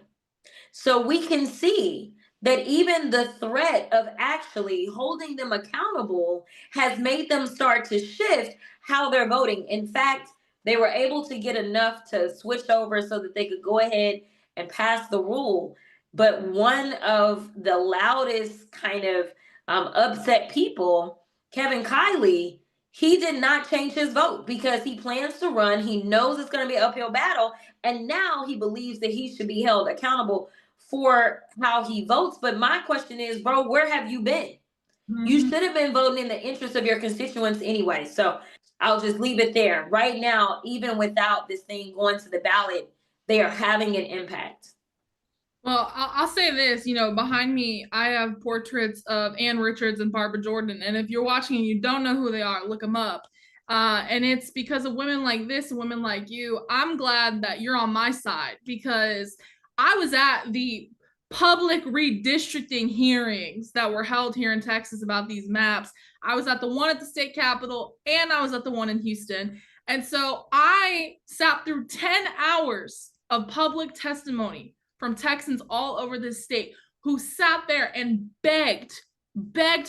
So we can see that even the threat of actually holding them accountable has made them start to shift how they're voting. In fact, they were able to get enough to switch over so that they could go ahead and pass the rule. But one of the loudest kind of upset people, Kevin Kiley, he did not change his vote because he plans to run. He knows it's going to be an uphill battle. And now he believes that he should be held accountable for how he votes. But my question is, bro, where have you been? Mm-hmm. You should have been voting in the interest of your constituents anyway. So I'll just leave it there. Right now, even without this thing going to the ballot, they are having an impact. Well, I'll say this, you know, behind me, I have portraits of Ann Richards and Barbara Jordan. And if you're watching and you don't know who they are, look them up. And it's because of women like this and women like you. I'm glad that you're on my side, because I was at the public redistricting hearings that were held here in Texas about these maps. I was at the one at the state capitol and I was at the one in Houston. And so I sat through 10 hours of public testimony from Texans all over this state who sat there and begged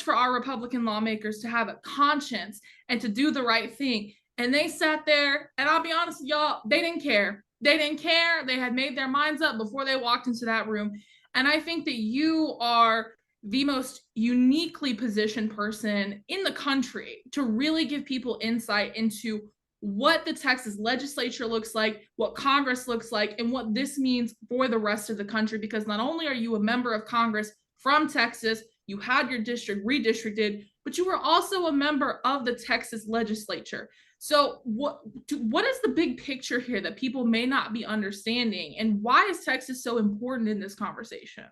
for our Republican lawmakers to have a conscience and to do the right thing. And they sat there, and I'll be honest with y'all, they didn't care. They didn't care. They had made their minds up before they walked into that room. And I think that you are the most uniquely positioned person in the country to really give people insight into what the Texas legislature looks like, what Congress looks like, and what this means for the rest of the country. Because not only are you a member of Congress from Texas, you had your district redistricted, but you were also a member of the Texas legislature. So what is the big picture here that people may not be understanding, and why is Texas so important in this conversation?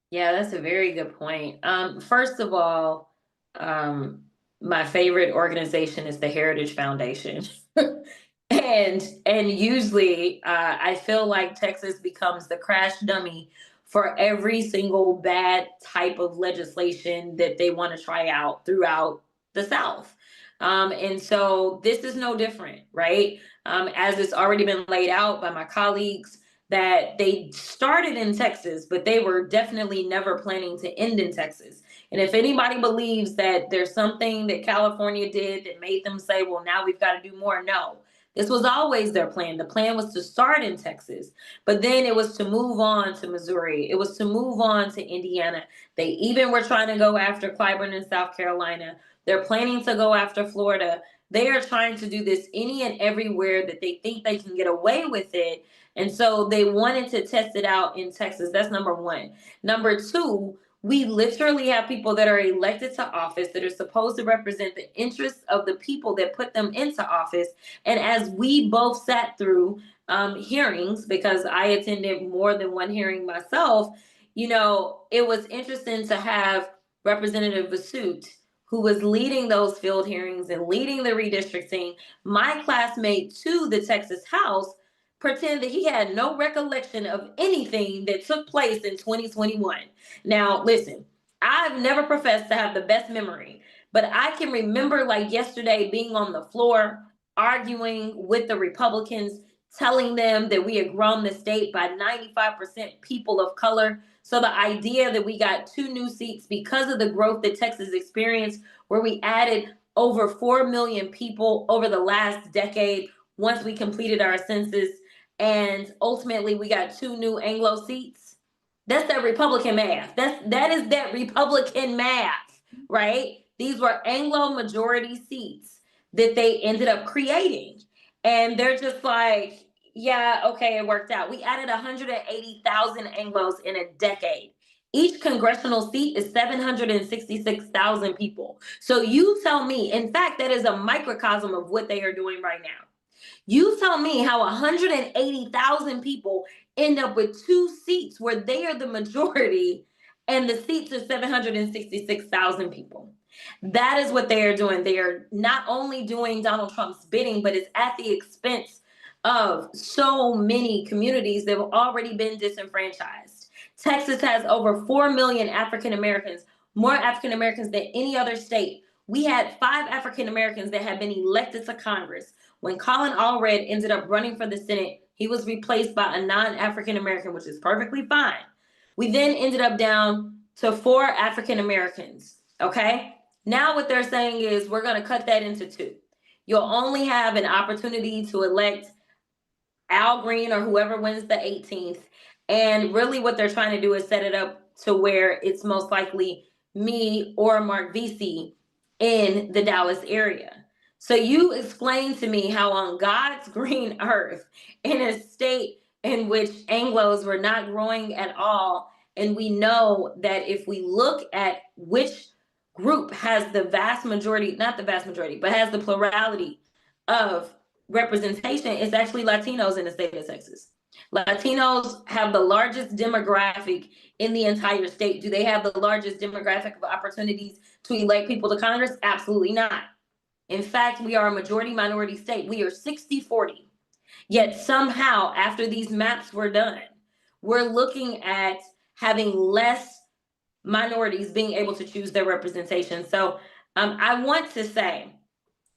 Yeah, that's a very good point. First of all, my favorite organization is the Heritage Foundation. And usually I feel like Texas becomes the crash dummy for every single bad type of legislation that they want to try out throughout the South. And so this is no different, right? As it's already been laid out by my colleagues, that they started in Texas, but they were definitely never planning to end in Texas. And if anybody believes that there's something that California did that made them say, well, now we've got to do more, no. This was always their plan. The plan was to start in Texas, but then it was to move on to Missouri. It was to move on to Indiana. They even were trying to go after Clyburn in South Carolina. They're planning to go after Florida. They are trying to do this any and everywhere that they think they can get away with it. And so they wanted to test it out in Texas. That's number one. Number two, we literally have people that are elected to office that are supposed to represent the interests of the people that put them into office. And as we both sat through hearings, because I attended more than one hearing myself, you know, it was interesting to have Representative Vasut, who was leading those field hearings and leading the redistricting, my classmate to the Texas House, pretend that he had no recollection of anything that took place in 2021. Now, listen, I've never professed to have the best memory, but I can remember like yesterday being on the floor, arguing with the Republicans, telling them that we had grown the state by 95% people of color. So the idea that we got 2 new seats because of the growth that Texas experienced, where we added over 4 million people over the last decade once we completed our census, and ultimately we got 2 new Anglo seats. That's that Republican math. That is that Republican math, right? These were Anglo majority seats that they ended up creating. And they're just like, yeah, okay, it worked out. We added 180,000 Anglos in a decade. Each congressional seat is 766,000 people. So you tell me, in fact, that is a microcosm of what they are doing right now. You tell me how 180,000 people end up with 2 seats where they are the majority and the seats are 766,000 people. That is what they are doing. They are not only doing Donald Trump's bidding, but it's at the expense of so many communities that have already been disenfranchised. Texas has over 4 million African Americans, more African Americans than any other state. We had 5 African Americans that had been elected to Congress. When Colin Allred ended up running for the Senate, he was replaced by a non-African American, which is perfectly fine. We then ended up down to 4 African Americans, okay? Now what they're saying is we're gonna cut that into 2. You'll only have an opportunity to elect Al Green or whoever wins the 18th. And really what they're trying to do is set it up to where it's most likely me or Mark Vesey in the Dallas area. So you explain to me how on God's green earth, in a state in which Anglos were not growing at all, and we know that if we look at which group has the vast majority, not the vast majority, but has the plurality of representation, it's actually Latinos in the state of Texas. Latinos have the largest demographic in the entire state. Do they have the largest demographic of opportunities to elect people to Congress? Absolutely not. In fact, we are a majority minority state. We are 60-40. Yet somehow, after these maps were done, we're looking at having less minorities being able to choose their representation. So I want to say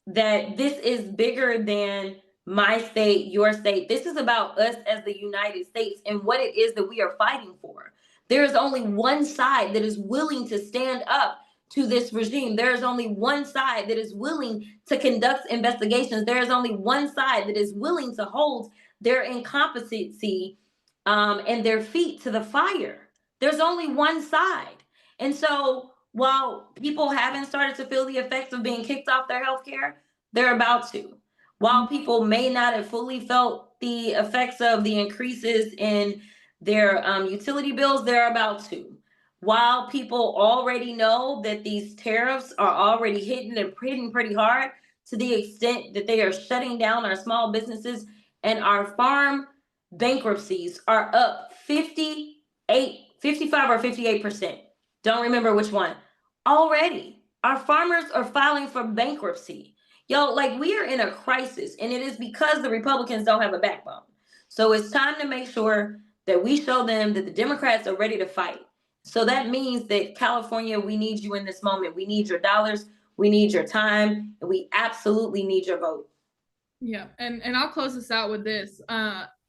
that this is bigger than my state, your state. This is about us as the United States and what it is that we are fighting for. There is only one side that is willing to stand up to this regime. There is only one side that is willing to conduct investigations. There is only one side that is willing to hold their incompetency and their feet to the fire. There's only one side. And so while people haven't started to feel the effects of being kicked off their health care, they're about to. While people may not have fully felt the effects of the increases in their utility bills, they're about to. while people already know that these tariffs are already hitting pretty hard, to the extent that they are shutting down our small businesses, and our farm bankruptcies are up 55 or 58%. Don't remember which one. Already, our farmers are filing for bankruptcy. Yo, like, we are in a crisis, and it is because the Republicans don't have a backbone. So it's time to make sure that we show them that the Democrats are ready to fight. So that means that California, we need you in this moment. We need your dollars. We need your time. And we absolutely need your vote. Yeah, and I'll close this out with this.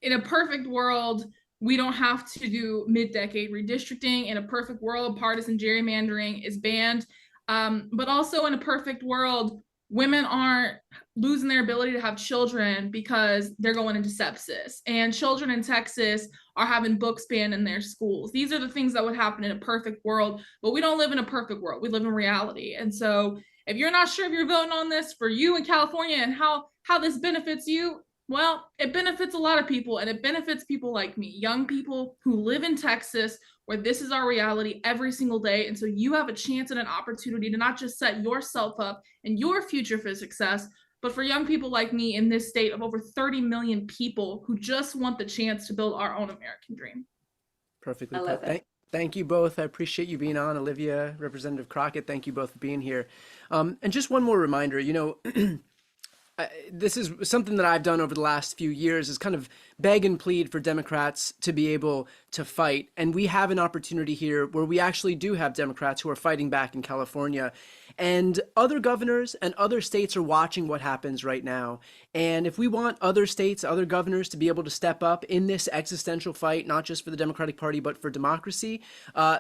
In a perfect world, we don't have to do mid-decade redistricting. In a perfect world, partisan gerrymandering is banned. But also in a perfect world, women aren't losing their ability to have children because they're going into sepsis. And children in Texas are having books banned in their schools. These are the things that would happen in a perfect world, but we don't live in a perfect world. We live in reality. And so if you're not sure if you're voting on this for you in California and how this benefits you, well, it benefits a lot of people, and it benefits people like me, young people who live in Texas, where this is our reality every single day. And so you have a chance and an opportunity to not just set yourself up and your future for success, but for young people like me in this state of over 30 million people who just want the chance to build our own American dream. Perfectly. I love that. Thank you both. I appreciate you being on. Olivia, Representative Crockett, thank you both for being here. And just one more reminder, this is something that I've done over the last few years, is kind of beg and plead for Democrats to be able to fight. And we have an opportunity here where we actually do have Democrats who are fighting back in California. And other governors and other states are watching what happens right now. And if we want other states, other governors to be able to step up in this existential fight, not just for the Democratic Party, but for democracy,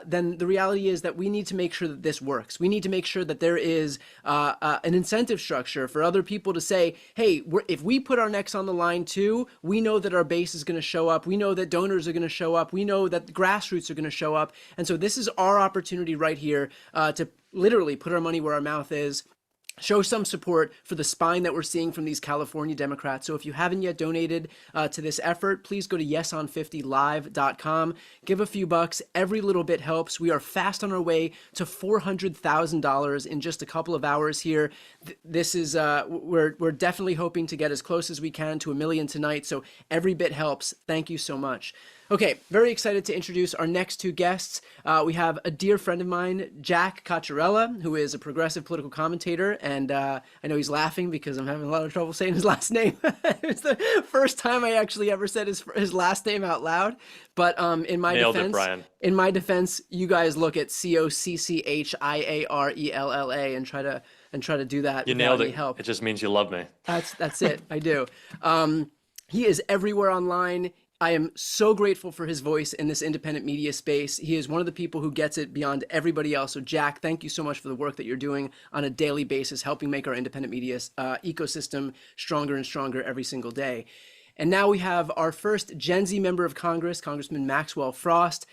then the reality is that we need to make sure that this works. We need to make sure that there is an incentive structure for other people to say, hey, if we put our necks on the line too, we know that our base is going to show up. We know that donors are going to show up. We know that the grassroots are going to show up. And so this is our opportunity right here to literally put our money where our mouth is, show some support for the spine that we're seeing from these California Democrats. So if you haven't yet donated to this effort, please go to yeson50live.com. Give a few bucks. Every little bit helps. We are fast on our way to $400,000 in just a couple of hours here. This is, we're definitely hoping to get as close as we can to $1 million tonight. So every bit helps. Thank you so much. Okay, very excited to introduce our next two guests. We have a dear friend of mine, Jack Cocchiarella, who is a progressive political commentator, and I know he's laughing because I'm having a lot of trouble saying his last name. It's the first time I actually ever said his last name out loud. But in my defense, you guys look at Cocchiarella and try to do that. You nailed any it. Help. It just means you love me. That's it. I do. He is everywhere online. I am so grateful for his voice in this independent media space. He is one of the people who gets it beyond everybody else. So Jack, thank you so much for the work that you're doing on a daily basis, helping make our independent media ecosystem stronger and stronger every single day. And now we have our first Gen Z member of Congress, Congressman Maxwell Frost.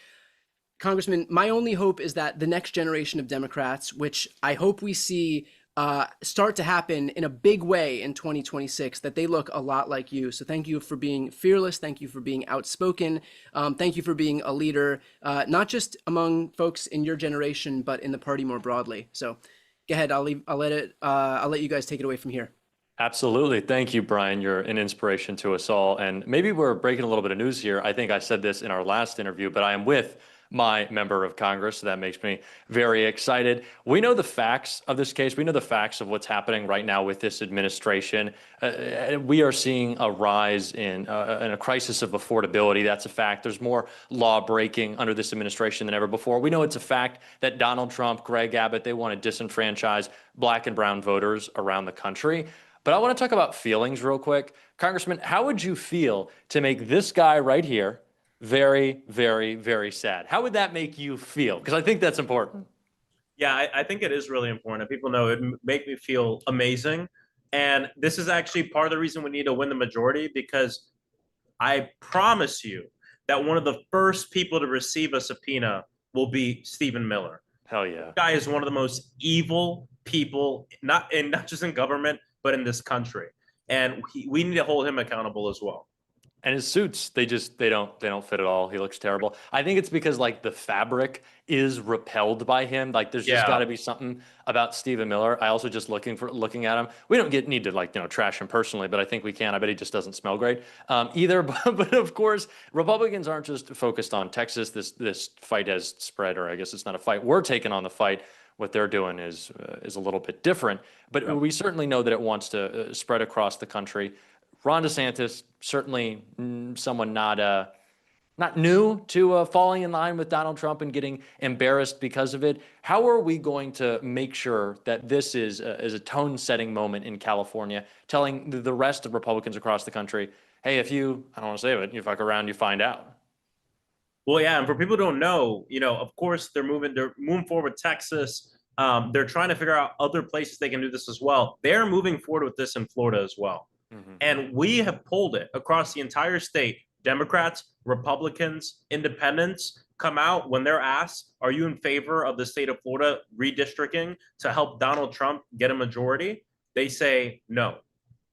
Congressman, my only hope is that the next generation of Democrats, which I hope we see start to happen in a big way in 2026, that they look a lot like you. So thank you for being fearless. Thank you for being outspoken. Thank you for being a leader, not just among folks in your generation, but in the party more broadly. So go ahead. I'll let you guys take it away from here. Absolutely. Thank you, Brian. You're an inspiration to us all. And maybe we're breaking a little bit of news here. I think I said this in our last interview, but I am with my member of Congress. So that makes me very excited. We know the facts of this case. We know the facts of what's happening right now with this administration. We are seeing a rise in a crisis of affordability. That's a fact. There's more law breaking under this administration than ever before. We know it's a fact that Donald Trump, Greg Abbott, they want to disenfranchise Black and brown voters around the country. But I want to talk about feelings real quick. Congressman, how would you feel to make this guy right here very, very, very sad? How would that make you feel? Because I think that's important. Yeah, I think it is really important. People know it make me feel amazing. And this is actually part of the reason we need to win the majority, because I promise you that one of the first people to receive a subpoena will be Stephen Miller. Hell yeah. This guy is one of the most evil people, not just in government, but in this country. And we need to hold him accountable as well. And his suits, they don't fit at all. He looks terrible. I think it's because like the fabric is repelled by him. Like there's just got to be something about Stephen Miller. I also just looking at him. We don't need to like trash him personally, but I think we can. I bet he just doesn't smell great either. But of course, Republicans aren't just focused on Texas. This fight has spread, or I guess it's not a fight. We're taking on the fight. What they're doing is a little bit different. But we certainly know that it wants to spread across the country. Ron DeSantis, certainly someone not new to falling in line with Donald Trump and getting embarrassed because of it. How are we going to make sure that this is a tone-setting moment in California, telling the rest of Republicans across the country, hey, if you, I don't want to say it, but you fuck around, you find out? Well, yeah, and for people who don't know, of course, they're moving forward with Texas. They're trying to figure out other places they can do this as well. They're moving forward with this in Florida as well. And we have pulled it across the entire state. Democrats, Republicans, independents come out when they're asked, are you in favor of the state of Florida redistricting to help Donald Trump get a majority? They say no,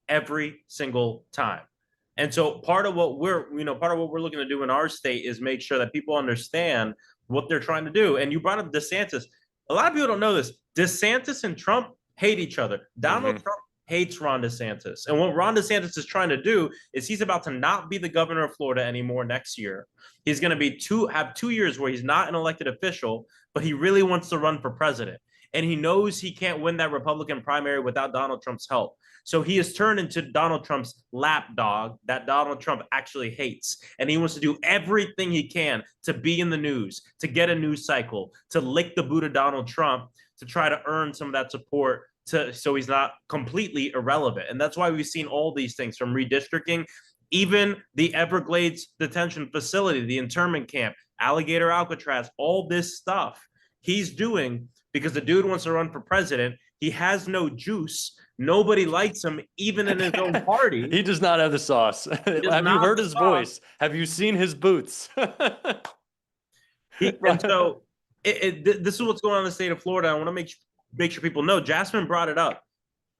every single time. And so part of what we're looking to do in our state is make sure that people understand what they're trying to do. And you brought up DeSantis. A lot of people don't know this. DeSantis and Trump hate each other. Donald Trump hates Ron DeSantis. And what Ron DeSantis is trying to do is he's about to not be the governor of Florida anymore next year. He's going to have 2 years where he's not an elected official, but he really wants to run for president. And he knows he can't win that Republican primary without Donald Trump's help. So he has turned into Donald Trump's lapdog that Donald Trump actually hates. And he wants to do everything he can to be in the news, to get a news cycle, to lick the boot of Donald Trump, to try to earn some of that support so he's not completely irrelevant. And that's why we've seen all these things from redistricting, even the Everglades detention facility, the internment camp, Alligator Alcatraz, all this stuff he's doing because the dude wants to run for president. He has no juice. Nobody likes him, even in his own party. He does not have the sauce. Have you heard his voice? Have you seen his boots? And so this is what's going on in the state of Florida. I want to make sure people know. Jasmine brought it up.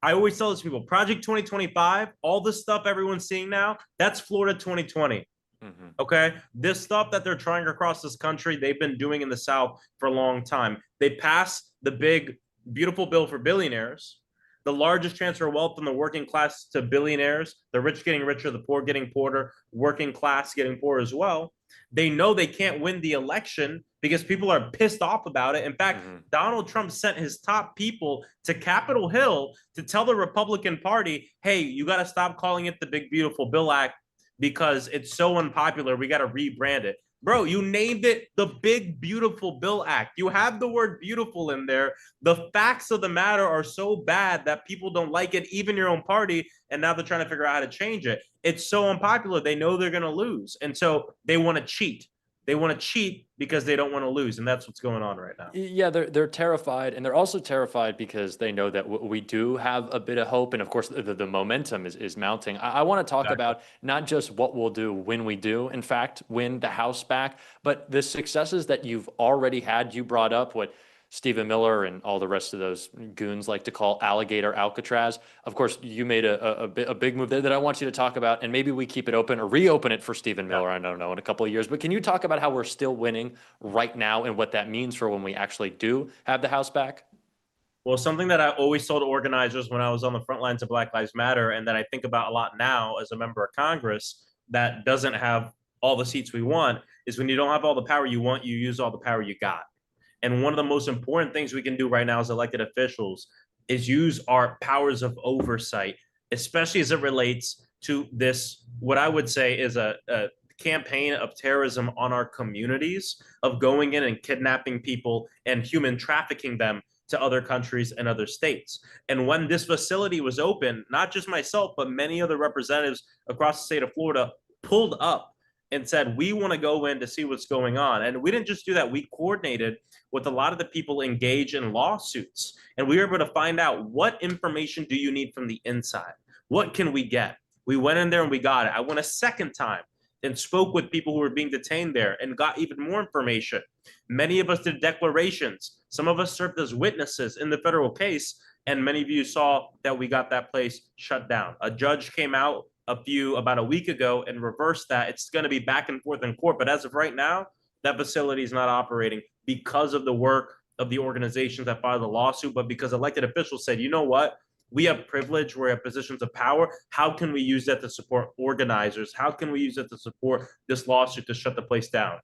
I always tell this to people, Project 2025, all the stuff everyone's seeing now, that's Florida 2020. Okay. This stuff that they're trying across this country, they've been doing in the South for a long time. They passed the big, beautiful bill for billionaires, the largest transfer of wealth from the working class to billionaires, the rich getting richer, the poor getting poorer, working class getting poor as well. They know they can't win the election because people are pissed off about it. In fact, Donald Trump sent his top people to Capitol Hill to tell the Republican Party, hey, you got to stop calling it the Big Beautiful Bill Act because it's so unpopular. We got to rebrand it. Bro, you named it the Big Beautiful Bill Act. You have the word beautiful in there. The facts of the matter are so bad that people don't like it, even your own party, and now they're trying to figure out how to change it. It's so unpopular. They know they're going to lose, and so they want to cheat. They want to cheat because they don't want to lose, and that's what's going on right now. Yeah, they're terrified, and they're also terrified because they know that we do have a bit of hope, and of course the momentum is mounting. I want to talk about not just what we'll do when we do, in fact, win the House back, but the successes that you've already had. You brought up what Stephen Miller and all the rest of those goons like to call Alligator Alcatraz. Of course, you made a big move there that I want you to talk about, and maybe we keep it open or reopen it for Stephen Miller, I don't know, in a couple of years. But can you talk about how we're still winning right now and what that means for when we actually do have the House back? Well, something that I always told organizers when I was on the front lines of Black Lives Matter, and that I think about a lot now as a member of Congress that doesn't have all the seats we want, is when you don't have all the power you want, you use all the power you got. And one of the most important things we can do right now as elected officials is use our powers of oversight, especially as it relates to this, what I would say is a campaign of terrorism on our communities, of going in and kidnapping people and human trafficking them to other countries and other states. And when this facility was open, not just myself, but many other representatives across the state of Florida pulled up and said, we want to go in to see what's going on. And we didn't just do that. We coordinated with a lot of the people engaged in lawsuits. And we were able to find out, what information do you need from the inside? What can we get? We went in there and we got it. I went a second time and spoke with people who were being detained there and got even more information. Many of us did declarations. Some of us served as witnesses in the federal case. And many of you saw that we got that place shut down. A judge came out about a week ago and reverse that. It's going to be back and forth in court. But as of right now, that facility is not operating because of the work of the organizations that filed the lawsuit, but because elected officials said, you know what? We have privilege, we have positions of power. How can we use that to support organizers? How can we use it to support this lawsuit to shut the place down?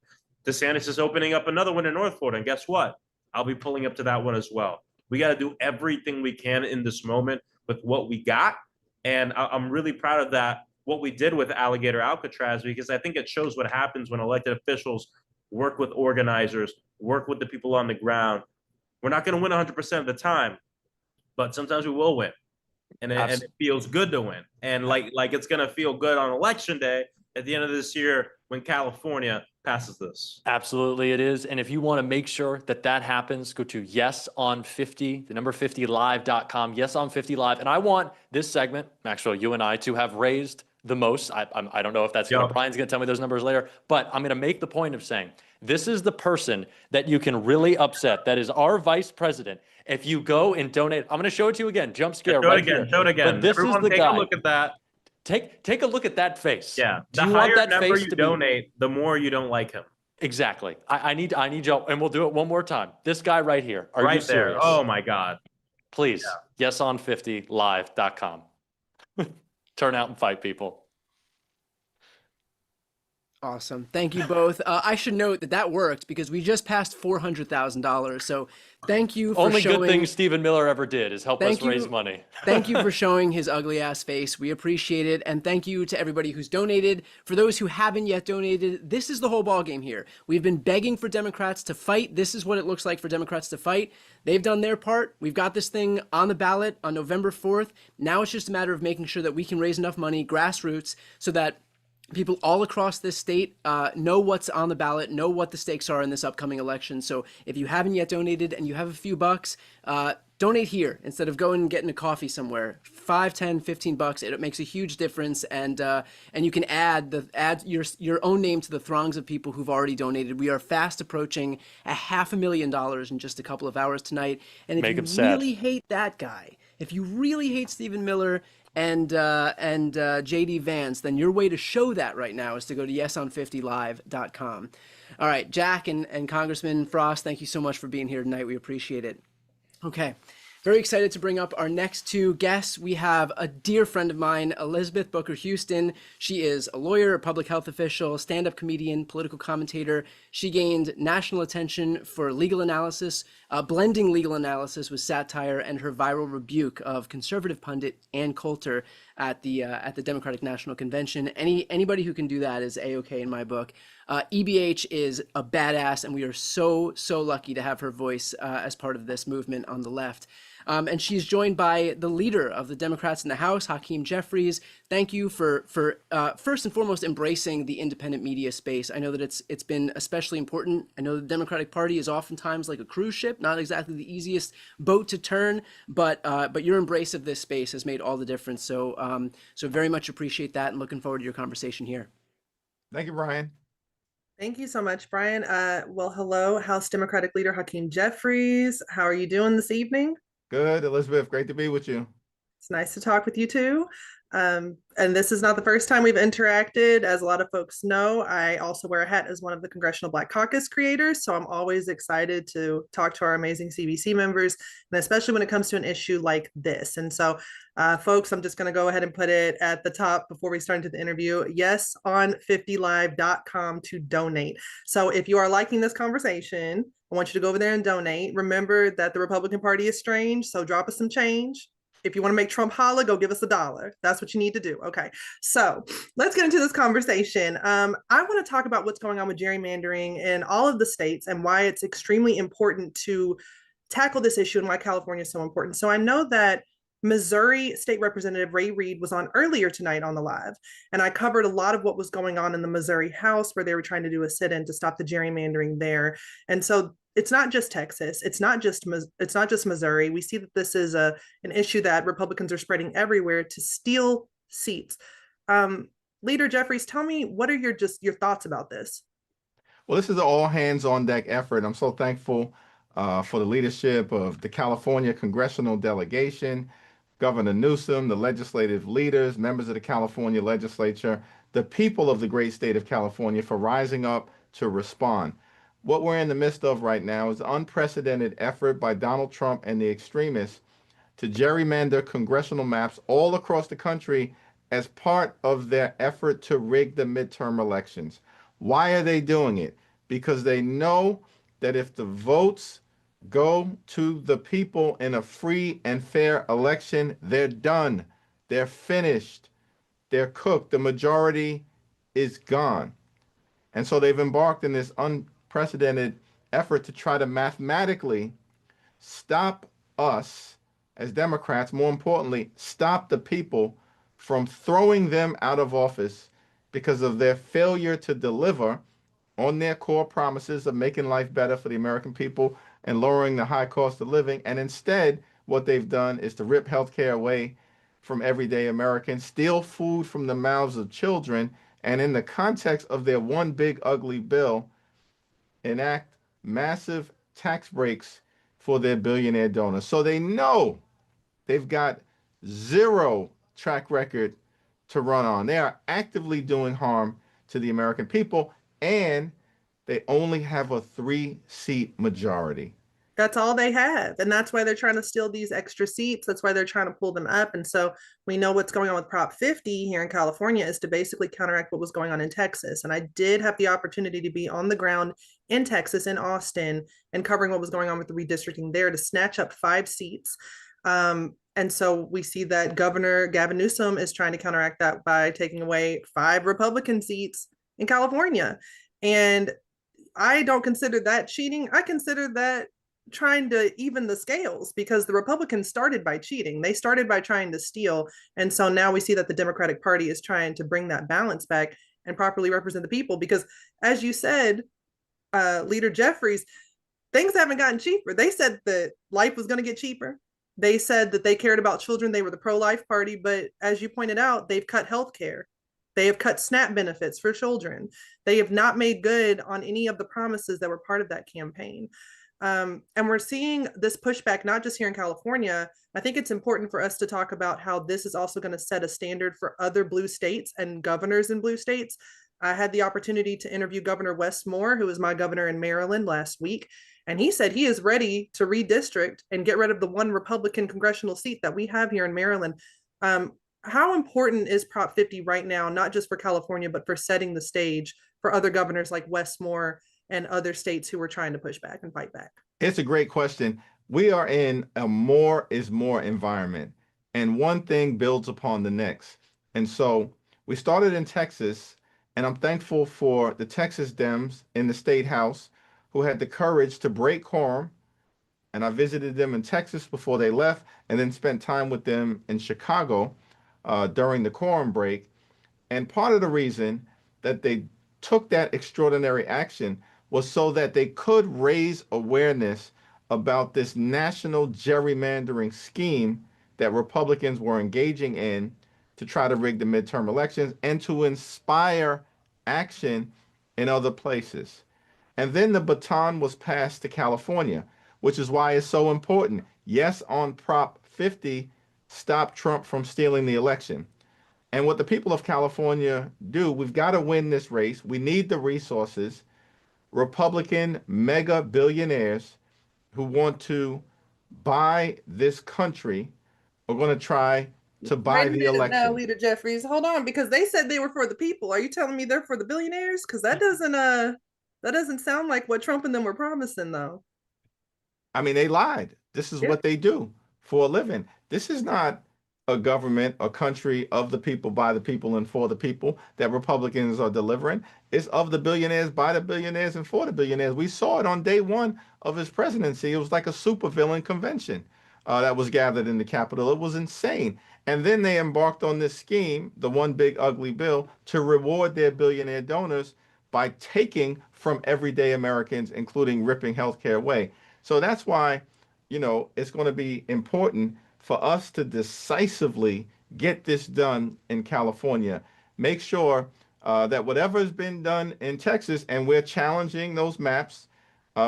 DeSantis is opening up another one in North Florida, and guess what? I'll be pulling up to that one as well. We got to do everything we can in this moment with what we got, and I'm really proud of that, what we did with Alligator Alcatraz, because I think it shows what happens when elected officials work with organizers, work with the people on the ground. We're not going to win 100% of the time, but sometimes we will win, and it feels good to win. And like it's going to feel good on election day at the end of this year when California passes this. Absolutely it is. And if you want to make sure that that happens, go to yeson50, the number 50live.com, yeson50live. And I want this segment, Maxwell, you and I, to have raised the most. I don't know if that's Brian's going to tell me those numbers later, but I'm going to make the point of saying this is the person that you can really upset. That is our vice president. If you go and donate, I'm going to show it to you again. Jump scare right here. Show it again. But this Everyone is the take guy. a look at that. Take a look at that face. Yeah. Do The you want higher that number face you to donate, the more you don't like him. Exactly. I need y'all, and we'll do it one more time. This guy right here. Are right you serious? there. Oh my God. Please, yeson50live.com. Turn out and fight, people. Awesome. Thank you both. I should note that worked because we just passed $400,000. So thank you for Only showing... good thing Stephen Miller ever did is help us raise money. Thank you for showing his ugly ass face. We appreciate it. And thank you to everybody who's donated. For those who haven't yet donated, this is the whole ballgame here. We've been begging for Democrats to fight. This is what it looks like for Democrats to fight. They've done their part. We've got this thing on the ballot on November 4th. Now it's just a matter of making sure that we can raise enough money, grassroots, so that people all across this state know what's on the ballot, know what the stakes are in this upcoming election. So if you haven't yet donated and you have a few bucks, donate here instead of going and getting a coffee somewhere. 5, 10, 15 bucks. It makes a huge difference. And you can add your own name to the throngs of people who've already donated. We are fast approaching $500,000 in just a couple of hours tonight. And if you really hate that guy, if you really hate Stephen Miller and JD Vance, then your way to show that right now is to go to yeson50live.com. All right, Jack and Congressman Frost, thank you so much for being here tonight. We appreciate it. Okay, very excited to bring up our next two guests. We have a dear friend of mine, Elizabeth Booker Houston. She is a lawyer, a public health official, stand-up comedian, political commentator. She gained national attention for legal analysis, blending legal analysis with satire, and her viral rebuke of conservative pundit Ann Coulter at the Democratic National Convention. Anybody who can do that is A-OK in my book. EBH is a badass, and we are so lucky to have her voice as part of this movement on the left. And she's joined by the leader of the Democrats in the House, Hakeem Jeffries. Thank you for first and foremost embracing the independent media space. I know that it's been especially important. I know the Democratic Party is oftentimes like a cruise ship, not exactly the easiest boat to turn, but your embrace of this space has made all the difference. So very much appreciate that, and looking forward to your conversation here. Thank you, Brian. Thank you so much, Brian. Well, hello, House Democratic Leader Hakeem Jeffries. How are you doing this evening? Good, Elizabeth. Great to be with you. It's nice to talk with you too. And this is not the first time we've interacted. As a lot of folks know, I also wear a hat as one of the Congressional Black Caucus creators. So I'm always excited to talk to our amazing CBC members, and especially when it comes to an issue like this. And so folks, I'm just going to go ahead and put it at the top before we start into the interview. Yeson50live.com to donate. So if you are liking this conversation, I want you to go over there and donate. Remember that the Republican Party is strange, so drop us some change. If you want to make Trump holla, go give us $1. That's what you need to do. Okay, so let's get into this conversation. I want to talk about what's going on with gerrymandering in all of the states and why it's extremely important to tackle this issue and why California is so important. So I know that Missouri State Representative Reid was on earlier tonight on the live, and I covered a lot of what was going on in the Missouri House, where they were trying to do a sit-in to stop the gerrymandering there. And so it's not just Texas, it's not just Missouri. We see that this is an issue that Republicans are spreading everywhere to steal seats. Leader Jeffries, tell me, what are your thoughts about this? Well, this is an all hands on deck effort. I'm so thankful for the leadership of the California Congressional delegation, Governor Newsom, the legislative leaders, members of the California legislature, the people of the great state of California for rising up to respond. What we're in the midst of right now is an unprecedented effort by Donald Trump and the extremists to gerrymander congressional maps all across the country as part of their effort to rig the midterm elections. Why are they doing it? Because they know that if the votes go to the people in a free and fair election, they're done. They're finished. They're cooked. The majority is gone. And so they've embarked in this unprecedented effort to try to mathematically stop us as Democrats, more importantly, stop the people from throwing them out of office because of their failure to deliver on their core promises of making life better for the American people and lowering the high cost of living. And instead, what they've done is to rip healthcare away from everyday Americans, steal food from the mouths of children, and in the context of their one big ugly bill, enact massive tax breaks for their billionaire donors. So they know they've got zero track record to run on. They are actively doing harm to the American people, and they only have a 3-seat majority. That's all they have. And that's why they're trying to steal these extra seats. That's why they're trying to pull them up. And so we know what's going on with Prop 50 here in California is to basically counteract what was going on in Texas. And I did have the opportunity to be on the ground in Texas, in Austin, and covering what was going on with the redistricting there to snatch up 5 seats. And so we see that Governor Gavin Newsom is trying to counteract that by taking away 5 Republican seats in California. And I don't consider that cheating. I consider that trying to even the scales, because the Republicans started by cheating. They started by trying to steal. And so now we see that the Democratic Party is trying to bring that balance back and properly represent the people. Because as you said, Leader Jeffries, things haven't gotten cheaper. They said that life was going to get cheaper. They said that they cared about children. They were the pro-life party. But as you pointed out, they've cut healthcare. They have cut SNAP benefits for children. They have not made good on any of the promises that were part of that campaign. And we're seeing this pushback, not just here in California. I think it's important for us to talk about how this is also going to set a standard for other blue states and governors in blue states. I had the opportunity to interview Governor Wes Moore, who was my governor in Maryland last week. And he said he is ready to redistrict and get rid of the one Republican congressional seat that we have here in Maryland. How important is Prop 50 right now, not just for California, but for setting the stage for other governors like Wes Moore and other states who are trying to push back and fight back? It's a great question. We are in a more is more environment, and one thing builds upon the next. And so we started in Texas, and I'm thankful for the Texas Dems in the State House who had the courage to break quorum. And I visited them in Texas before they left, and then spent time with them in Chicago during the quorum break. And part of the reason that they took that extraordinary action was so that they could raise awareness about this national gerrymandering scheme that Republicans were engaging in to try to rig the midterm elections and to inspire action in other places. And then the baton was passed to California, which is why it's so important. Yes, on Prop 50, stop Trump from stealing the election. And what the people of California do, we've got to win this race. We need the resources. Republican mega billionaires who want to buy this country are going to try to buy the election. Now, Leader Jeffries, hold on, because they said they were for the people. Are you telling me they're for the billionaires? Because that doesn't sound like what Trump and them were promising, though. I mean, they lied. This is what they do for a living. This is not a government, a country of the people, by the people, and for the people that Republicans are delivering. It's of the billionaires, by the billionaires, and for the billionaires. We saw it on day one of his presidency. It was like a supervillain convention that was gathered in the Capitol. It was insane. And then they embarked on this scheme, the one big ugly bill, to reward their billionaire donors by taking from everyday Americans, including ripping healthcare away. So that's why, it's going to be important for us to decisively get this done in California. Make sure that whatever has been done in Texas, and we're challenging those maps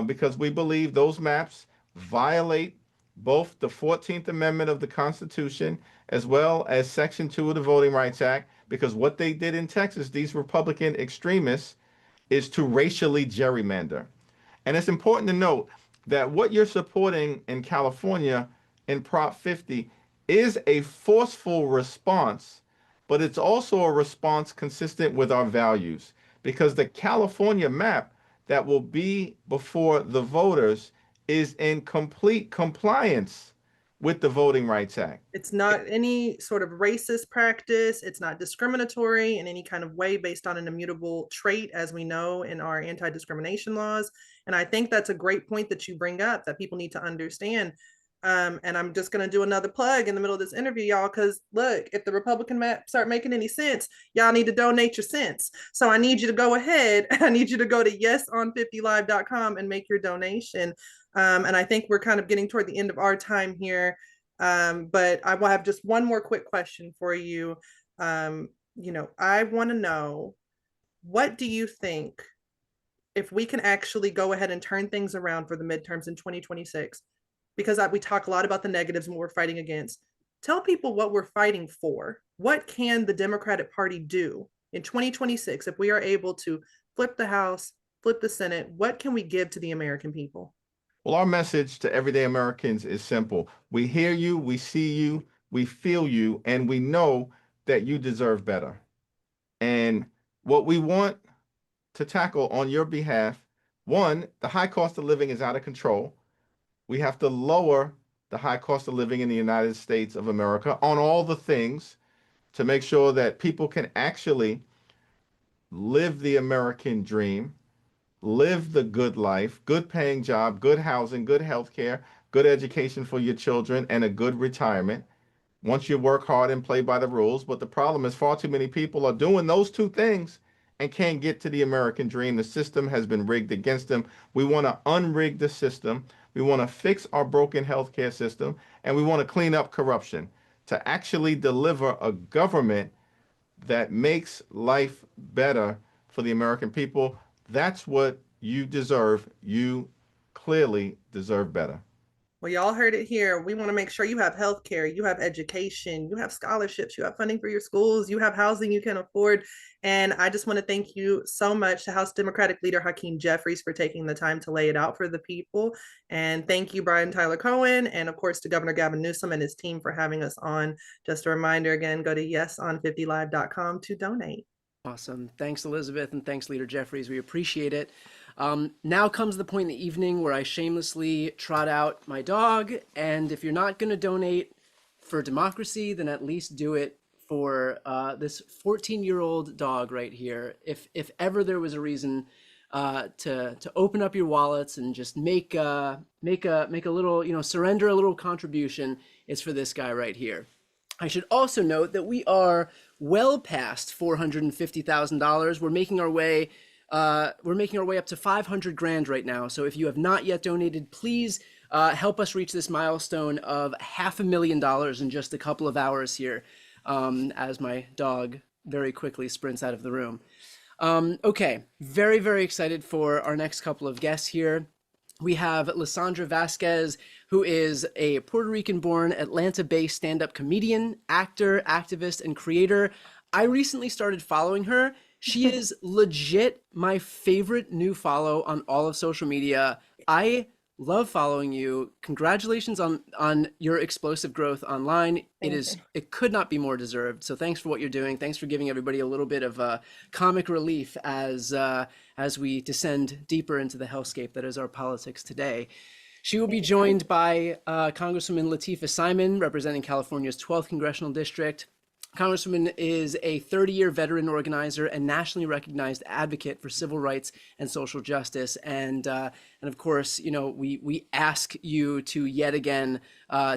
because we believe those maps violate both the 14th Amendment of the Constitution as well as Section 2 of the Voting Rights Act, because what they did in Texas, these Republican extremists, is to racially gerrymander. And it's important to note that what you're supporting in California in Prop 50 is a forceful response, but it's also a response consistent with our values, because the California map that will be before the voters is in complete compliance with the Voting Rights Act. It's not any sort of racist practice. It's not discriminatory in any kind of way based on an immutable trait, as we know in our anti-discrimination laws. And I think that's a great point that you bring up that people need to understand. And I'm just going to do another plug in the middle of this interview, y'all, because look, if the Republican map start making any sense, y'all need to donate your cents. So I need you to go ahead. I need you to go to yeson50live.com and make your donation. And I think we're kind of getting toward the end of our time here. But I will have just one more quick question for you. I want to know, what do you think, if we can actually go ahead and turn things around for the midterms in 2026? Because we talk a lot about the negatives and what we're fighting against. Tell people what we're fighting for. What can the Democratic Party do in 2026 if we are able to flip the House, flip the Senate? What can we give to the American people? Well, our message to everyday Americans is simple. We hear you, we see you, we feel you, and we know that you deserve better. And what we want to tackle on your behalf, one, the high cost of living is out of control. We have to lower the high cost of living in the United States of America on all the things to make sure that people can actually live the American dream, live the good life, good paying job, good housing, good health care, good education for your children, and a good retirement once you work hard and play by the rules. But the problem is far too many people are doing those two things and can't get to the American dream. The system has been rigged against them. We want to unrig the system. We want to fix our broken healthcare system, and we want to clean up corruption to actually deliver a government that makes life better for the American people. That's what you deserve. You clearly deserve better. Well, y'all heard it here. We want to make sure you have health care, you have education, you have scholarships, you have funding for your schools, you have housing you can afford. And I just want to thank you so much to House Democratic Leader Hakeem Jeffries for taking the time to lay it out for the people. And thank you, Brian Tyler Cohen, and of course to Governor Gavin Newsom and his team for having us on. Just a reminder again, go to yeson50live.com to donate. Awesome. Thanks, Elizabeth, and thanks, Leader Jeffries. We appreciate it. Now comes the point in the evening where I shamelessly trot out my dog. And if you're not going to donate for democracy, then at least do it for this 14-year-old dog right here. If ever there was a reason to open up your wallets and just make a little, surrender a little contribution, it's for this guy right here. I should also note that we are well past $450,000. We're making our way up to 500 grand right now. So if you have not yet donated, please help us reach this milestone of $500,000 in just a couple of hours here, as my dog very quickly sprints out of the room. Okay, very, very excited for our next couple of guests here. We have Lysandra Vasquez, who is a Puerto Rican-born, Atlanta-based stand-up comedian, actor, activist, and creator. I recently started following her. She is legit my favorite new follow on all of social media. I love following you. Congratulations on your explosive growth online. It could not be more deserved. So thanks for what you're doing. Thanks for giving everybody a little bit of comic relief as we descend deeper into the hellscape that is our politics today. She will be joined by Congresswoman Latifah Simon, representing California's 12th Congressional District. Congresswoman is a 30-year veteran organizer and nationally recognized advocate for civil rights and social justice. And of course, we ask you to yet again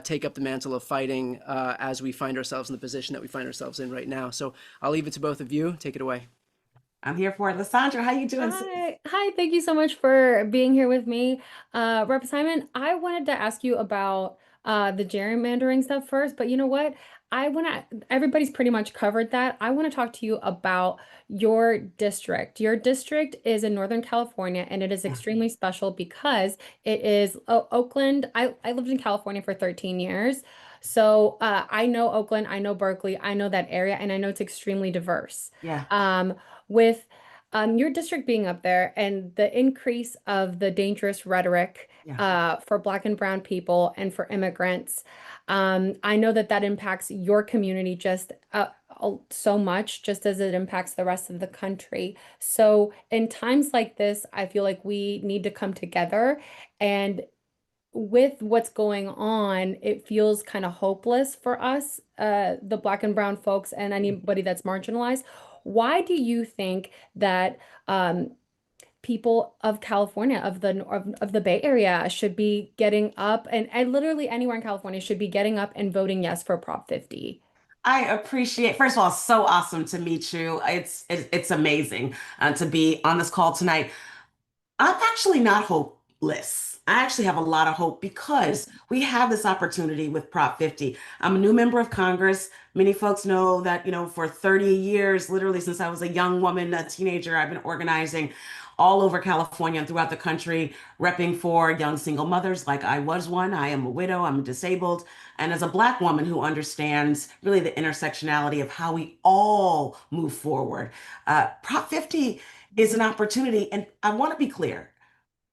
take up the mantle of fighting as we find ourselves in the position that we find ourselves in right now. So I'll leave it to both of you. Take it away. I'm here for it. Lysandra, how you doing? Hi, thank you so much for being here with me. Rep. Simon, I wanted to ask you about the gerrymandering stuff first, but you know what? everybody's pretty much covered that. I want to talk to you about your district. Your district is in Northern California, and it is extremely special because it is Oakland. I lived in California for 13 years. So I know Oakland, I know Berkeley, I know that area, and I know it's extremely diverse. Yeah. With your district being up there and the increase of the dangerous rhetoric for Black and Brown people and for immigrants, I know that that impacts your community just so much, just as it impacts the rest of the country. So in times like this, I feel like we need to come together, and with what's going on, it feels kind of hopeless for us, the Black and Brown folks and anybody that's marginalized. Why do you think that people of California, of the Bay Area, should be getting up, and literally anywhere in California should be getting up and voting yes for Prop 50? I appreciate, first of all, it's so awesome to meet you. It's amazing to be on this call tonight. I'm actually not hopeless. I actually have a lot of hope because we have this opportunity with Prop 50. I'm a new member of Congress. Many folks know that, for 30 years, literally since I was a young woman, a teenager, I've been organizing all over California and throughout the country, repping for young single mothers like I was one. I am a widow, I'm disabled. And as a Black woman who understands really the intersectionality of how we all move forward, Prop 50 is an opportunity. And I want to be clear,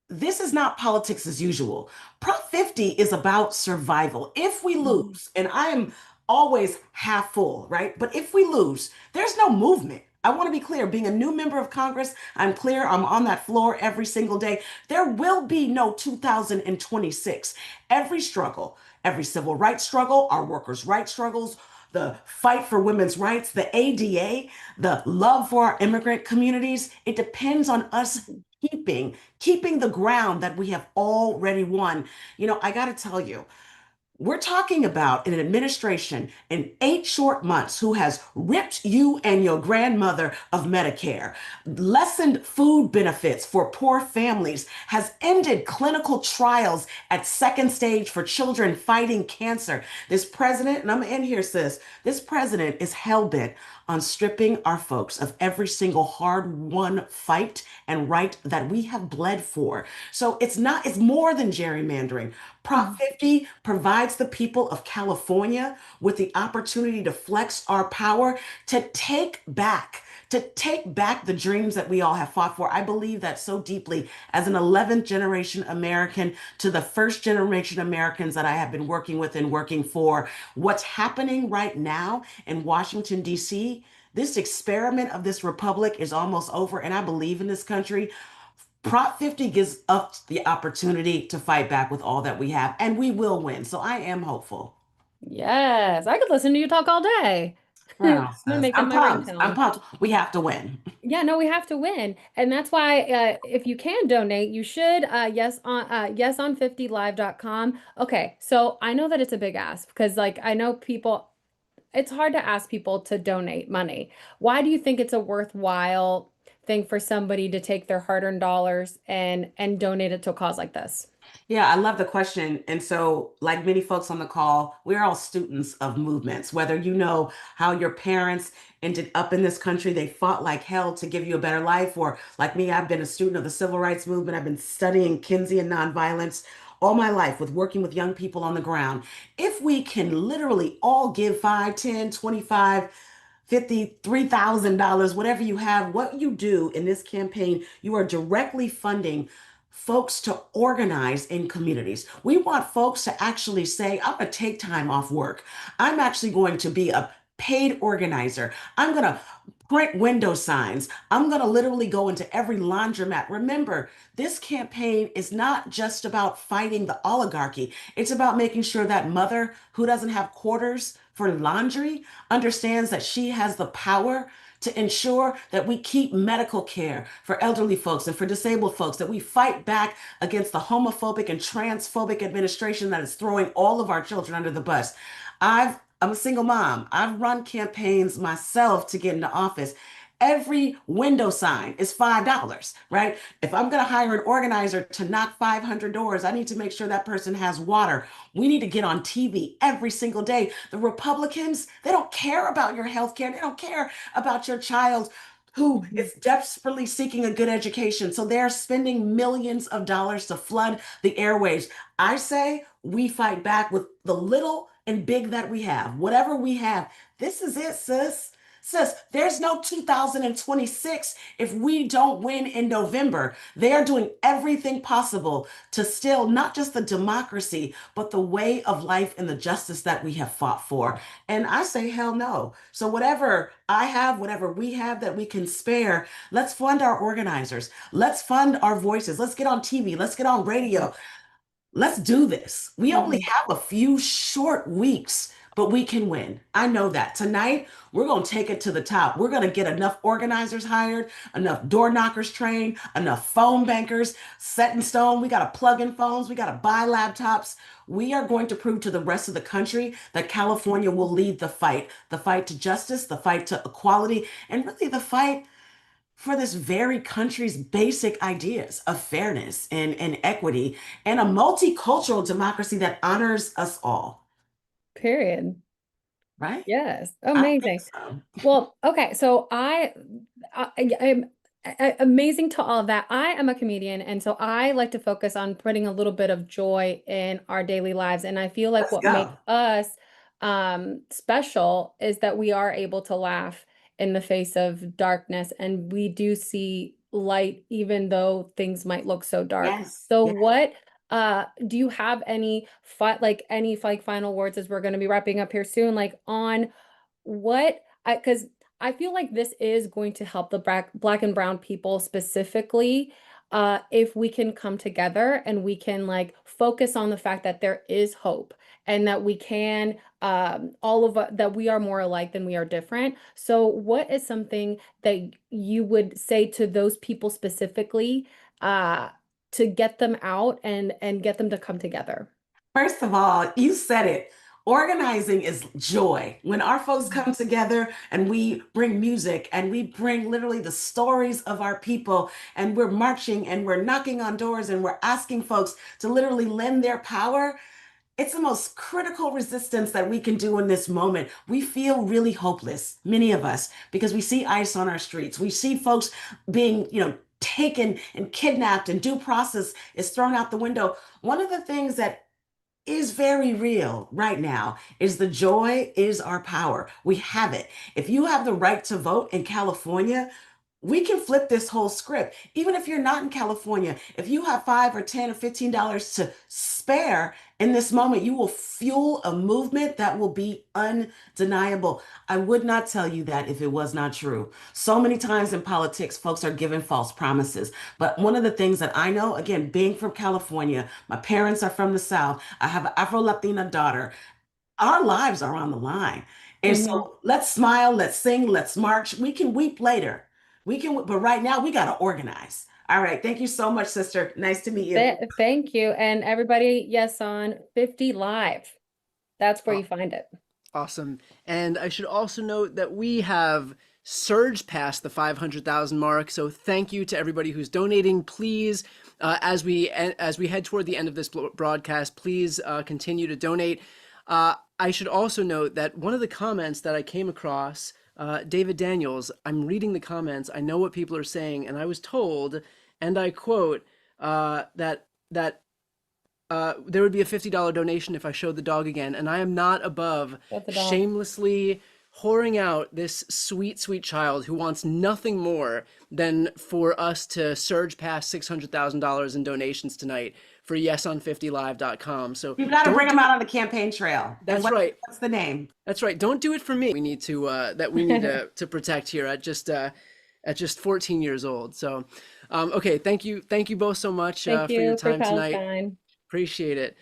this is not politics as usual. Prop 50 is about survival. If we lose, and I am always half full, right? But if we lose, there's no movement. I want to be clear, being a new member of Congress, I'm clear, I'm on that floor every single day. There will be no 2026. Every struggle, every civil rights struggle, our workers' rights struggles, the fight for women's rights, the ADA, the love for our immigrant communities, it depends on us keeping the ground that we have already won. I got to tell you, we're talking about an administration in 8 short months who has ripped you and your grandmother of Medicare, lessened food benefits for poor families, has ended clinical trials at second stage for children fighting cancer. This president, and I'm in here, sis, this president is hell-bent on stripping our folks of every single hard-won fight and right that we have bled for. So it's more than gerrymandering. Prop 50 provides the people of California with the opportunity to flex our power, to take back the dreams that we all have fought for. I believe that so deeply as an 11th generation American to the first generation Americans that I have been working with and working for. What's happening right now in Washington, D.C., this experiment of this republic is almost over, and I believe in this country. Prop 50 gives us the opportunity to fight back with all that we have, and we will win. So I am hopeful. Yes, I could listen to you talk all day. Wow. I'm making my pumped. ringtone. I'm pumped. We have to win. Yeah, no, we have to win. And that's why if you can donate, you should yeson50live.com. Okay, so I know that it's a big ask because I know people, it's hard to ask people to donate money. Why do you think it's a worthwhile thing for somebody to take their hard-earned dollars and donate it to a cause like this? Yeah, I love the question. And so, like many folks on the call, we're all students of movements. Whether you know how your parents ended up in this country, they fought like hell to give you a better life, or like me, I've been a student of the civil rights movement. I've been studying Keynesian nonviolence all my life with working with young people on the ground. If we can literally all give 5, 10, 25, $50, $3,000, whatever you have, what you do in this campaign, you are directly funding folks to organize in communities. We want folks to actually say, I'm going to take time off work. I'm actually going to be a paid organizer. I'm going to print window signs. I'm going to literally go into every laundromat. Remember, this campaign is not just about fighting the oligarchy. It's about making sure that mother who doesn't have quarters for laundry understands that she has the power to ensure that we keep medical care for elderly folks and for disabled folks, that we fight back against the homophobic and transphobic administration that is throwing all of our children under the bus. I'm a single mom. I've run campaigns myself to get into office. Every window sign is $5, right? If I'm going to hire an organizer to knock 500 doors, I need to make sure that person has water. We need to get on TV every single day. The Republicans, they don't care about your health care. They don't care about your child who is desperately seeking a good education. So they're spending millions of dollars to flood the airwaves. I say we fight back with the little and big that we have. Whatever we have, this is it, sis. Sis, there's no 2026 if we don't win in November. They are doing everything possible to still not just the democracy, but the way of life and the justice that we have fought for. And I say, hell no. So whatever I have, whatever we have that we can spare, let's fund our organizers. Let's fund our voices. Let's get on TV. Let's get on radio. Let's do this. We only have a few short weeks, but we can win. I know that. Tonight, we're going to take it to the top. We're going to get enough organizers hired, enough door knockers trained, enough phone bankers set in stone. We got to plug in phones. We got to buy laptops. We are going to prove to the rest of the country that California will lead the fight to justice, the fight to equality, and really the fight for this very country's basic ideas of fairness and equity and a multicultural democracy that honors us all. Period. Right? Yes. I think Amazing. so. Well, okay. So I'm amazing to all of that. I am a comedian, and so I like to focus on putting a little bit of joy in our daily lives. And I feel like Let's what makes go. us special is that we are able to laugh in the face of darkness, and we do see light even though things might look so dark. Yes. So Yes. what do you have any final words as we're going to be wrapping up here soon, like on what because I feel like this is going to help the black and brown people specifically if we can come together and we can like focus on the fact that there is hope and that we can that we are more alike than we are different. So what is something that you would say to those people specifically to get them out and get them to come together? First of all, you said it. Organizing is joy. When our folks come together and we bring music and we bring literally the stories of our people and we're marching and we're knocking on doors and we're asking folks to literally lend their power, it's the most critical resistance that we can do in this moment. We feel really hopeless, many of us, because we see ICE on our streets. We see folks being, taken and kidnapped, and due process is thrown out the window. One of the things that is very real right now is the joy is our power. We have it. If you have the right to vote in California, we can flip this whole script. Even if you're not in California, if you have $5 or $10 or $15 to spare in this moment, you will fuel a movement that will be undeniable. I would not tell you that if it was not true. So many times in politics, folks are given false promises. But one of the things that I know, again, being from California, my parents are from the South, I have an Afro-Latina daughter, our lives are on the line. And so let's smile, let's sing, let's march. We can weep later. But right now we got to organize. All right. Thank you so much, sister. Nice to meet you. Thank you. And everybody, yes, on 50 Live. That's where you find it. Awesome. And I should also note that we have surged past the 500,000 mark. So thank you to everybody who's donating. Please, as we head toward the end of this broadcast, please continue to donate. I should also note that one of the comments that I came across, David Daniels, I'm reading the comments. I know what people are saying, and I was told, and I quote, that there would be a $50 donation if I showed the dog again, and I am not above shamelessly whoring out this sweet, sweet child who wants nothing more than for us to surge past $600,000 in donations tonight for yeson50live.com. So you got to bring them out on the campaign trail. That's right. What's the name? That's right. Don't do it for me. We need to to protect here at just 14 years old. So, okay. Thank you both so much for your time tonight. Appreciate it.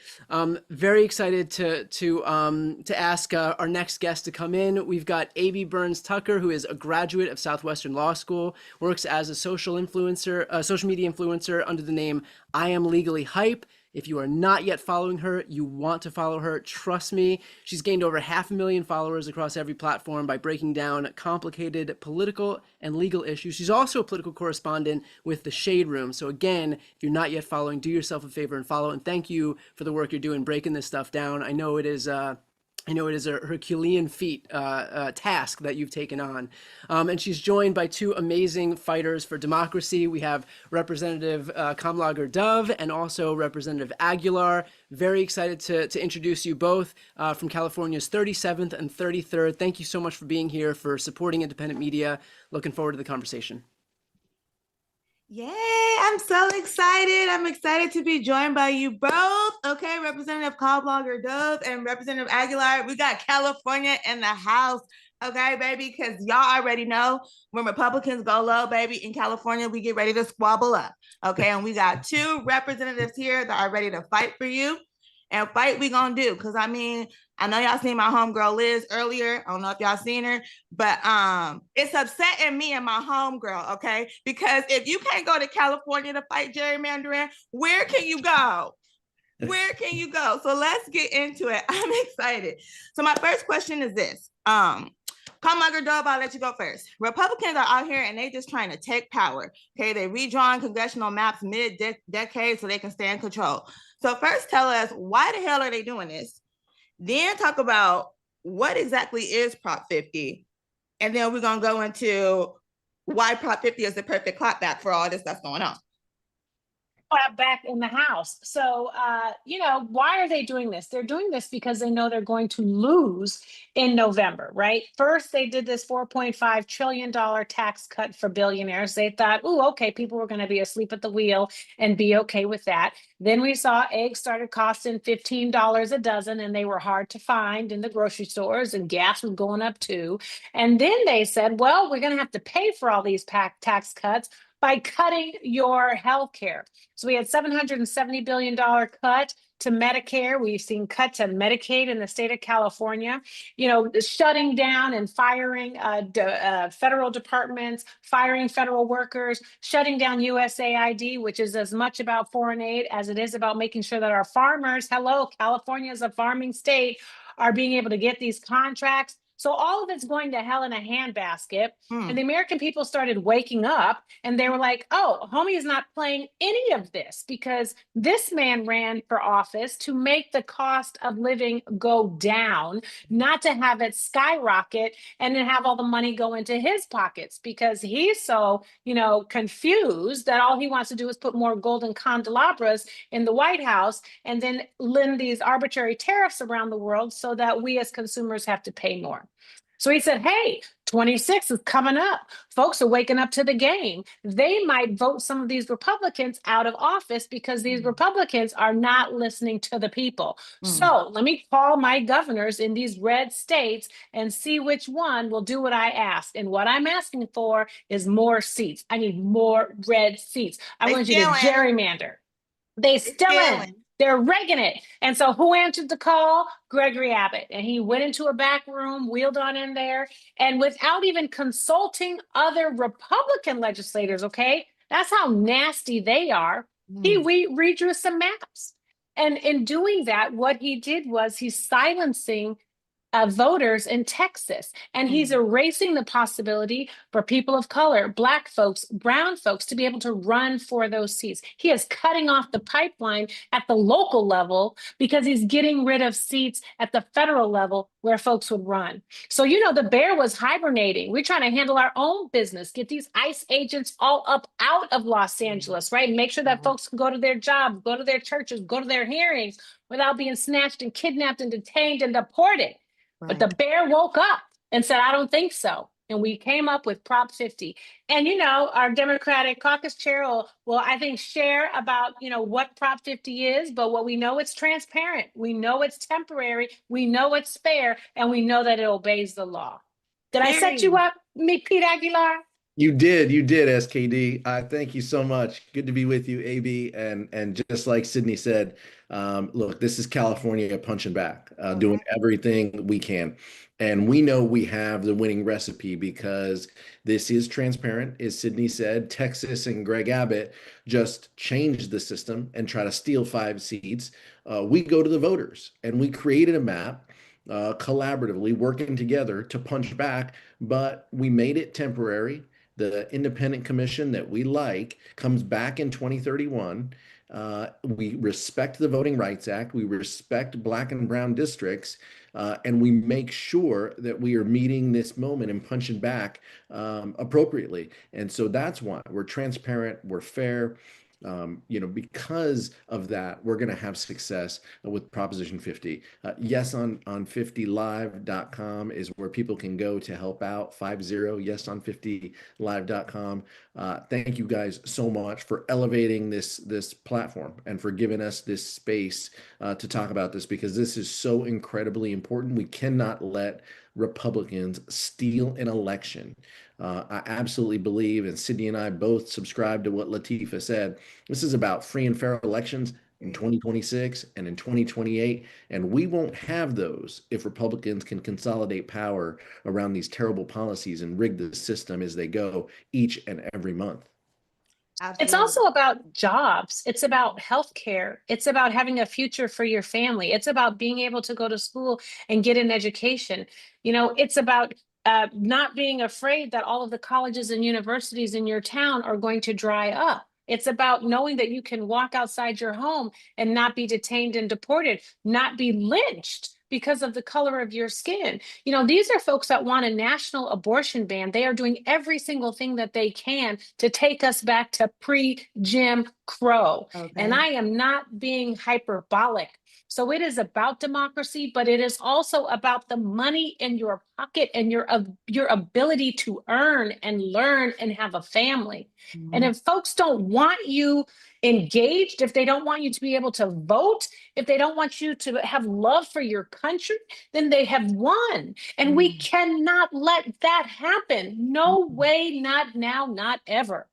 Very excited to ask our next guest to come in. We've got A.B. Burns Tucker, who is a graduate of Southwestern Law School, works as a social media influencer under the name I Am Legally Hype. If you are not yet following her, you want to follow her. Trust me, she's gained over 500,000 followers across every platform by breaking down complicated political and legal issues. She's also a political correspondent with The Shade Room. So again, if you're not yet following, do yourself a favor and follow. And thank you for the work you're doing breaking this stuff down. I know it is a Herculean feat task that you've taken on. And she's joined by two amazing fighters for democracy. We have Representative Kamlager-Dove and also Representative Aguilar. Very excited to introduce you both from California's 37th and 33rd. Thank you so much for being here, for supporting independent media. Looking forward to the conversation. Yay, I'm so excited. I'm excited to be joined by you both. Okay, Representative Kamlager-Dove and Representative Aguilar. We got California in the house. Okay, baby, because y'all already know when Republicans go low, baby, in California, we get ready to squabble up. Okay, and we got two representatives here that are ready to fight for you. And fight we gonna do, because I mean, I know y'all seen my homegirl Liz earlier. I don't know if y'all seen her, but it's upsetting me and my homegirl, okay? Because if you can't go to California to fight gerrymandering, where can you go? Where can you go? So let's get into it. I'm excited. So my first question is this. Kamlager-Dove, I'll let you go first. Republicans are out here and they just trying to take power. Okay, they redrawing congressional maps mid-decade so they can stay in control. So first tell us, why the hell are they doing this? Then talk about what exactly is Prop 50. And then we're going to go into why Prop 50 is the perfect clapback for all this that's going on. Back in the House. So, why are they doing this? They're doing this because they know they're going to lose in November, right? First, they did this $4.5 trillion tax cut for billionaires. They thought, oh, okay, people were going to be asleep at the wheel and be okay with that. Then we saw eggs started costing $15 a dozen and they were hard to find in the grocery stores, and gas was going up too. And then they said, well, we're going to have to pay for all these tax cuts by cutting your health care. So we had $770 billion cut to Medicare. We've seen cuts to Medicaid in the state of California, shutting down and firing federal departments, firing federal workers, shutting down USAID, which is as much about foreign aid as it is about making sure that our farmers, California is a farming state, are being able to get these contracts. So all of it's going to hell in a handbasket. And the American people started waking up and they were like, oh, homie is not playing any of this, because this man ran for office to make the cost of living go down, not to have it skyrocket and then have all the money go into his pockets, because he's so, confused that all he wants to do is put more golden candelabras in the White House and then lend these arbitrary tariffs around the world so that we as consumers have to pay more. So he said, hey, 26 is coming up. Folks are waking up to the game. They might vote some of these Republicans out of office because these Republicans are not listening to the people. So let me call my governors in these red states and see which one will do what I ask. And what I'm asking for is more seats. I need more red seats. I want you to gerrymander. They still in. They're rigging it. And so who answered the call? Gregory Abbott. And he went into a back room, wheeled on in there, and without even consulting other Republican legislators, okay? That's how nasty they are. He redrew some maps. And in doing that, what he did was he's silencing voters in Texas. And he's erasing the possibility for people of color, Black folks, brown folks to be able to run for those seats. He is cutting off the pipeline at the local level because he's getting rid of seats at the federal level where folks would run. So, the bear was hibernating. We're trying to handle our own business, get these ICE agents all up out of Los Angeles, right? Make sure that folks can go to their jobs, go to their churches, go to their hearings without being snatched and kidnapped and detained and deported. But the bear woke up and said, I don't think so. And we came up with Prop 50. And, our Democratic caucus chair will, I think, share about, what Prop 50 is. But what we know, it's transparent. We know it's temporary. We know it's fair. And we know that it obeys the law. Did I set you up, Pete Aguilar? You did, SKD. Thank you so much. Good to be with you, AB. And just like Sydney said, look, this is California punching back, doing everything we can. And we know we have the winning recipe because this is transparent. As Sydney said, Texas and Greg Abbott just changed the system and try to steal 5 seats. We go to the voters and we created a map collaboratively working together to punch back, but we made it temporary. The independent commission that we like comes back in 2031. We respect the Voting Rights Act. We respect Black and brown districts. And we make sure that we are meeting this moment and punching back appropriately. And so that's why we're transparent, we're fair. Because of that, we're going to have success with Proposition 50. Yes on 50live.com is where people can go to help out. 50 yeson50live.com. Thank you guys so much for elevating this platform and for giving us this space to talk about this, because this is so incredibly important. We cannot let Republicans steal an election. I absolutely believe, and Sydney and I both subscribe to what Latifah said. This is about free and fair elections in 2026 and in 2028, and we won't have those if Republicans can consolidate power around these terrible policies and rig the system as they go each and every month. It's also about jobs. It's about healthcare. It's about having a future for your family. It's about being able to go to school and get an education. It's about not being afraid that all of the colleges and universities in your town are going to dry up. It's about knowing that you can walk outside your home and not be detained and deported, not be lynched because of the color of your skin. These are folks that want a national abortion ban. They are doing every single thing that they can to take us back to pre-Jim Crow. Okay. And I am not being hyperbolic. So it is about democracy, but it is also about the money in your pocket and your ability to earn and learn and have a family. And if folks don't want you engaged, if they don't want you to be able to vote, if they don't want you to have love for your country, then they have won. And we cannot let that happen. No way, not now, not ever.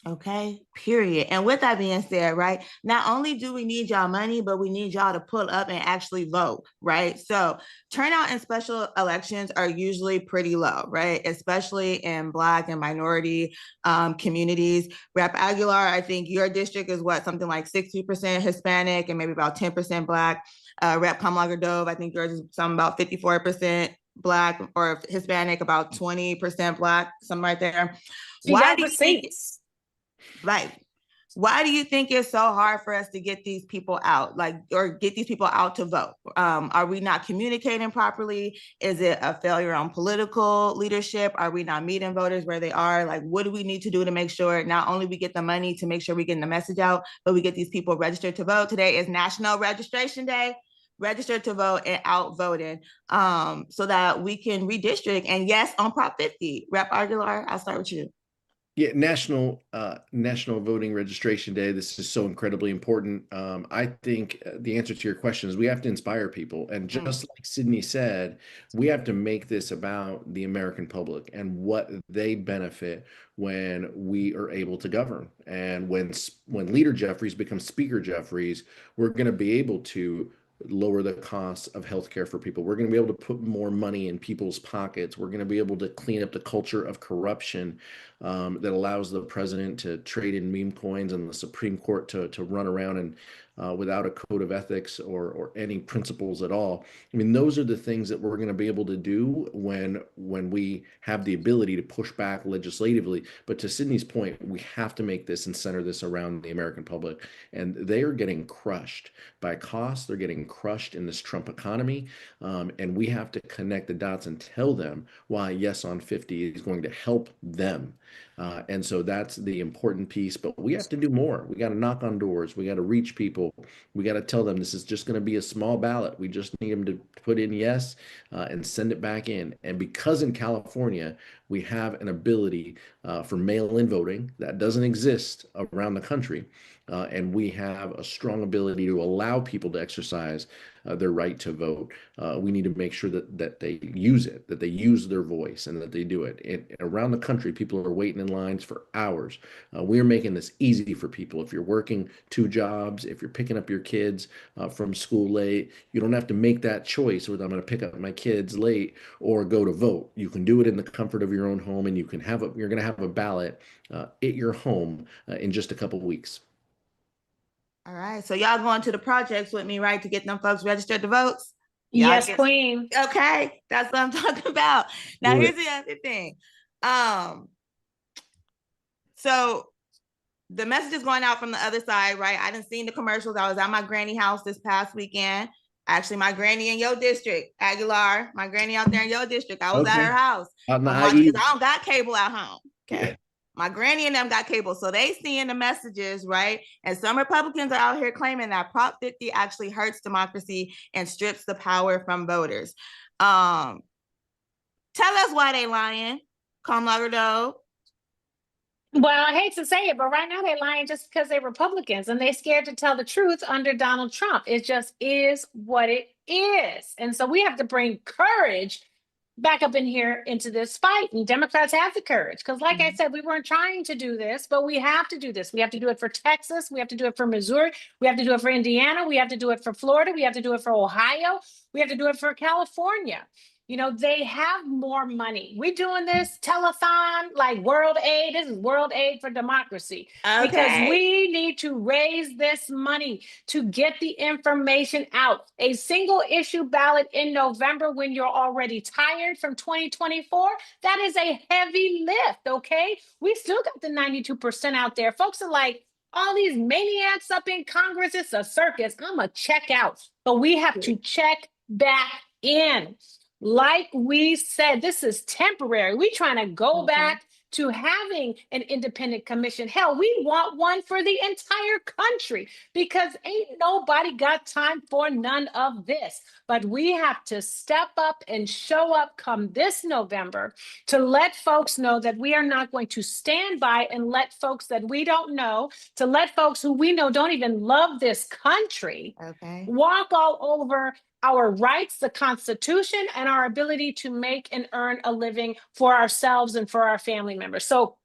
Okay, period. And with that being said, right, not only do we need y'all money, but we need y'all to pull up and actually vote, right? So turnout in special elections are usually pretty low, right? Especially in Black and minority communities. Rep. Aguilar, I think your district is something like 60% Hispanic and maybe about 10% Black. Rep. Kamlager-Dove, I think yours is something about 54% Black or Hispanic, about 20% Black, something right there. Why do you think Why do you think it's so hard for us to get these people out, or get these people out to vote? Are we not communicating properly? Is it a failure on political leadership? Are we not meeting voters where they are? What do we need to do to make sure not only we get the money to make sure we're getting the message out, but we get these people registered to vote? Today is National Registration Day. Register to vote and out voting so that we can redistrict. And yes, on Prop 50, Rep. Aguilar, I'll start with you. Yeah, National Voting Registration Day. This is so incredibly important. I think the answer to your question is we have to inspire people. And just like Sydney said, we have to make this about the American public and what they benefit when we are able to govern. And when Leader Jeffries becomes Speaker Jeffries, we're going to be able to lower the costs of healthcare for people. We're going to be able to put more money in people's pockets. We're going to be able to clean up the culture of corruption that allows the president to trade in meme coins and the Supreme Court to run around and without a code of ethics or any principles at all. I mean, those are the things that we're going to be able to do when we have the ability to push back legislatively. But to Sydney's point, we have to make this and center this around the American public. And they are getting crushed by costs. They're getting crushed in this Trump economy. And we have to connect the dots and tell them why Yes on 50 is going to help them. And so that's the important piece, but we have to do more. We got to knock on doors. We got to reach people. We got to tell them this is just going to be a small ballot. We just need them to put in yes and send it back in. And because in California, we have an ability for mail-in voting that doesn't exist around the country. and we have a strong ability to allow people to exercise their right to vote. We need to make sure that they use it, that they use their voice, and that they do it. Around the country, people are waiting in lines for hours. We're making this easy for people. If you're working 2 jobs, if you're picking up your kids from school late, you don't have to make that choice whether I'm going to pick up my kids late or go to vote. You can do it in the comfort of your own home, and you're going to have a ballot at your home in just a couple weeks. All right, so y'all going to the projects with me, right, to get them folks registered to votes? Yes, queen. Okay, that's what I'm talking about. Now, here's the other thing. So the message is going out from the other side, right? I didn't see the commercials. I was at my granny house this past weekend. Actually, my granny in your district, Aguilar, my granny out there in your district. I was at her house. I don't got cable at home. Okay. Yeah. My granny and them got cable, so they seeing the messages, right? And some Republicans are out here claiming that Prop 50 actually hurts democracy and strips the power from voters. Tell us why they lying, Kamlager-Dove. Well, I hate to say it, but right now they're lying just because they're Republicans and they're scared to tell the truth under Donald Trump. It just is what it is. And so we have to bring courage back up in here into this fight, and Democrats have the courage because like I said, we weren't trying to do this, but we have to do this. We have to do it for Texas, we have to do it for Missouri, we have to do it for Indiana, we have to do it for Florida, we have to do it for Ohio, we have to do it for California. You know, they have more money. We're doing this telethon like World Aid. This is World Aid for Democracy. Okay. Because we need to raise this money to get the information out. A single issue ballot in November when you're already tired from 2024, that is a heavy lift, okay? We still got the 92% out there. Folks are like, all these maniacs up in Congress, it's a circus. I'm going to check out. But we have to check back in. Like we said, this is temporary. We're trying to go back to having an independent commission. Hell, we want one for the entire country because ain't nobody got time for none of this. But we have to step up and show up come this November to let folks know that we are not going to stand by and let folks that we don't know, to let folks who we know don't even love this country, walk all over our rights, the Constitution, and our ability to make and earn a living for ourselves and for our family members. So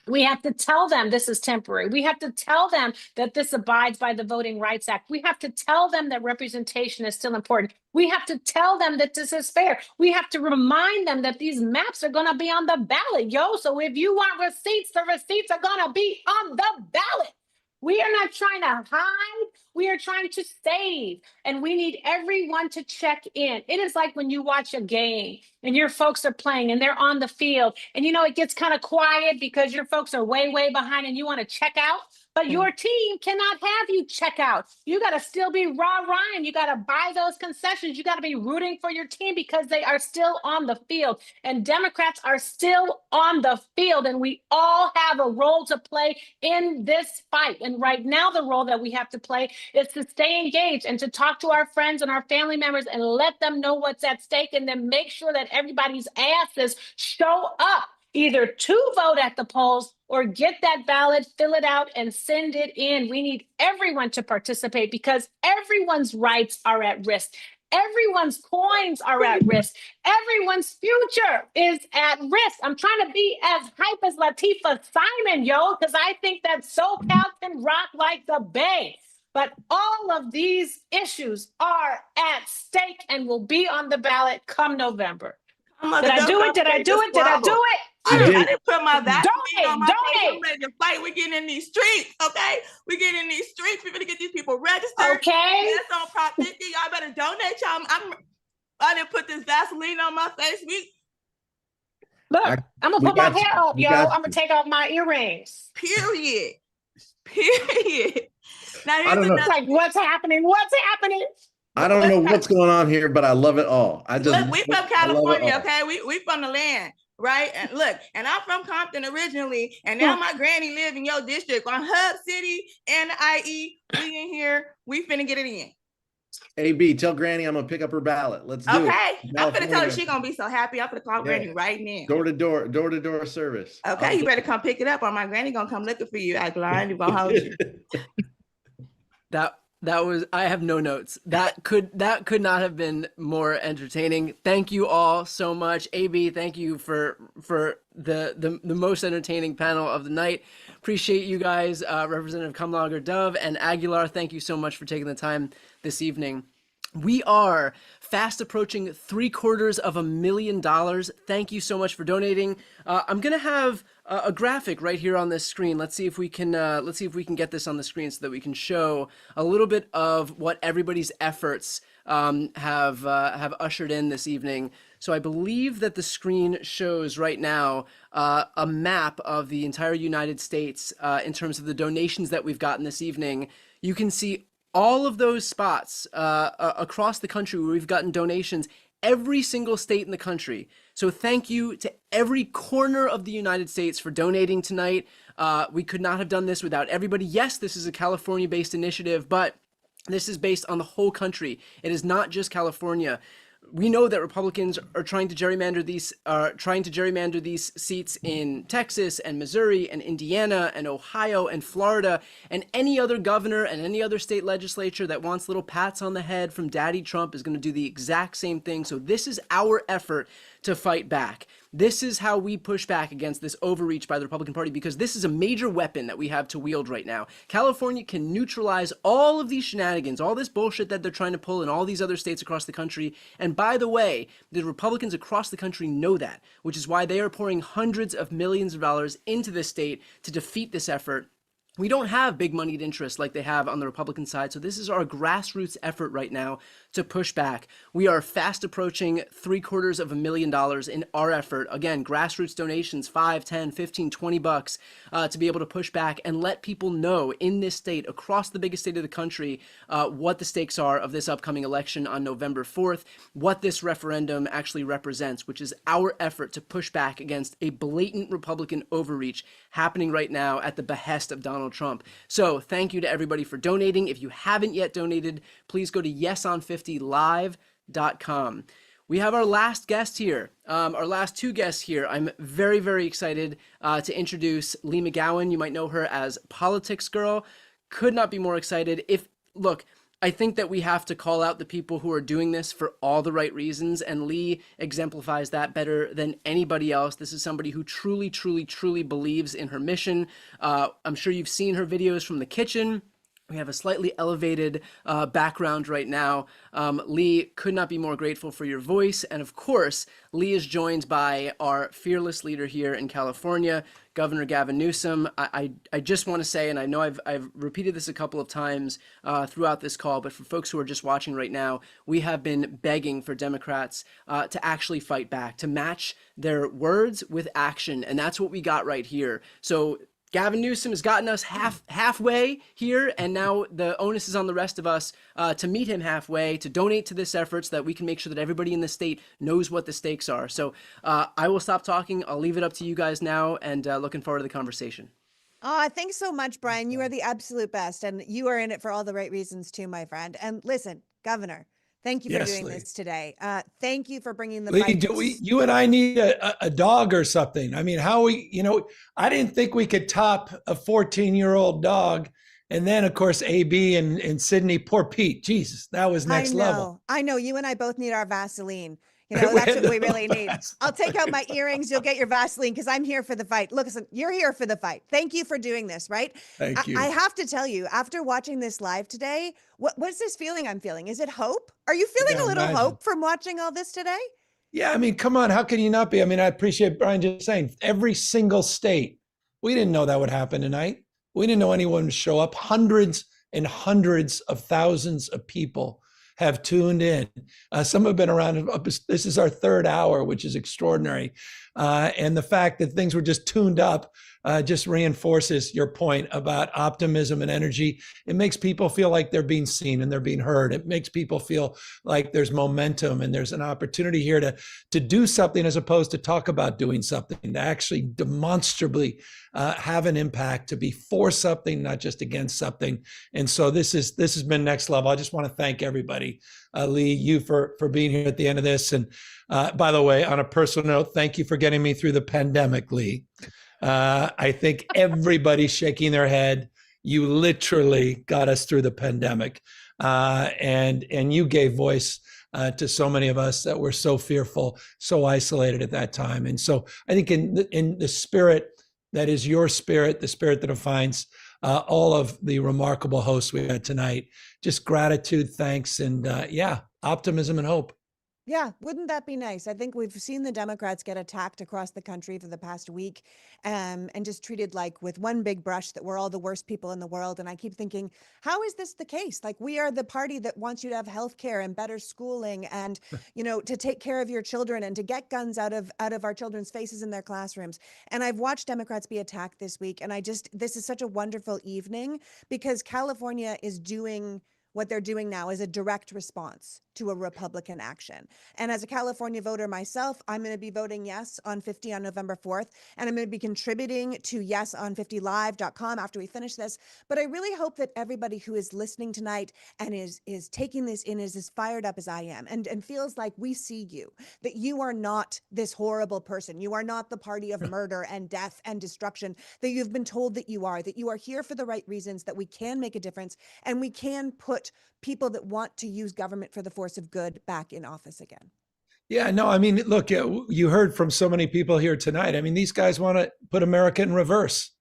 we have to tell them this is temporary. We have to tell them that this abides by the Voting Rights Act. We have to tell them that representation is still important. We have to tell them that this is fair. We have to remind them that these maps are going to be on the ballot, yo. So if you want receipts, the receipts are going to be on the ballot. We are not trying to hide. We are trying to save. And we need everyone to check in. It is like when you watch a game and your folks are playing and they're on the field and, you know, it gets kind of quiet because your folks are way, way behind and you want to check out. But your team cannot have you check out. You got to still be rah-rahing. You got to buy those concessions. You got to be rooting for your team because they are still on the field. And Democrats are still on the field. And we all have a role to play in this fight. And right now, the role that we have to play is to stay engaged and to talk to our friends and our family members and let them know what's at stake and then make sure that everybody's asses show up either to vote at the polls or get that ballot, fill it out, and send it in. We need everyone to participate because everyone's rights are at risk. Everyone's coins are at risk. Everyone's future is at risk. I'm trying to be as hype as Latifah Simon, yo, because I think that SoCal can rock like the Bay. But all of these issues are at stake and will be on the ballot come November. Did I do it? Did I do it? Did I do it? I didn't put my vaccine on my face. I'm ready to fight. We're getting in these streets, okay? We're getting in these streets. We're going to get these people registered. Okay. That's on Prop 50. Y'all better donate, y'all. I didn't put this Vaseline on my face. Look, I'm going to put my hair up, yo. I'm going to take off my earrings. Period. Now, I don't know. Like, what's happening? What's happening? I don't know what's going on here, but I love it all. Look, we from California, okay? We from the land, right? And look, and I'm from Compton originally, and now my granny live in your district on Hub City and IE. We in here. We finna get it in. AB, tell Granny I'm gonna pick up her ballot. Let's do it. Okay, I'm finna tell her she's gonna be so happy. I'm finna call Granny right now. Door to door service. Okay, you better come pick it up, or my granny gonna come looking for you. Aguilar, you gonna hold you. That was, I have no notes. That could not have been more entertaining. Thank you all so much. AB, thank you for the most entertaining panel of the night. Appreciate you guys. Representative Kamlager-Dove and Aguilar, thank you so much for taking the time this evening. We are fast approaching $750,000. Thank you so much for donating. I'm gonna have a graphic right here on this screen. Let's see if we can get this on the screen so that we can show a little bit of what everybody's efforts have ushered in this evening. So I believe that the screen shows right now a map of the entire United States in terms of the donations that we've gotten this evening. You can see all of those spots across the country where we've gotten donations, every single state in the country. So thank you to every corner of the United States for donating tonight. We could not have done this without everybody. Yes, this is a California-based initiative, but this is based on the whole country. It is not just California. We know that Republicans are trying to gerrymander these seats in Texas and Missouri and Indiana and Ohio and Florida, and any other governor and any other state legislature that wants little pats on the head from Daddy Trump is going to do the exact same thing. So this is our effort to fight back. This is how we push back against this overreach by the Republican Party, because this is a major weapon that we have to wield right now. California can neutralize all of these shenanigans, all this bullshit that they're trying to pull in all these other states across the country. And by the way, the Republicans across the country know that, which is why they are pouring hundreds of millions of dollars into this state to defeat this effort. We don't have big moneyed interests like they have on the Republican side, so this is our grassroots effort right now to push back. We are fast approaching $750,000 in our effort. Again, grassroots donations, $5, $10, $15, $20 to be able to push back and let people know in this state, across the biggest state of the country, what the stakes are of this upcoming election on November 4th, what this referendum actually represents, which is our effort to push back against a blatant Republican overreach happening right now at the behest of Donald Trump. So thank you to everybody for donating. If you haven't yet donated, please go to yeson50live.com. We have our last guest here, our last two guests here. I'm very, very excited to introduce Lee McGowan. You might know her as Politics Girl. Could not be more excited. Look, I think that we have to call out the people who are doing this for all the right reasons, and Lee exemplifies that better than anybody else. This is somebody who truly, truly, truly believes in her mission. I'm sure you've seen her videos from the kitchen. We have a slightly elevated background right now. Lee, could not be more grateful for your voice. And of course, Lee is joined by our fearless leader here in California, Governor Gavin Newsom. I just want to say, and I know I've repeated this a couple of times throughout this call, but for folks who are just watching right now, we have been begging for Democrats to actually fight back, to match their words with action. And that's what we got right here. So Gavin Newsom has gotten us halfway here, and now the onus is on the rest of us to meet him halfway, to donate to this effort so that we can make sure that everybody in the state knows what the stakes are. So I will stop talking. I'll leave it up to you guys now, and looking forward to the conversation. Oh, thanks so much, Brian. You are the absolute best, and you are in it for all the right reasons too, my friend. And listen, Governor, thank you for doing this today. Thank you for bringing the Lee, you and I need a dog or something. I mean, I didn't think we could top a 14-year-old dog. And then, of course, AB and Sydney, poor Pete. Jesus, that was next level. I know. You and I both need our Vaseline. That's what we really need. I'll take out my earrings. You'll get your Vaseline because I'm here for the fight. Look, listen, you're here for the fight. Thank you for doing this, right? Thank you. I have to tell you, after watching this live today, what's this feeling I'm feeling? Is it hope? Are you feeling a little hope from watching all this today? Yeah, I mean, come on. How can you not be? I mean, I appreciate Brian just saying every single state. We didn't know that would happen tonight. We didn't know anyone would show up. Hundreds and hundreds of thousands of people have tuned in. Some have been around. This is our third hour, which is extraordinary. And the fact that things were just tuned up just reinforces your point about optimism and energy. It makes people feel like they're being seen and they're being heard. It makes people feel like there's momentum and there's an opportunity here to do something as opposed to talk about doing something, to actually demonstrably have an impact, to be for something, not just against something. And so this has been next level. I just want to thank everybody. Lee, you for being here at the end of this. And by the way, on a personal note, thank you for getting me through the pandemic, Lee. I think everybody's shaking their head You literally got us through the pandemic, and you gave voice to so many of us that were so fearful, so isolated at that time. And so I think in the spirit that is your spirit, the spirit that defines all of the remarkable hosts we had tonight, just gratitude, thanks, and optimism and hope. Yeah, wouldn't that be nice? I think we've seen the Democrats get attacked across the country for the past week, and just treated like with one big brush that we're all the worst people in the world. And I keep thinking, how is this the case? Like, we are the party that wants you to have health care and better schooling and, to take care of your children and to get guns out of our children's faces in their classrooms. And I've watched Democrats be attacked this week. And this is such a wonderful evening because California is doing what they're doing now is a direct response to a Republican action. And as a California voter myself, I'm going to be voting yes on 50 on November 4th. And I'm going to be contributing to yeson50live.com after we finish this. But I really hope that everybody who is listening tonight and is taking this in is as fired up as I am and feels like we see you, that you are not this horrible person. You are not the party of murder and death and destruction that you've been told that you are here for the right reasons, that we can make a difference and we can put people that want to use government for the force of good back in office again. Yeah, no, I mean, look, you heard from so many people here tonight. I mean, these guys want to put America in reverse.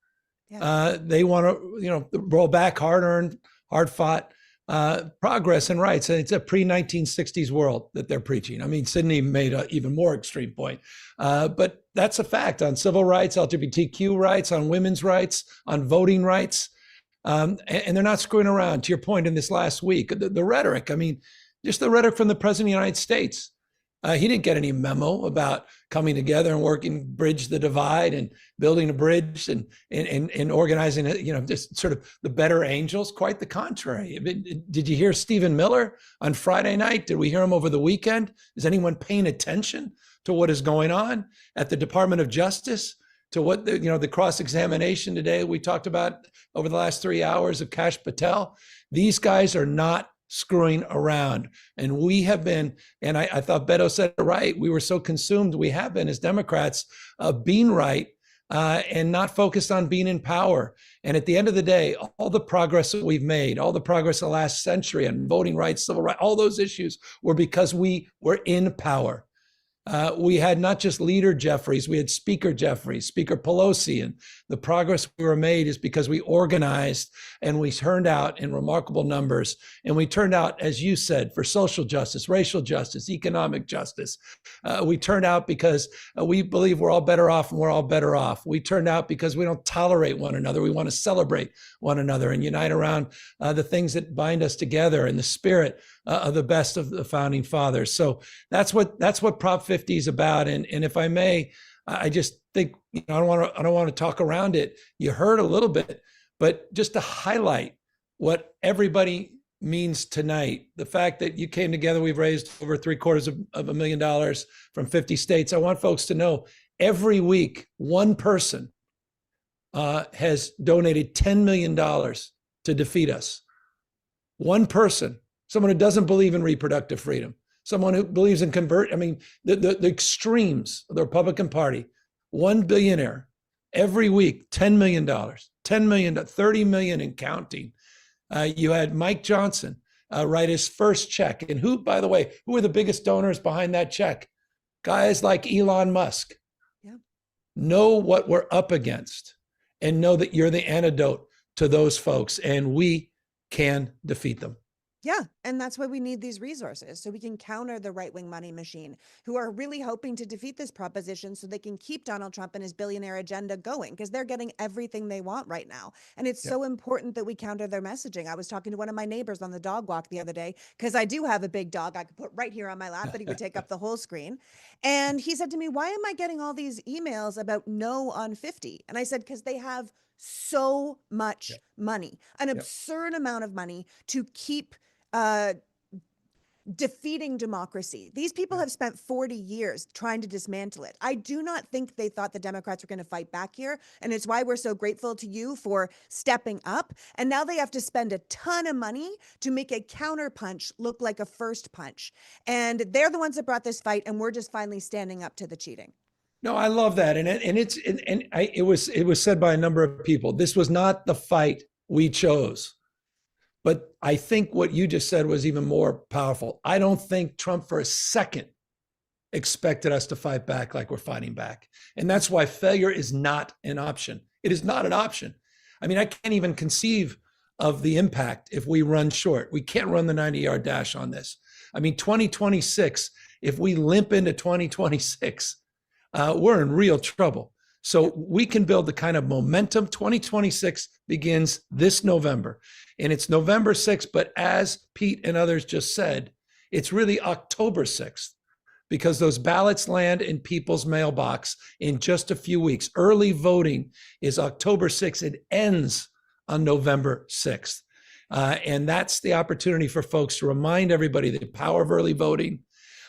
Yeah. They want to, roll back hard-earned, hard-fought progress and rights. And it's a pre-1960s world that they're preaching. I mean, Sydney made an even more extreme point. But that's a fact on civil rights, LGBTQ rights, on women's rights, on voting rights. And they're not screwing around. To your point in this last week, the rhetoric, I mean, just the rhetoric from the president of the United States. He didn't get any memo about coming together and working, bridge the divide and building a bridge and organizing, just sort of the better angels. Quite the contrary. Did you hear Stephen Miller on Friday night? Did we hear him over the weekend? Is anyone paying attention to what is going on at the Department of Justice? To what the cross-examination today we talked about over the last 3 hours of Kash Patel. These guys are not screwing around. And we have been, and I thought Beto said it right, we were so consumed, we have been as Democrats, being right and not focused on being in power. And at the end of the day, all the progress that we've made, all the progress of the last century on voting rights, civil rights, all those issues were because we were in power. We had not just leader Jeffries, we had speaker Jeffries, Speaker Pelosi, and the progress we were made is because we organized and we turned out in remarkable numbers. And we turned out, as you said, for social justice, racial justice, economic justice. We turned out because we believe we're all better off and we're all better off. We turned out because we don't tolerate one another. We want to celebrate one another and unite around the things that bind us together in the spirit of the best of the founding fathers. So that's what Prop 50 is about. And if I may, I just think I don't want to talk around it. You heard a little bit, but just to highlight what everybody means tonight, the fact that you came together, we've raised over $750,000 from 50 states. I want folks to know every week, one person has donated $10 million to defeat us. One person. Someone who doesn't believe in reproductive freedom, someone who believes in the extremes of the Republican Party, one billionaire every week, $10 million, $10 million, $30 million and counting. You had Mike Johnson write his first check. And who, by the way, who are the biggest donors behind that check? Guys like Elon Musk. Yeah. Know what we're up against and know that you're the antidote to those folks and we can defeat them. Yeah, and that's why we need these resources, so we can counter the right-wing money machine, who are really hoping to defeat this proposition so they can keep Donald Trump and his billionaire agenda going, because they're getting everything they want right now. And it's so important that we counter their messaging. I was talking to one of my neighbors on the dog walk the other day, because I do have a big dog I could put right here on my lap, but he would take up the whole screen. And he said to me, why am I getting all these emails about no on 50? And I said, because they have so much money, an absurd amount of money to keep defeating democracy. These people have spent 40 years trying to dismantle it. I do not think they thought the Democrats were going to fight back here. And it's why we're so grateful to you for stepping up. And now they have to spend a ton of money to make a counter punch look like a first punch. And they're the ones that brought this fight. And we're just finally standing up to the cheating. No, I love that. And it was said by a number of people. This was not the fight we chose. But I think what you just said was even more powerful. I don't think Trump for a second expected us to fight back like we're fighting back. And that's why failure is not an option. It is not an option. I mean, I can't even conceive of the impact if we run short. We can't run the 90-yard dash on this. I mean, 2026, if we limp into 2026, we're in real trouble. So we can build the kind of momentum. 2026 begins this November, and it's November 6th. But as Pete and others just said, it's really October 6th, because those ballots land in people's mailbox in just a few weeks. Early voting is October 6th. It ends on November 6th. And that's the opportunity for folks to remind everybody the power of early voting,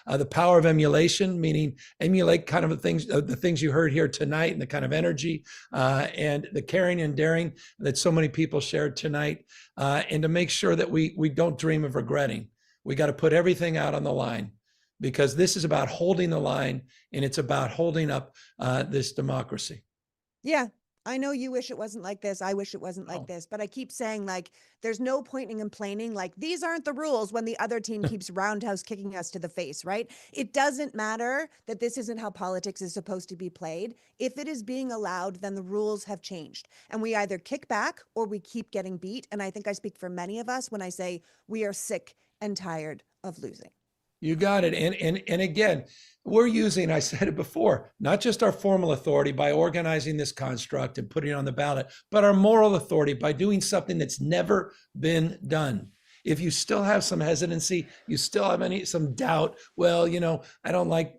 the power of emulation, meaning emulate kind of the things you heard here tonight, and the kind of energy and the caring and daring that so many people shared tonight, and to make sure that we don't dream of regretting. We got to put everything out on the line, because this is about holding the line, and it's about holding up this democracy. Yeah. I know you wish it wasn't like this. I wish it wasn't like this, but I keep saying, like, there's no point in complaining, like, these aren't the rules, when the other team keeps roundhouse kicking us to the face, right? It doesn't matter that this isn't how politics is supposed to be played. If it is being allowed, then the rules have changed, and we either kick back or we keep getting beat. And I think I speak for many of us when I say we are sick and tired of losing. You got it. And again, we're using, I said it before, not just our formal authority by organizing this construct and putting it on the ballot, but our moral authority by doing something that's never been done. If you still have some hesitancy, you still have some doubt, well, I don't like,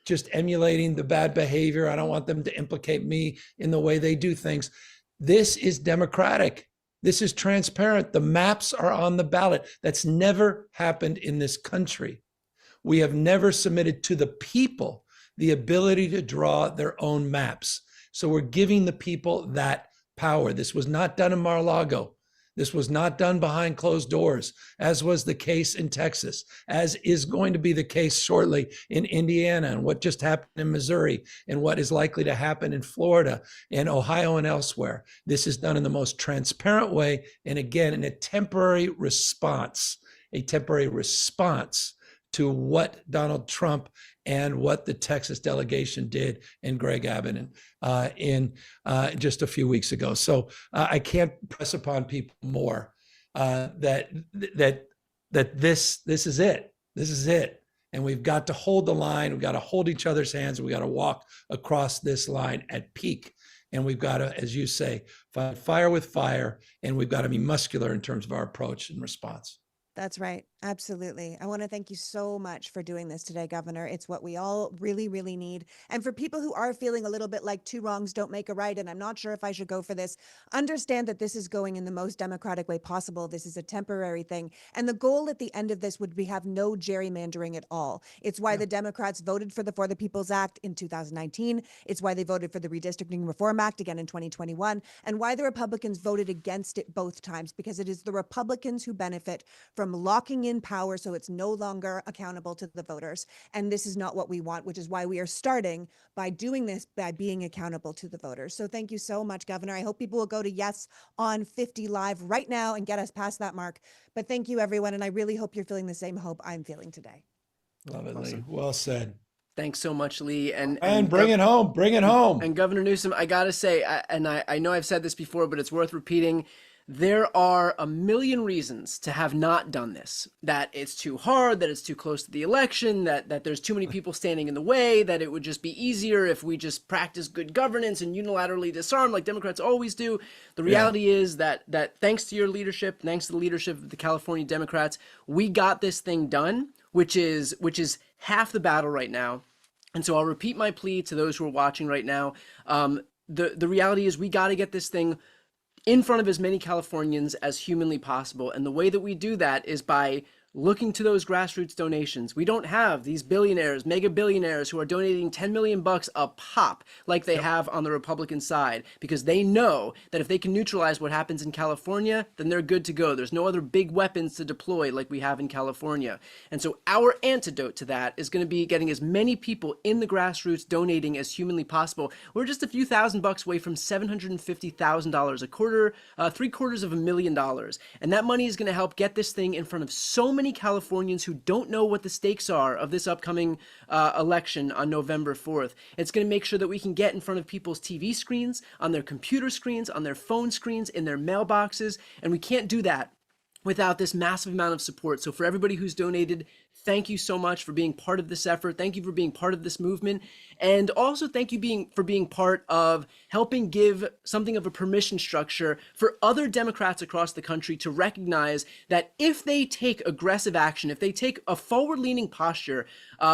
just emulating the bad behavior. I don't want them to implicate me in the way they do things. This is democratic. This is transparent. The maps are on the ballot. That's never happened in this country. We have never submitted to the people the ability to draw their own maps. So we're giving the people that power. This was not done in Mar-a-Lago. This was not done behind closed doors, as was the case in Texas, as is going to be the case shortly in Indiana, and what just happened in Missouri, and what is likely to happen in Florida and Ohio and elsewhere. This is done in the most transparent way, and again, in a temporary response to what Donald Trump and what the Texas delegation did and Greg Abbott in just a few weeks ago. So I can't press upon people more that this is it. This is it. And we've got to hold the line. We've got to hold each other's hands. We've got to walk across this line at peak. And we've got to, as you say, fight fire with fire. And we've got to be muscular in terms of our approach and response. That's right. Absolutely. I want to thank you so much for doing this today, Governor. It's what we all really, really need. And for people who are feeling a little bit like two wrongs don't make a right, and I'm not sure if I should go for this, understand that this is going in the most democratic way possible. This is a temporary thing. And the goal at the end of this would be have no gerrymandering at all. It's why the Democrats voted for the People's Act in 2019. It's why they voted for the Redistricting Reform Act again in 2021, and why the Republicans voted against it both times, because it is the Republicans who benefit from locking in power so it's no longer accountable to the voters. And this is not what we want, which is why we are starting by doing this, by being accountable to the voters. So thank you so much, Governor. I hope people will go to Yes on 50 Live right now and get us past that mark. But thank you, everyone. And I really hope you're feeling the same hope I'm feeling today. Love it, Lee. Well said. Thanks so much, Lee. And bring it home. Bring it home. And Governor Newsom, I got to say, I know I've said this before, but it's worth repeating. There are a million reasons to have not done this, that it's too hard, that it's too close to the election, that there's too many people standing in the way, that it would just be easier if we just practice good governance and unilaterally disarm like Democrats always do. The reality is that thanks to your leadership, thanks to the leadership of the California Democrats, we got this thing done, which is half the battle right now. And so I'll repeat my plea to those who are watching right now. The reality is we got to get this thing in front of as many Californians as humanly possible. And the way that we do that is by looking to those grassroots donations. We don't have these billionaires, mega billionaires who are donating 10 million bucks a pop like they have on the Republican side, because they know that if they can neutralize what happens in California, then they're good to go. There's no other big weapons to deploy like we have in California. And so our antidote to that is going to be getting as many people in the grassroots donating as humanly possible. We're just a few $1,000 away from $750,000 a quarter, $750,000. And that money is going to help get this thing in front of so many Californians who don't know what the stakes are of this upcoming election on November 4th. It's going to make sure that we can get in front of people's TV screens, on their computer screens, on their phone screens, in their mailboxes, and we can't do that without this massive amount of support. So for everybody who's donated, thank you so much for being part of this effort. Thank you for being part of this movement. And also thank you for being part of helping give something of a permission structure for other Democrats across the country to recognize that if they take aggressive action, if they take a forward-leaning posture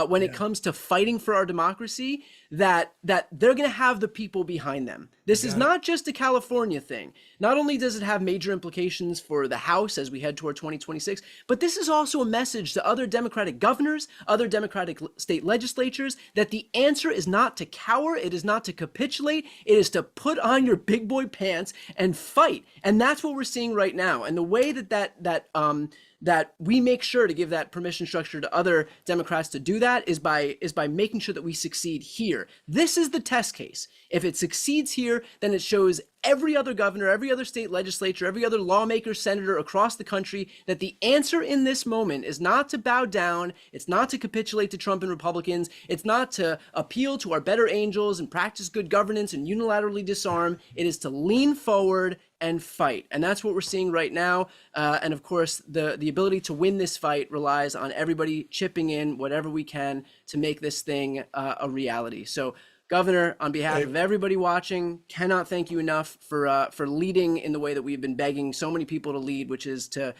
when it comes to fighting for our democracy, that they're going to have the people behind them. This is not just a California thing. Not only does it have major implications for the House as we head toward 2026, but this is also a message to other Democratic governors, other Democratic state legislatures, that the answer is not to cower, it is not to capitulate, it is to put on your big boy pants and fight. And that's what we're seeing right now. And the way that we make sure to give that permission structure to other Democrats to do that is by making sure that we succeed here. This is the test case. If it succeeds here, then it shows every other governor, every other state legislature, every other lawmaker, senator across the country that the answer in this moment is not to bow down, it's not to capitulate to Trump and Republicans, it's not to appeal to our better angels and practice good governance and unilaterally disarm, it is to lean forward and fight. And that's what we're seeing right now. And of course, the ability to win this fight relies on everybody chipping in whatever we can to make this thing a reality. So Governor, on behalf of everybody watching, cannot thank you enough for leading in the way that we've been begging so many people to lead, which is to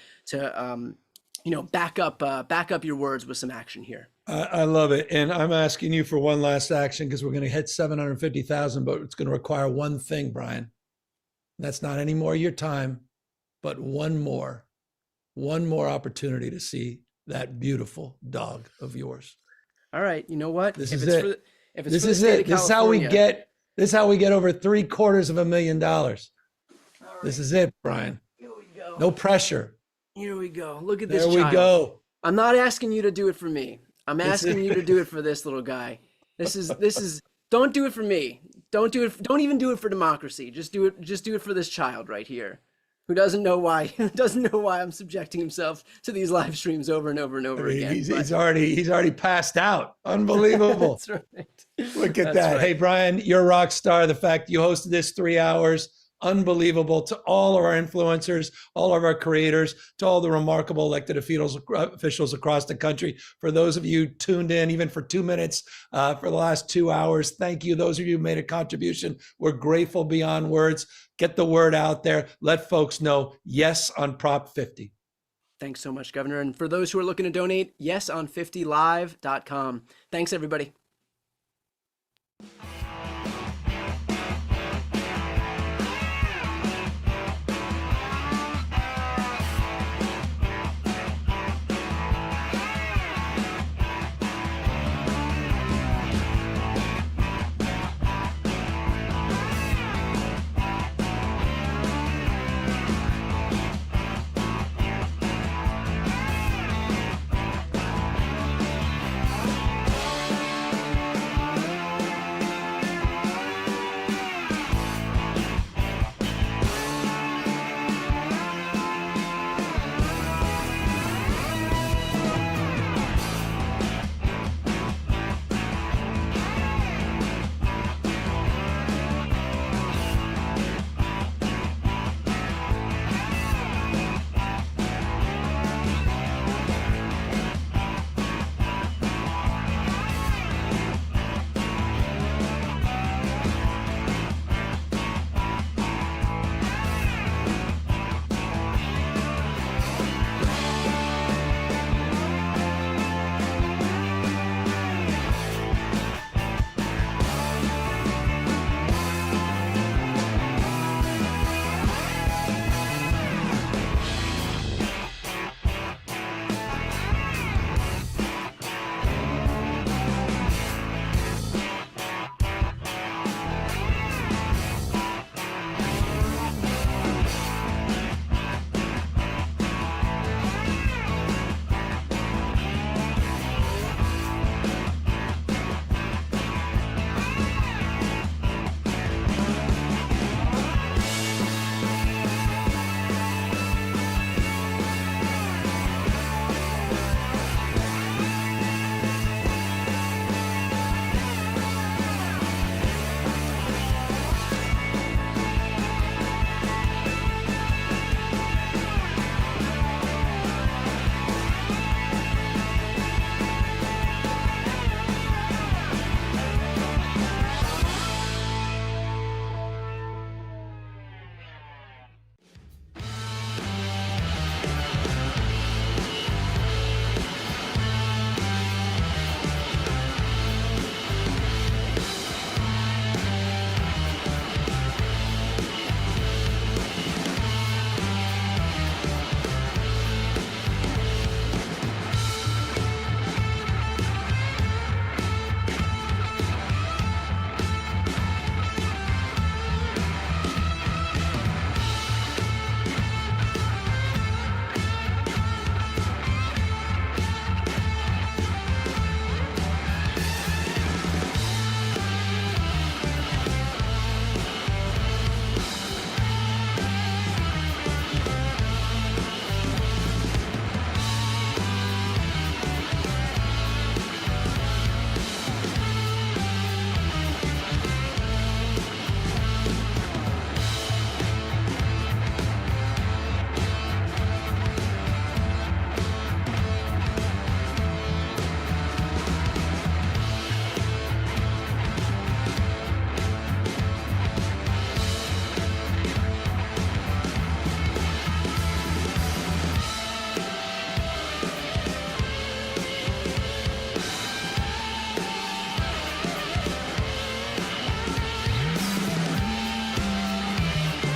back up your words with some action here. I love it. And I'm asking you for one last action because we're going to hit 750,000, but it's going to require one thing, Brian. That's not any more of your time, but one more opportunity to see that beautiful dog of yours. All right. You know what? This is it. This is it. This is how we get over $750,000. This is it, Brian. Here we go. No pressure. Here we go. Look at this There child. we go. I'm not asking you to do it for me. I'm asking you to do it for this little guy. This is don't do it for me. Don't do it. Don't even do it for democracy. Just do it for this child right here, who doesn't know why I'm subjecting himself to these live streams over and over and over again. He's already passed out. Unbelievable. That's right. Look at That's that. right. Hey, Brian, you're a rock star. The fact you hosted this 3 hours, unbelievable. To all of our influencers, all of our creators, to all the remarkable elected officials across the country. For those of you tuned in, even for 2 minutes, for the last 2 hours, thank you. Those of you who made a contribution, we're grateful beyond words. Get the word out there. Let folks know yes on Prop 50. Thanks so much, Governor. And for those who are looking to donate, yeson50live.com. Thanks, everybody.